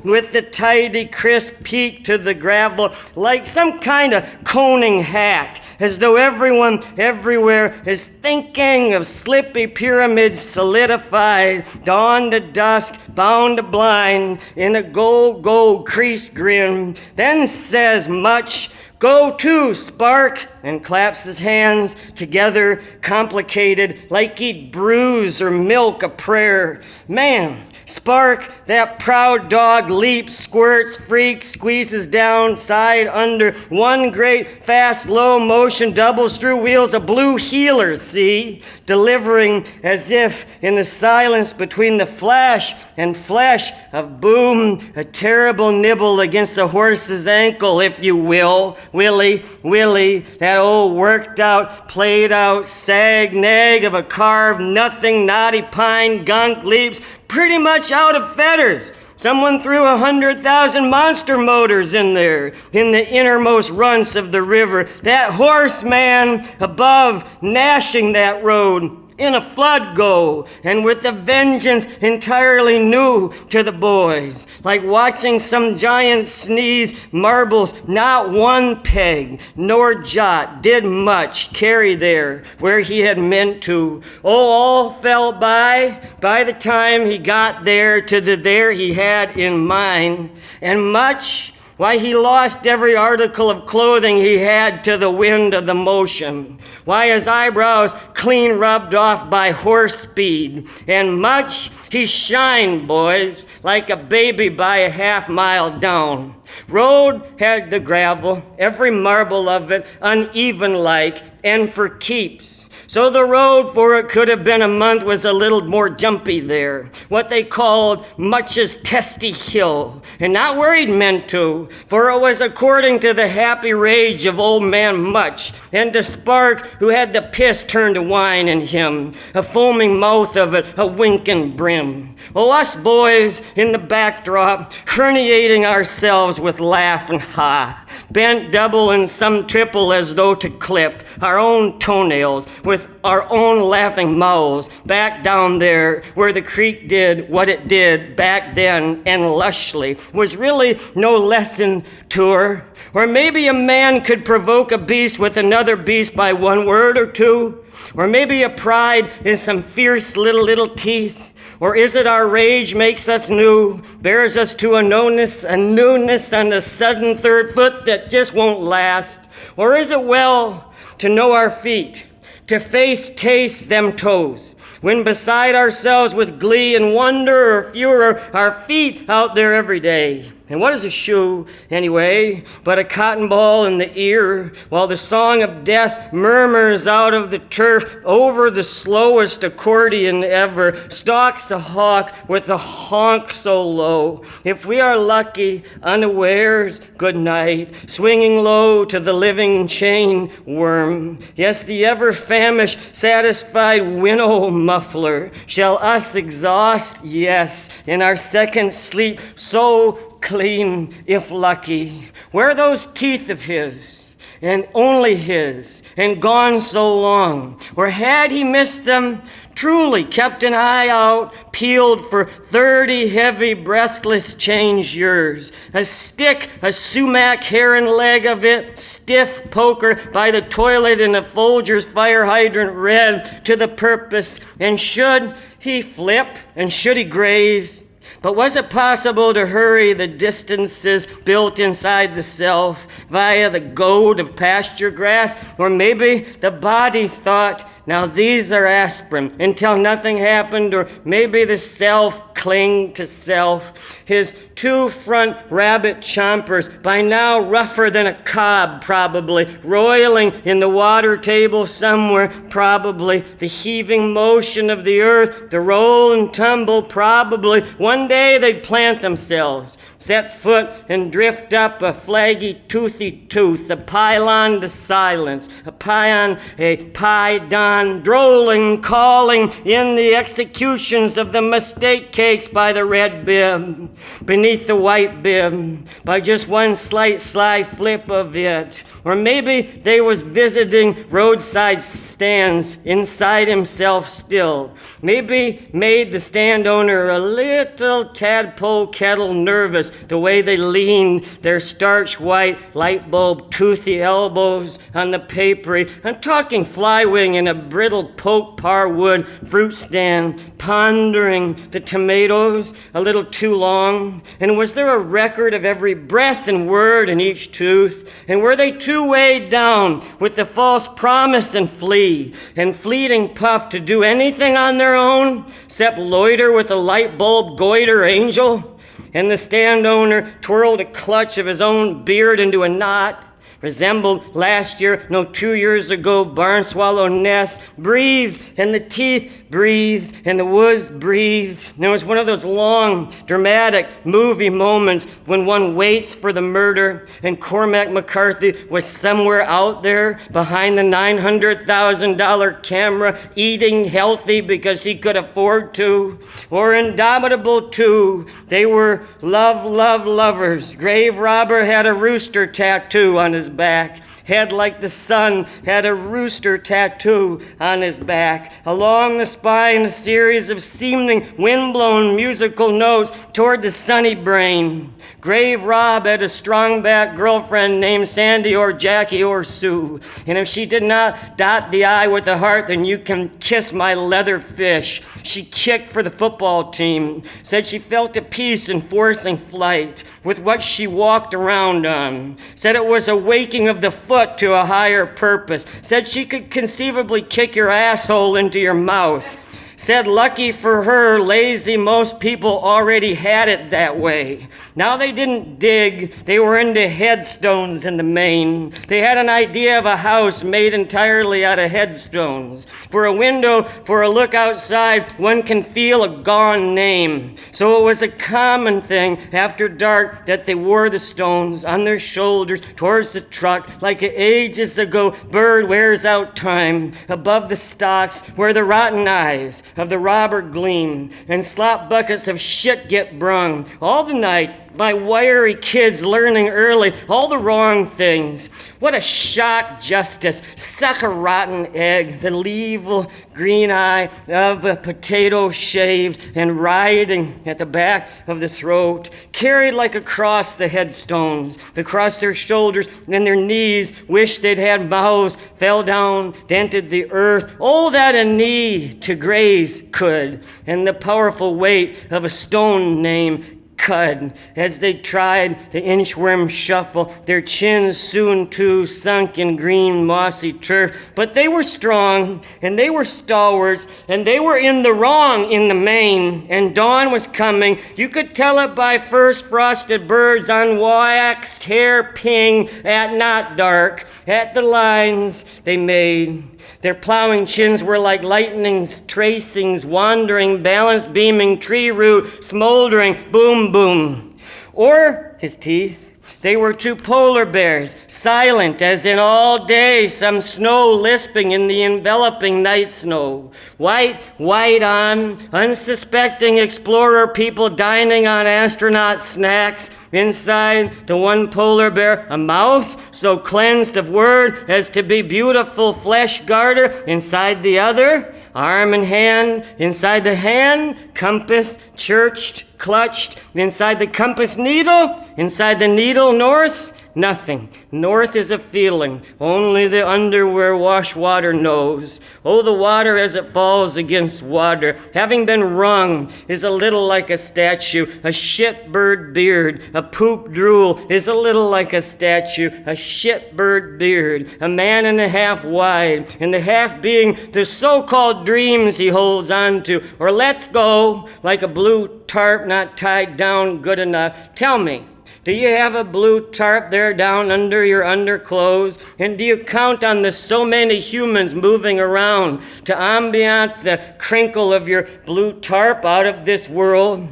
with the tidy, crisp peak to the gravel, like some kind of coning hat, as though everyone everywhere is thinking of slippy pyramids solidified, dawn to dusk, bound to blind, in a gold creased grin. Then says Much, go to, Spark, and claps his hands together, complicated, like he'd bruise or milk a prayer. Man, Spark, that proud dog, leaps, squirts, freaks, squeezes down, side, under, one great, fast, low motion, doubles through wheels, a blue healer, see? Delivering as if in the silence between the flash and flesh of boom, a terrible nibble against the horse's ankle, if you will. Willie, that old worked out, played out, sag, nag of a carved, nothing, knotty pine, gunk, leaps, pretty much out of fetters. Someone threw 100,000 monster motors in there, in the innermost runts of the river. That horseman above, gnashing that road, in a flood go, and with a vengeance entirely new to the boys. Like watching some giant sneeze marbles, not one peg nor jot did Much carry there where he had meant to. Oh, all fell by the time he got there to the there he had in mind. And Much, why, he lost every article of clothing he had to the wind of the motion. Why, his eyebrows clean rubbed off by horse speed. And Much, he shined, boys, like a baby by a half-mile down. Road had the gravel, every marble of it uneven like, and for keeps. So the road, for it could have been a month, was a little more jumpy there. What they called Much's testy hill. And not where he'd meant to, for it was according to the happy rage of old man Much, and to Spark, who had the piss turned to wine in him, a foaming mouth of it, a winking brim. Oh, us boys in the backdrop, herniating ourselves with laugh and ha, bent double and some triple as though to clip our own toenails with our own laughing mouths back down there where the creek did what it did back then and lushly was really no lesson to her. Or maybe a man could provoke a beast with another beast by one word or two. Or maybe a pride in some fierce little teeth. Or is it our rage makes us new, bears us to a newness on the sudden third foot that just won't last? Or is it well to know our feet, to taste them toes, when beside ourselves with glee and wonder or furor, our feet out there every day? And what is a shoe, anyway, but a cotton ball in the ear, while the song of death murmurs out of the turf over the slowest accordion ever, stalks a hawk with a honk so low. If we are lucky, unawares, good night, swinging low to the living chain worm. Yes, the ever-famished, satisfied winnow muffler shall us exhaust, yes, in our second sleep, so clean, if lucky. Where those teeth of his, and only his, and gone so long? Or had he missed them, truly kept an eye out, peeled for 30 heavy, breathless change yours? A stick, a sumac hair and leg of it, stiff poker by the toilet in a Folger's fire hydrant red to the purpose. And should he flip, and should he graze? But was it possible to hurry the distances built inside the self via the goad of pasture grass? Or maybe the body thought, now these are aspirin, until nothing happened. Or maybe the self clinged to self. His two front rabbit chompers, by now rougher than a cob probably, roiling in the water table somewhere probably, the heaving motion of the earth, the roll and tumble probably. One day they'd plant themselves, set foot and drift up a flaggy toothy tooth, a pylon to silence, a pion, a pie-don, drolling, calling in the executions of the mistake cakes by the red bib, beneath the white bib, by just one slight sly flip of it. Or maybe they was visiting roadside stands inside himself still. Maybe made the stand owner a little tadpole kettle nervous, the way they leaned their starch white light bulb toothy elbows on the papery. I'm talking flywing in a brittle poke par wood fruit stand, pondering the tomatoes a little too long. And was there a record of every breath and word in each tooth? And were they too weighed down with the false promise and fleeting puff to do anything on their own, except loiter with a light bulb goiter angel? And the stand owner twirled a clutch of his own beard into a knot, resembled last year, no 2 years ago, barn swallow nest, breathed, and the teeth breathed, and the woods breathed. And it was one of those long, dramatic movie moments when one waits for the murder, and Cormac McCarthy was somewhere out there behind the $900,000 camera, eating healthy because he could afford to. Or Indomitable 2, they were lovers. Grave robber had a rooster tattoo on his back. Head like the sun had a rooster tattoo on his back. Along the spine, a series of seeming windblown musical notes toward the sunny brain. Grave Rob had a strong-backed girlfriend named Sandy or Jackie or Sue. And if she did not dot the I with the heart, then you can kiss my leather fish. She kicked for the football team, said she felt at peace in forcing flight with what she walked around on, said it was a waking of the foot to a higher purpose, said she could conceivably kick your asshole into your mouth. Said lucky for her, lazy, most people already had it that way. Now they didn't dig, they were into headstones in the main. They had an idea of a house made entirely out of headstones. For a window, for a look outside, one can feel a gone name. So it was a common thing after dark that they wore the stones on their shoulders towards the truck, like ages ago bird wears out time above the stalks where the rotten eyes of the robber gleam, and slop buckets of shit get brung. All the night, my wiry kids learning early all the wrong things. What a shot justice, suck a rotten egg, the evil green eye of a potato shaved and riding at the back of the throat, carried like across the headstones, across their shoulders and their knees, wished they'd had mouths, fell down, dented the earth. Oh, that a knee to graze could, and the powerful weight of a stone name cud as they tried the inchworm shuffle, their chins soon too sunk in green mossy turf. But they were strong, and they were stalwarts, and they were in the wrong in the main, and dawn was coming. You could tell it by first frosted birds on waxed hair ping at not dark, at the lines they made. Their plowing chins were like lightning's tracings, wandering, balance beaming, tree root, smoldering, boom, boom. Or his teeth. They were two polar bears, silent as in all day, some snow lisping in the enveloping night snow. White on, unsuspecting explorer people dining on astronaut snacks. Inside the one polar bear, a mouth so cleansed of word as to be beautiful flesh garter. Inside the other, arm and hand. Inside the hand, compass, churched, clutched. Inside the compass, needle. Inside the needle, north. Nothing. North is a feeling. Only the underwear wash water knows. Oh, the water as it falls against water, having been wrung, is a little like a statue. A shitbird beard, a poop drool, is a little like a statue. A shitbird beard, a man and a half wide, and the half being the so-called dreams he holds on to, or lets go, like a blue tarp not tied down good enough. Tell me, do you have a blue tarp there down under your underclothes? And do you count on the so many humans moving around to ambient the crinkle of your blue tarp out of this world?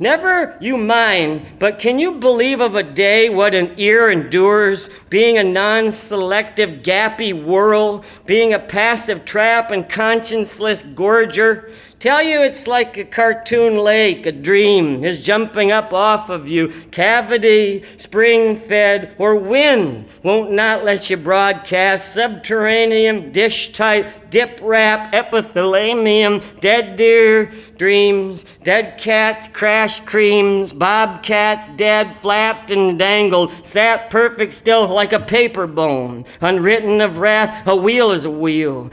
Never you mind, but can you believe of a day what an ear endures, being a non-selective gappy whirl, being a passive trap and conscienceless gorger? Tell you it's like a cartoon lake, a dream is jumping up off of you. Cavity, spring-fed, or wind won't not let you broadcast. Subterranean, dish-type, dip-wrap, epithalamium, dead deer, dreams, dead cats, crash creams, bobcats, dead, flapped and dangled, sat perfect still like a paper bone. Unwritten of wrath, a wheel is a wheel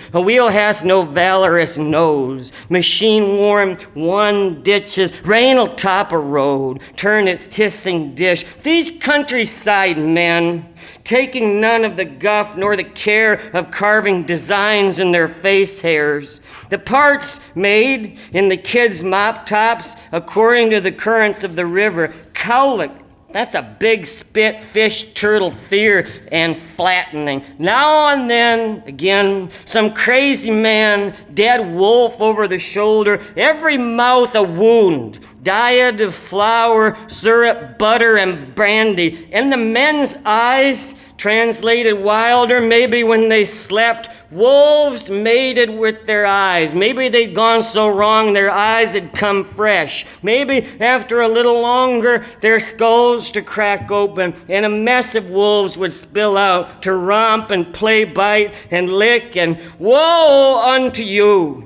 hath no valorous nose. Machine warm, one ditches, rain'll top a road, turn it hissing dish. These countryside men, taking none of the guff nor the care of carving designs in their face hairs. The parts made in the kids' mop tops according to the currents of the river. Cowlick, that's a big spit, fish, turtle, fear, and flattening. Now and then, again, some crazy man, dead wolf over the shoulder, every mouth a wound, diet of flour, syrup, butter, and brandy. And the men's eyes, translated wilder, maybe when they slept, wolves mated with their eyes. Maybe they'd gone so wrong their eyes had come fresh. Maybe after a little longer their skulls to crack open and a mess of wolves would spill out to romp and play bite and lick, and woe unto you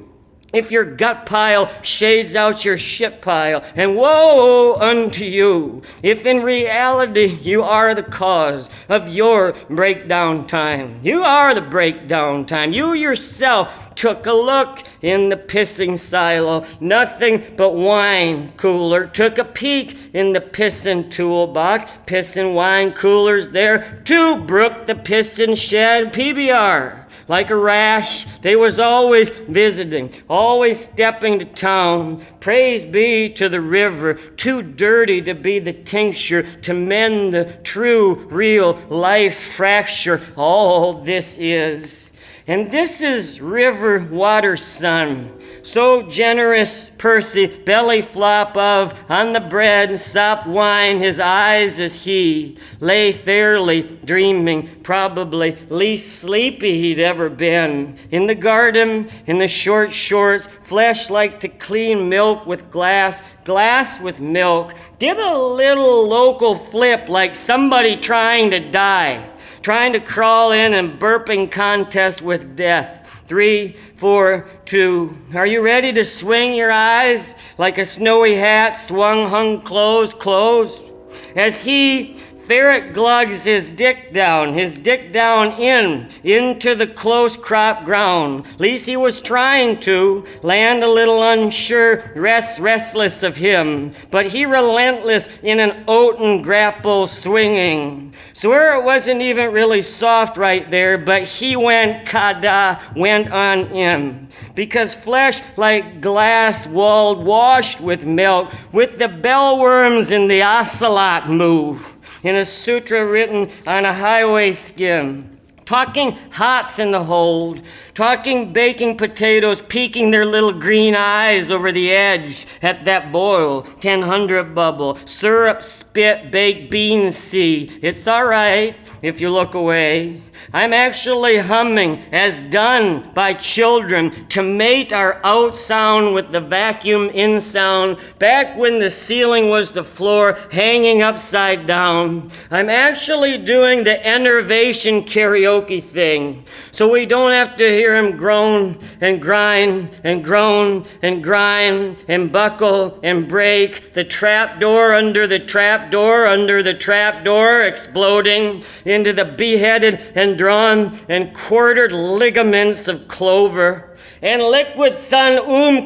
if your gut pile shades out your shit pile, and woe unto you if in reality you are the cause of your breakdown time. You are the breakdown time. You yourself took a look in the pissing silo, nothing but wine cooler. Took a peek in the pissin' toolbox, pissin' wine coolers there to brook the pissin' shed. PBR. Like a rash, they was always visiting, always stepping to town. Praise be to the river, too dirty to be the tincture, to mend the true, real life fracture. All this is. And this is river water sun. So generous, Percy, belly flop of, on the bread, sopped wine, his eyes as he lay fairly dreaming, probably least sleepy he'd ever been. In the garden, in the short shorts, flesh like to clean milk with glass, glass with milk. Did a little local flip like somebody trying to die, trying to crawl in and burping contest with death. 3, 4, 2. Are you ready to swing your eyes like a snowy hat swung, hung, closed? As he Ferret glugs his dick down into the close crop ground. Least he was trying to land a little unsure, restless of him, but he relentless in an oaten grapple swinging. Swear it wasn't even really soft right there, but he went on in. Because flesh like glass walled, washed with milk, with the bellworms in the ocelot move. In a sutra written on a highway skin, talking hots in the hold, talking baking potatoes peeking their little green eyes over the edge at that boil, 1000 bubble, syrup, spit, baked beans, see. It's all right if you look away. I'm actually humming as done by children to mate our out sound with the vacuum in sound back when the ceiling was the floor hanging upside down. I'm actually doing the enervation karaoke thing so we don't have to hear him groan and grind and groan and grind and buckle and break the trap door under the trap door under the trap door exploding into the beheaded and drawn and quartered ligaments of clover, and liquid thun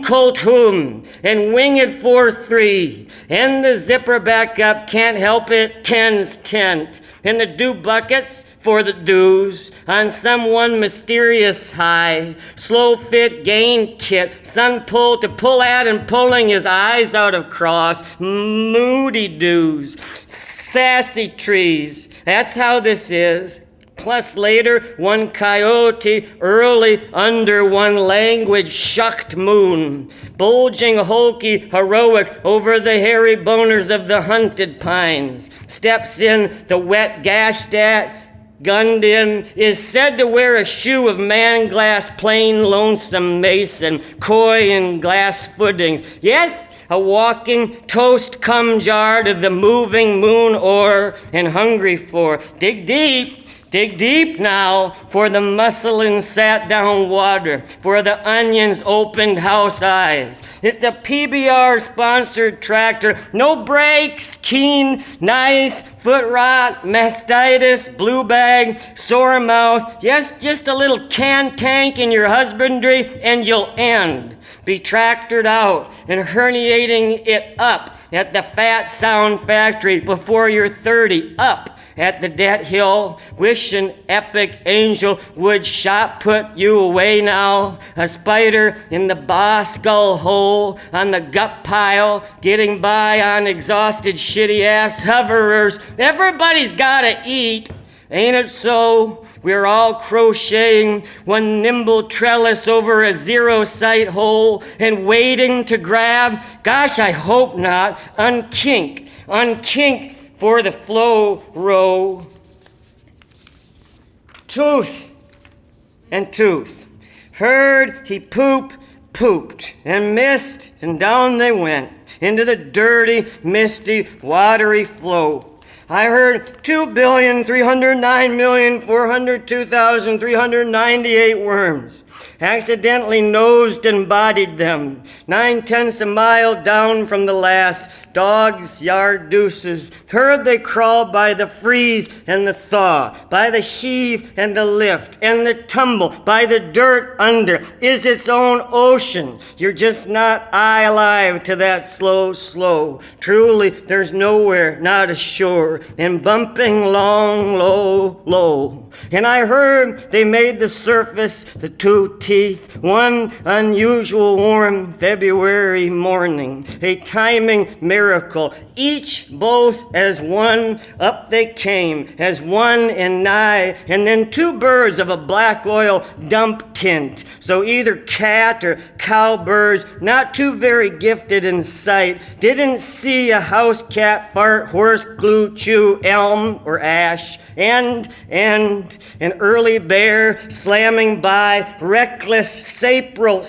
kultum, and winged 4-3, and the zipper back up, can't help it, tens tent, and the dew buckets for the dews, on some one mysterious high, slow fit gain kit, sun pull to pull at and pulling his eyes out of cross, moody dews, sassy trees, that's how this is. Plus later, one coyote early under one language shucked moon, bulging hulky heroic over the hairy boners of the hunted pines, steps in the wet gashed at, gunned in, is said to wear a shoe of man glass, plain lonesome mason, coy in glass footings. Yes, a walking toast cum jar to the moving moon ore and hungry for. Dig deep now for the muslin sat down water, for the onions opened house eyes. It's a PBR sponsored tractor, no brakes, keen, nice, foot rot, mastitis, blue bag, sore mouth. Yes, just a little can tank in your husbandry and you'll end. Be tractored out and herniating it up at the Fat Sound Factory before you're 30, up at the debt hill, wish an epic angel would shot put you away now. A spider in the boss skull hole on the gut pile, getting by on exhausted shitty ass hoverers. Everybody's gotta eat. Ain't it so? We're all crocheting one nimble trellis over a zero sight hole and waiting to grab. Gosh, I hope not. Unkink for the flow row. Tooth and tooth. Heard he pooped, and missed, and down they went into the dirty, misty, watery flow. I heard 2,309,402,398 worms. Accidentally nosed and bodied them, 9/10 a mile down from the last. Dogs, yard deuces, heard they crawl by the freeze and the thaw, by the heave and the lift and the tumble, by the dirt under, is its own ocean. You're just not alive to that slow. Truly, there's nowhere, not a shore, and bumping long, low. And I heard they made the surface, the two teeth, one unusual warm February morning, a timing miracle, each both as one, up they came, as one and nigh, and then two birds of a black oil dump tint, so either cat or cow birds, not too very gifted in sight, didn't see a house cat fart, horse glue, chew, elm or ash, and an early bear slamming by, reckless, Sapril,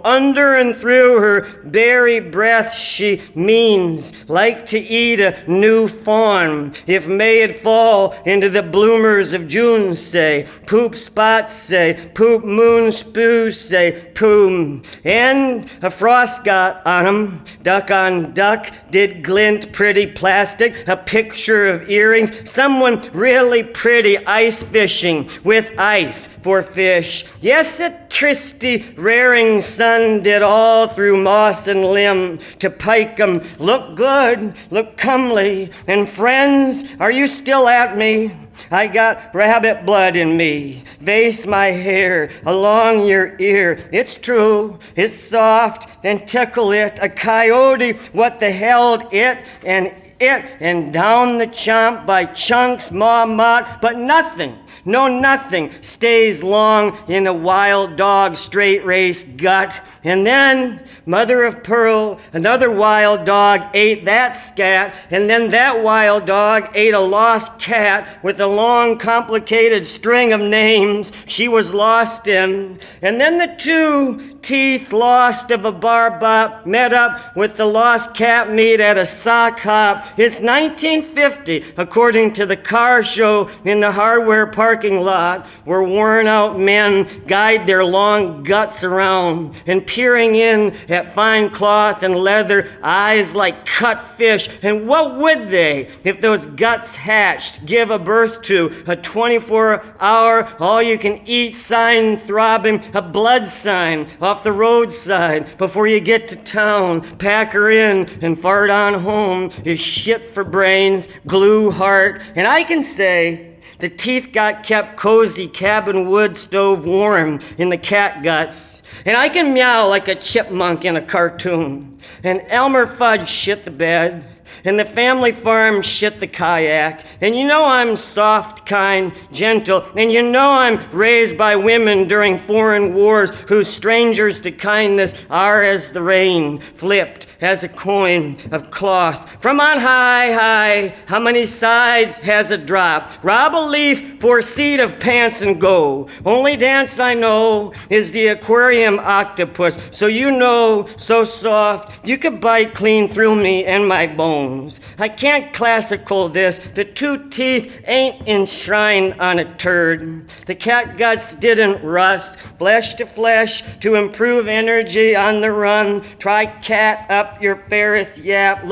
under and through her berry breath she means, like to eat a new fawn, if may it fall into the bloomers of June, say, poop spots, say, poop moon spews, say, poom, and a frost got on 'em, duck on duck, did glint pretty plastic, a picture of earrings. Someone really pretty ice fishing with ice for fish. Yes, a tristy, rearing sun did all through moss and limb to pike 'em. Look good, look comely, and friends, are you still at me? I got rabbit blood in me. Base my hair along your ear. It's true, it's soft, and tickle it. A coyote, what the hell, it, and down the chomp by chunks, mott, but nothing. No, nothing stays long in a wild dog straight race gut. And then, mother of pearl, another wild dog ate that scat, and then that wild dog ate a lost cat with a long, complicated string of names she was lost in. And then the two teeth lost of a bar bop met up with the lost cat meat at a sock hop. It's 1950, according to the car show in the hardware parking lot, where worn out men guide their long guts around and peering in at fine cloth and leather, eyes like cut fish. And what would they, if those guts hatched, give a birth to? A 24-hour all-you-can-eat sign throbbing, a blood sign off the roadside before you get to town. Pack her in and fart on home is shit for brains, glue heart. And I can say the teeth got kept cozy, cabin wood stove warm in the cat guts. And I can meow like a chipmunk in a cartoon. And Elmer Fudd shit the bed. And the family farm shit the kayak. And you know I'm soft, kind, gentle. And you know I'm raised by women during foreign wars whose strangers to kindness are as the rain, flipped as a coin of cloth. From on high, how many sides has it dropped? Rob a leaf for a seat of pants and go. Only dance I know is the aquarium octopus. So you know, so soft, you could bite clean through me and my bones. I can't classical this. The two teeth ain't enshrined on a turd. The cat guts didn't rust, flesh to flesh, to improve energy on the run. Try cat up your Ferris yap.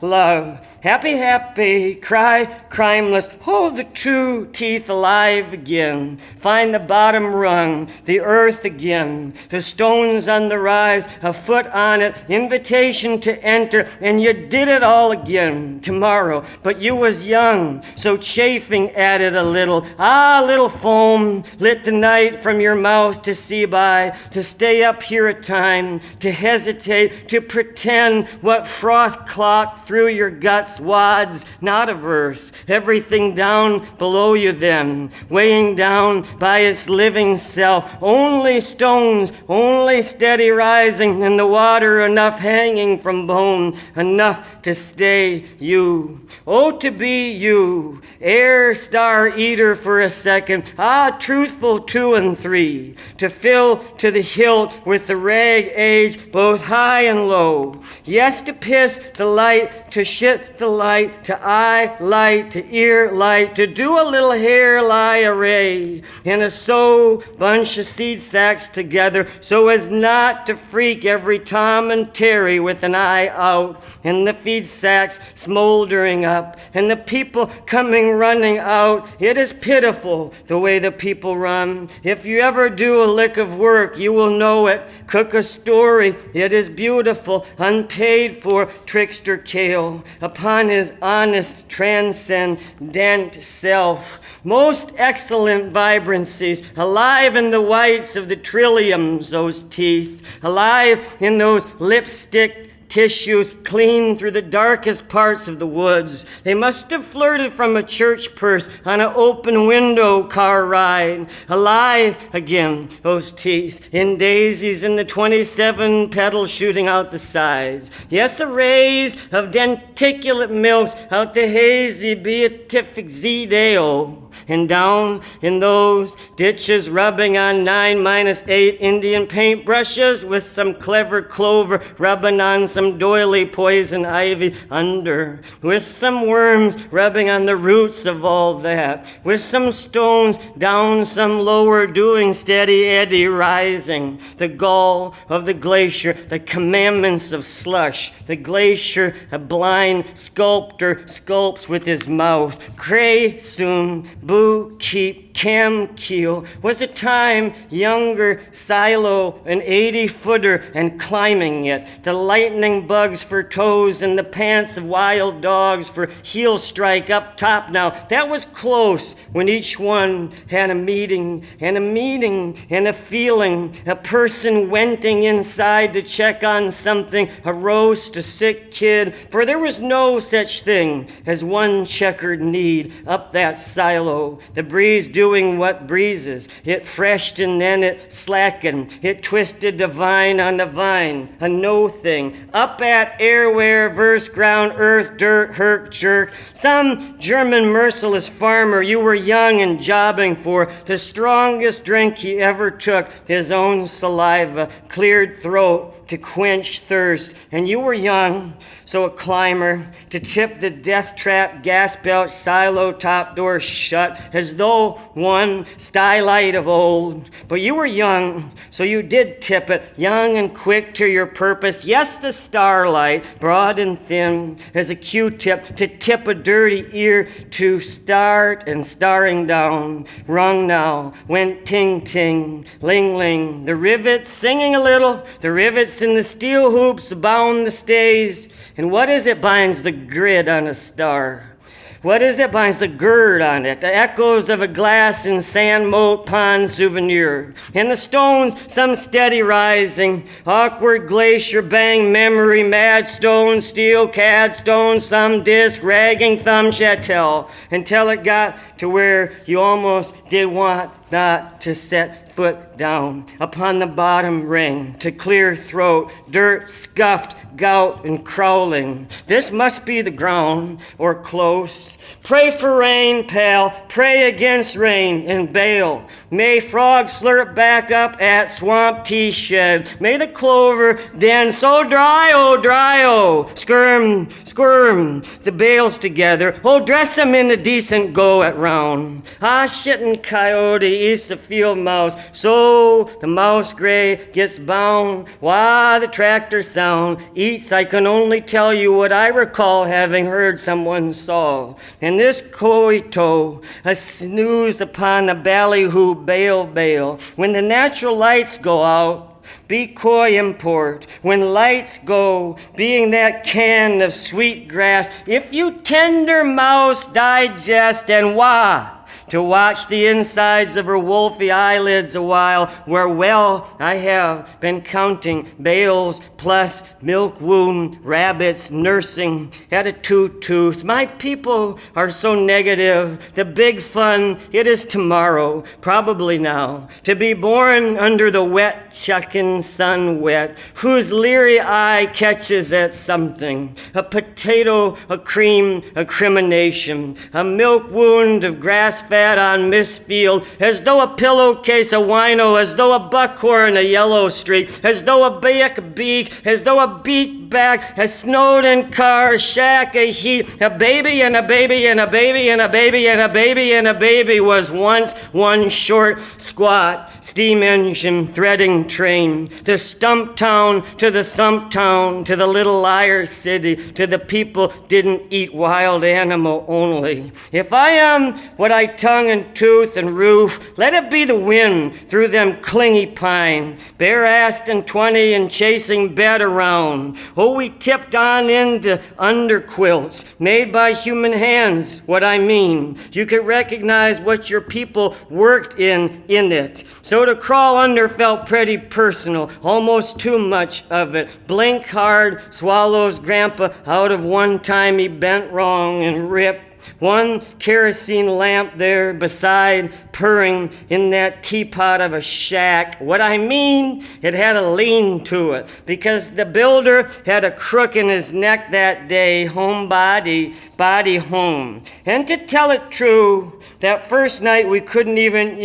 Love, happy, cry, crimeless. Hold the two teeth alive again. Find the bottom rung, the earth again. The stones on the rise, a foot on it, invitation to enter, and you did it all again tomorrow. But you was young, so chafing at it a little. Little foam lit the night from your mouth to see by, to stay up here a time, to hesitate, to pretend what froth clocked through your guts, wads, not of earth, everything down below you then, weighing down by its living self, only stones, only steady rising, and the water enough hanging from bone, enough to stay you. Oh, to be you, air star eater for a second, truthful 2 and 3, to fill to the hilt with the rag age, both high and low. Yes, to piss the light, to shit the light, to eye light, to ear light, to do a little hair lie array in a sew bunch of seed sacks together so as not to freak every Tom and Terry with an eye out, and the feed sacks smoldering up, and the people coming running out. It is pitiful the way the people run. If you ever do a lick of work, you will know it. Cook a story. It is beautiful, unpaid for trickster Kale upon his honest, transcendent self. Most excellent vibrancies, alive in the whites of the trilliums, those teeth, alive in those lipstick tissues, clean through the darkest parts of the woods. They must have flirted from a church purse on an open window car ride. Alive again, those teeth, in daisies in the 27 petals shooting out the sides. Yes, arrays of denticulate milks out the hazy beatific Z-Deo. And down in those ditches, rubbing on 9-8 Indian paintbrushes with some clever clover, rubbing on some doily poison ivy under, with some worms rubbing on the roots of all that, with some stones down some lower, doing steady eddy rising, the gall of the glacier, the commandments of slush, the glacier, a blind sculptor sculpts with his mouth. Cray soon, boo keep, cam keel, was a time younger silo, an 80-footer and climbing it, the lightning bugs for toes and the pants of wild dogs for heel strike up top now. That was close when each one had a meeting and a feeling, a person wenting inside to check on something, a roast, a sick kid, for there was no such thing as one checkered need up that silo, the breeze doing what breezes. It freshed and then it slackened. It twisted the vine on the vine, a no thing. Up at airware, verse, ground, earth, dirt, herk, jerk. Some German merciless farmer you were young and jobbing for, the strongest drink he ever took, his own saliva, cleared throat to quench thirst. And you were young, so a climber, to tip the death trap gas belt silo top door shut, as though one stylight of old. But you were young, so you did tip it, young and quick to your purpose. Yes, the starlight, broad and thin, as a Q-tip, to tip a dirty ear, to start and starring down. Rung now, went ting-ting, ling-ling, the rivets singing a little, the rivets in the steel hoops bound the stays. And what is it binds the grid on a star? What is it binds the gird on it? The echoes of a glass and sand moat pond souvenir. And the stones, some steady rising, awkward glacier bang memory, mad stone, steel cad stone, some disc, ragging thumb chattel, until it got to where you almost did want not to set foot down upon the bottom ring, to clear throat, dirt scuffed, gout and crawling. This must be the ground, or close. Pray for rain, pal, pray against rain and bail. May frogs slurp back up at swamp tea shed. May the clover den so dry, oh, squirm the bales together. Oh, dress them in the decent go at round. Ah, shittin' coyote eats the field mouse, so the mouse gray gets bound. Why the tractor sound eats, I can only tell you what I recall having heard someone saw. And this coito, a snooze upon the ballyhoo bail, when the natural lights go out, be coy import. When lights go, being that can of sweet grass, if you tender mouse digest and why? To watch the insides of her wolfy eyelids a while, where well I have been counting bales plus milk wound rabbits nursing at a tooth. My people are so negative. The big fun, it is tomorrow, probably now, to be born under the wet chuckin' sun wet, whose leery eye catches at something, a potato, a cream, a crimination, a milk wound of grass-fed on misfield, as though a pillowcase, a wino, as though a buckhorn, a yellow streak, as though a beak, as though a beak back, a Snowden car, a shack, a heat, a baby and a baby and a baby and a baby and a baby and a baby was once one short, squat, steam engine threading train, the stump town to the thump town, to the little liar city, to the people didn't eat wild animal only. If I am what I tongue and tooth and roof, let it be the wind through them clingy pine, bare-assed and 20 and chasing bed around. Oh, we tipped on into underquilts made by human hands, what I mean. You could recognize what your people worked in it. So to crawl under felt pretty personal, almost too much of it. Blink hard, swallows grandpa out of one time he bent wrong and ripped One kerosene lamp there beside, purring in that teapot of a shack. What I mean, it had a lean to it, because the builder had a crook in his neck that day, homebody, body home. And to tell it true, that first night we couldn't even,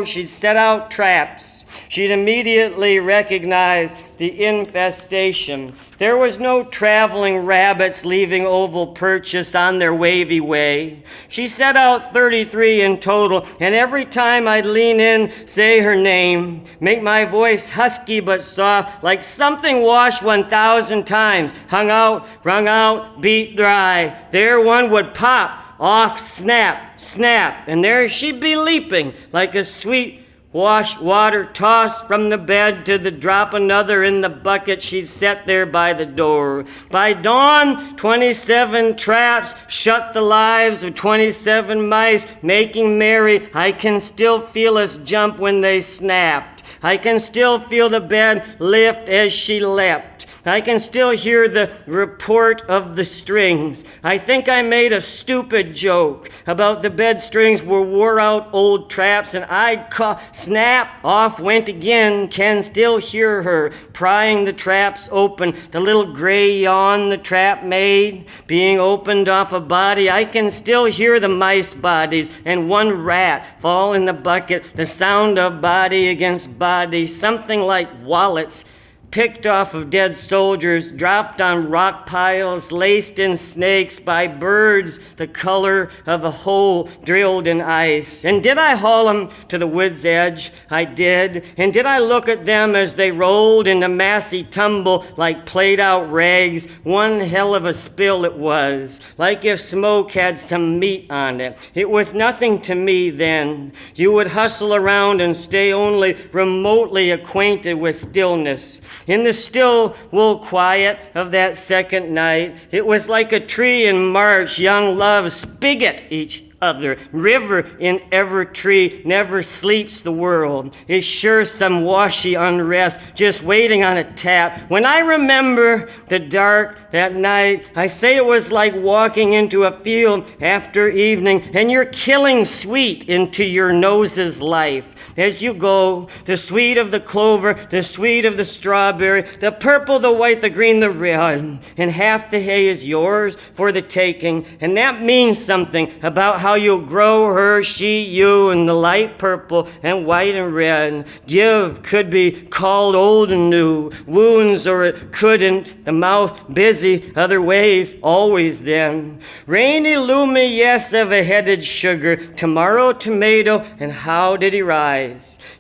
she'd set out traps. She'd immediately recognize the infestation. There was no traveling rabbits leaving Oval Purchase on their wavy way. She set out 33 in total, and every time I'd lean in, say her name, make my voice husky but soft, like something washed 1,000 times, hung out, wrung out, beat dry. There one would pop, off, snap, snap, and there she'd be leaping like a sweet wash water tossed from the bed to the drop another in the bucket she set there by the door. By dawn, 27 traps shut the lives of 27 mice, making merry. I can still feel us jump when they snapped. I can still feel the bed lift as she leapt. I can still hear the report of the strings. I think I made a stupid joke about the bed strings were wore out old traps, and I'd snap, off went again. Can still hear her prying the traps open, the little gray yawn the trap made being opened off a body. I can still hear the mice bodies and one rat fall in the bucket, the sound of body against body, something like wallets picked off of dead soldiers, dropped on rock piles, laced in snakes by birds the color of a hole drilled in ice. And did I haul them to the wood's edge? I did. And did I look at them as they rolled in a massy tumble like played out rags? One hell of a spill it was, like if smoke had some meat on it. It was nothing to me then. You would hustle around and stay only remotely acquainted with stillness. In the still wool quiet of that second night, it was like a tree in March, young love spigot each other. River in every tree never sleeps the world. It's sure some washy unrest just waiting on a tap. When I remember the dark that night, I say it was like walking into a field after evening and you're killing sweet into your nose's life. As you go, the sweet of the clover, the sweet of the strawberry, the purple, the white, the green, the red, and half the hay is yours for the taking, and that means something about how you'll grow her, she, you, and the light purple and white and red. Give could be called old and new, wounds or it couldn't, the mouth busy, other ways, always then. Rainy loomy, yes, of a headed sugar, tomorrow tomato, and how did he rise?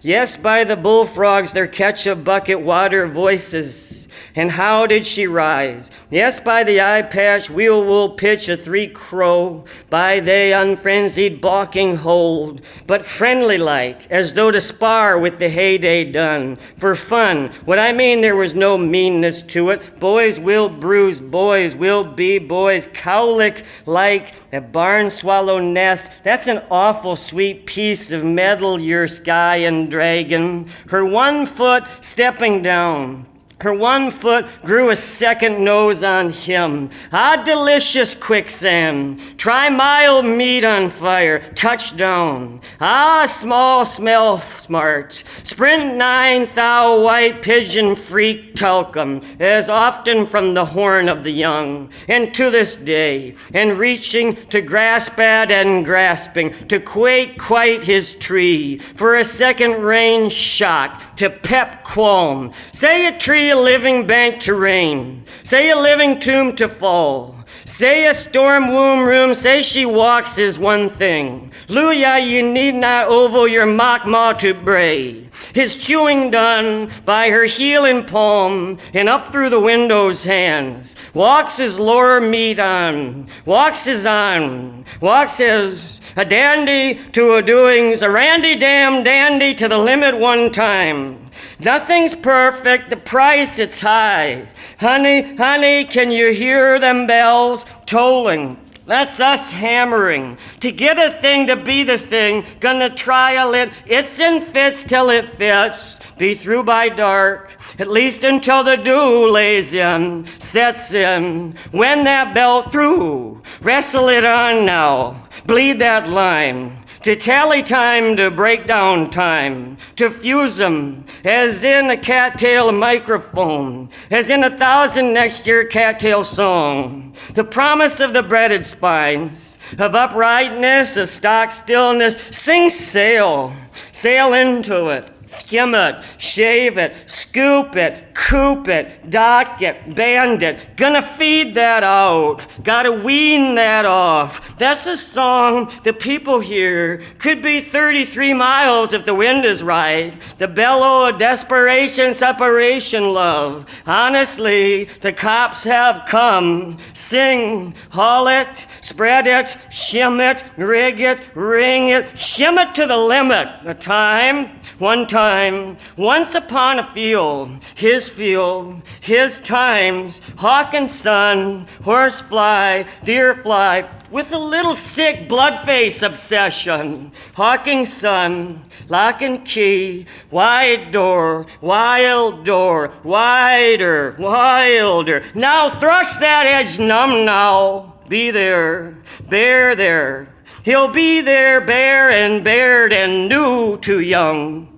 Yes, by the bullfrogs there catch a bucket water voices. And how did she rise? Yes, by the eye patch wheel wool pitch a 3 crow, by they unfrenzied balking hold, but friendly like, as though to spar with the heyday done. For fun, what I mean there was no meanness to it. Boys will bruise, boys will be boys, cowlick like a barn swallow nest. That's an awful sweet piece of metal, your sky and dragon. Her 1 foot stepping down. Her 1 foot grew a second nose on him. Ah, delicious quicksand. Try mild meat on fire. Touchdown. Ah, small smell smart. Sprint 9 thou white pigeon freak talcum, as often from the horn of the young. And to this day, and reaching to grasp at and grasping, to quake quite his tree, for a second range shot, to pep qualm. Say a tree a living bank to rain, say a living tomb to fall, say a storm womb room, say she walks is one thing. Luya, you need not oval your mock maw to bray. His chewing done by her heel and palm, and up through the window's hands, walks his lower meat on, walks his on, walks his a dandy to a doings, a randy damn dandy to the limit one time. Nothing's perfect, the price it's high. Honey, honey, can you hear them bells tolling? That's us hammering. To get a thing to be the thing, gonna trial it. It's in fits till it fits. Be through by dark, at least until the dew lays in, sets in. When that bell through, wrestle it on now. Bleed that line. To tally time, to break down time, to fuse them, as in a cattail microphone, as in 1,000 next year cattail song. The promise of the breaded spines, of uprightness, of stock stillness, sing sail, sail into it. Skim it, shave it, scoop it, coop it, dock it, band it. Gonna feed that out, gotta wean that off. That's a song the people hear. Could be 33 miles if the wind is right. The bellow of desperation, separation, love. Honestly, the cops have come. Sing, haul it, spread it, shim it, rig it, ring it, shim it to the limit. A time, one time, once upon a field, his times, hawk and sun, horsefly, deerfly, with a little sick blood-face obsession. Hawking sun, lock and key, wide door, wild door, wider, wilder. Now thrust that edge numb now. Be there, bear there. He'll be there, bare and bared and new, too young.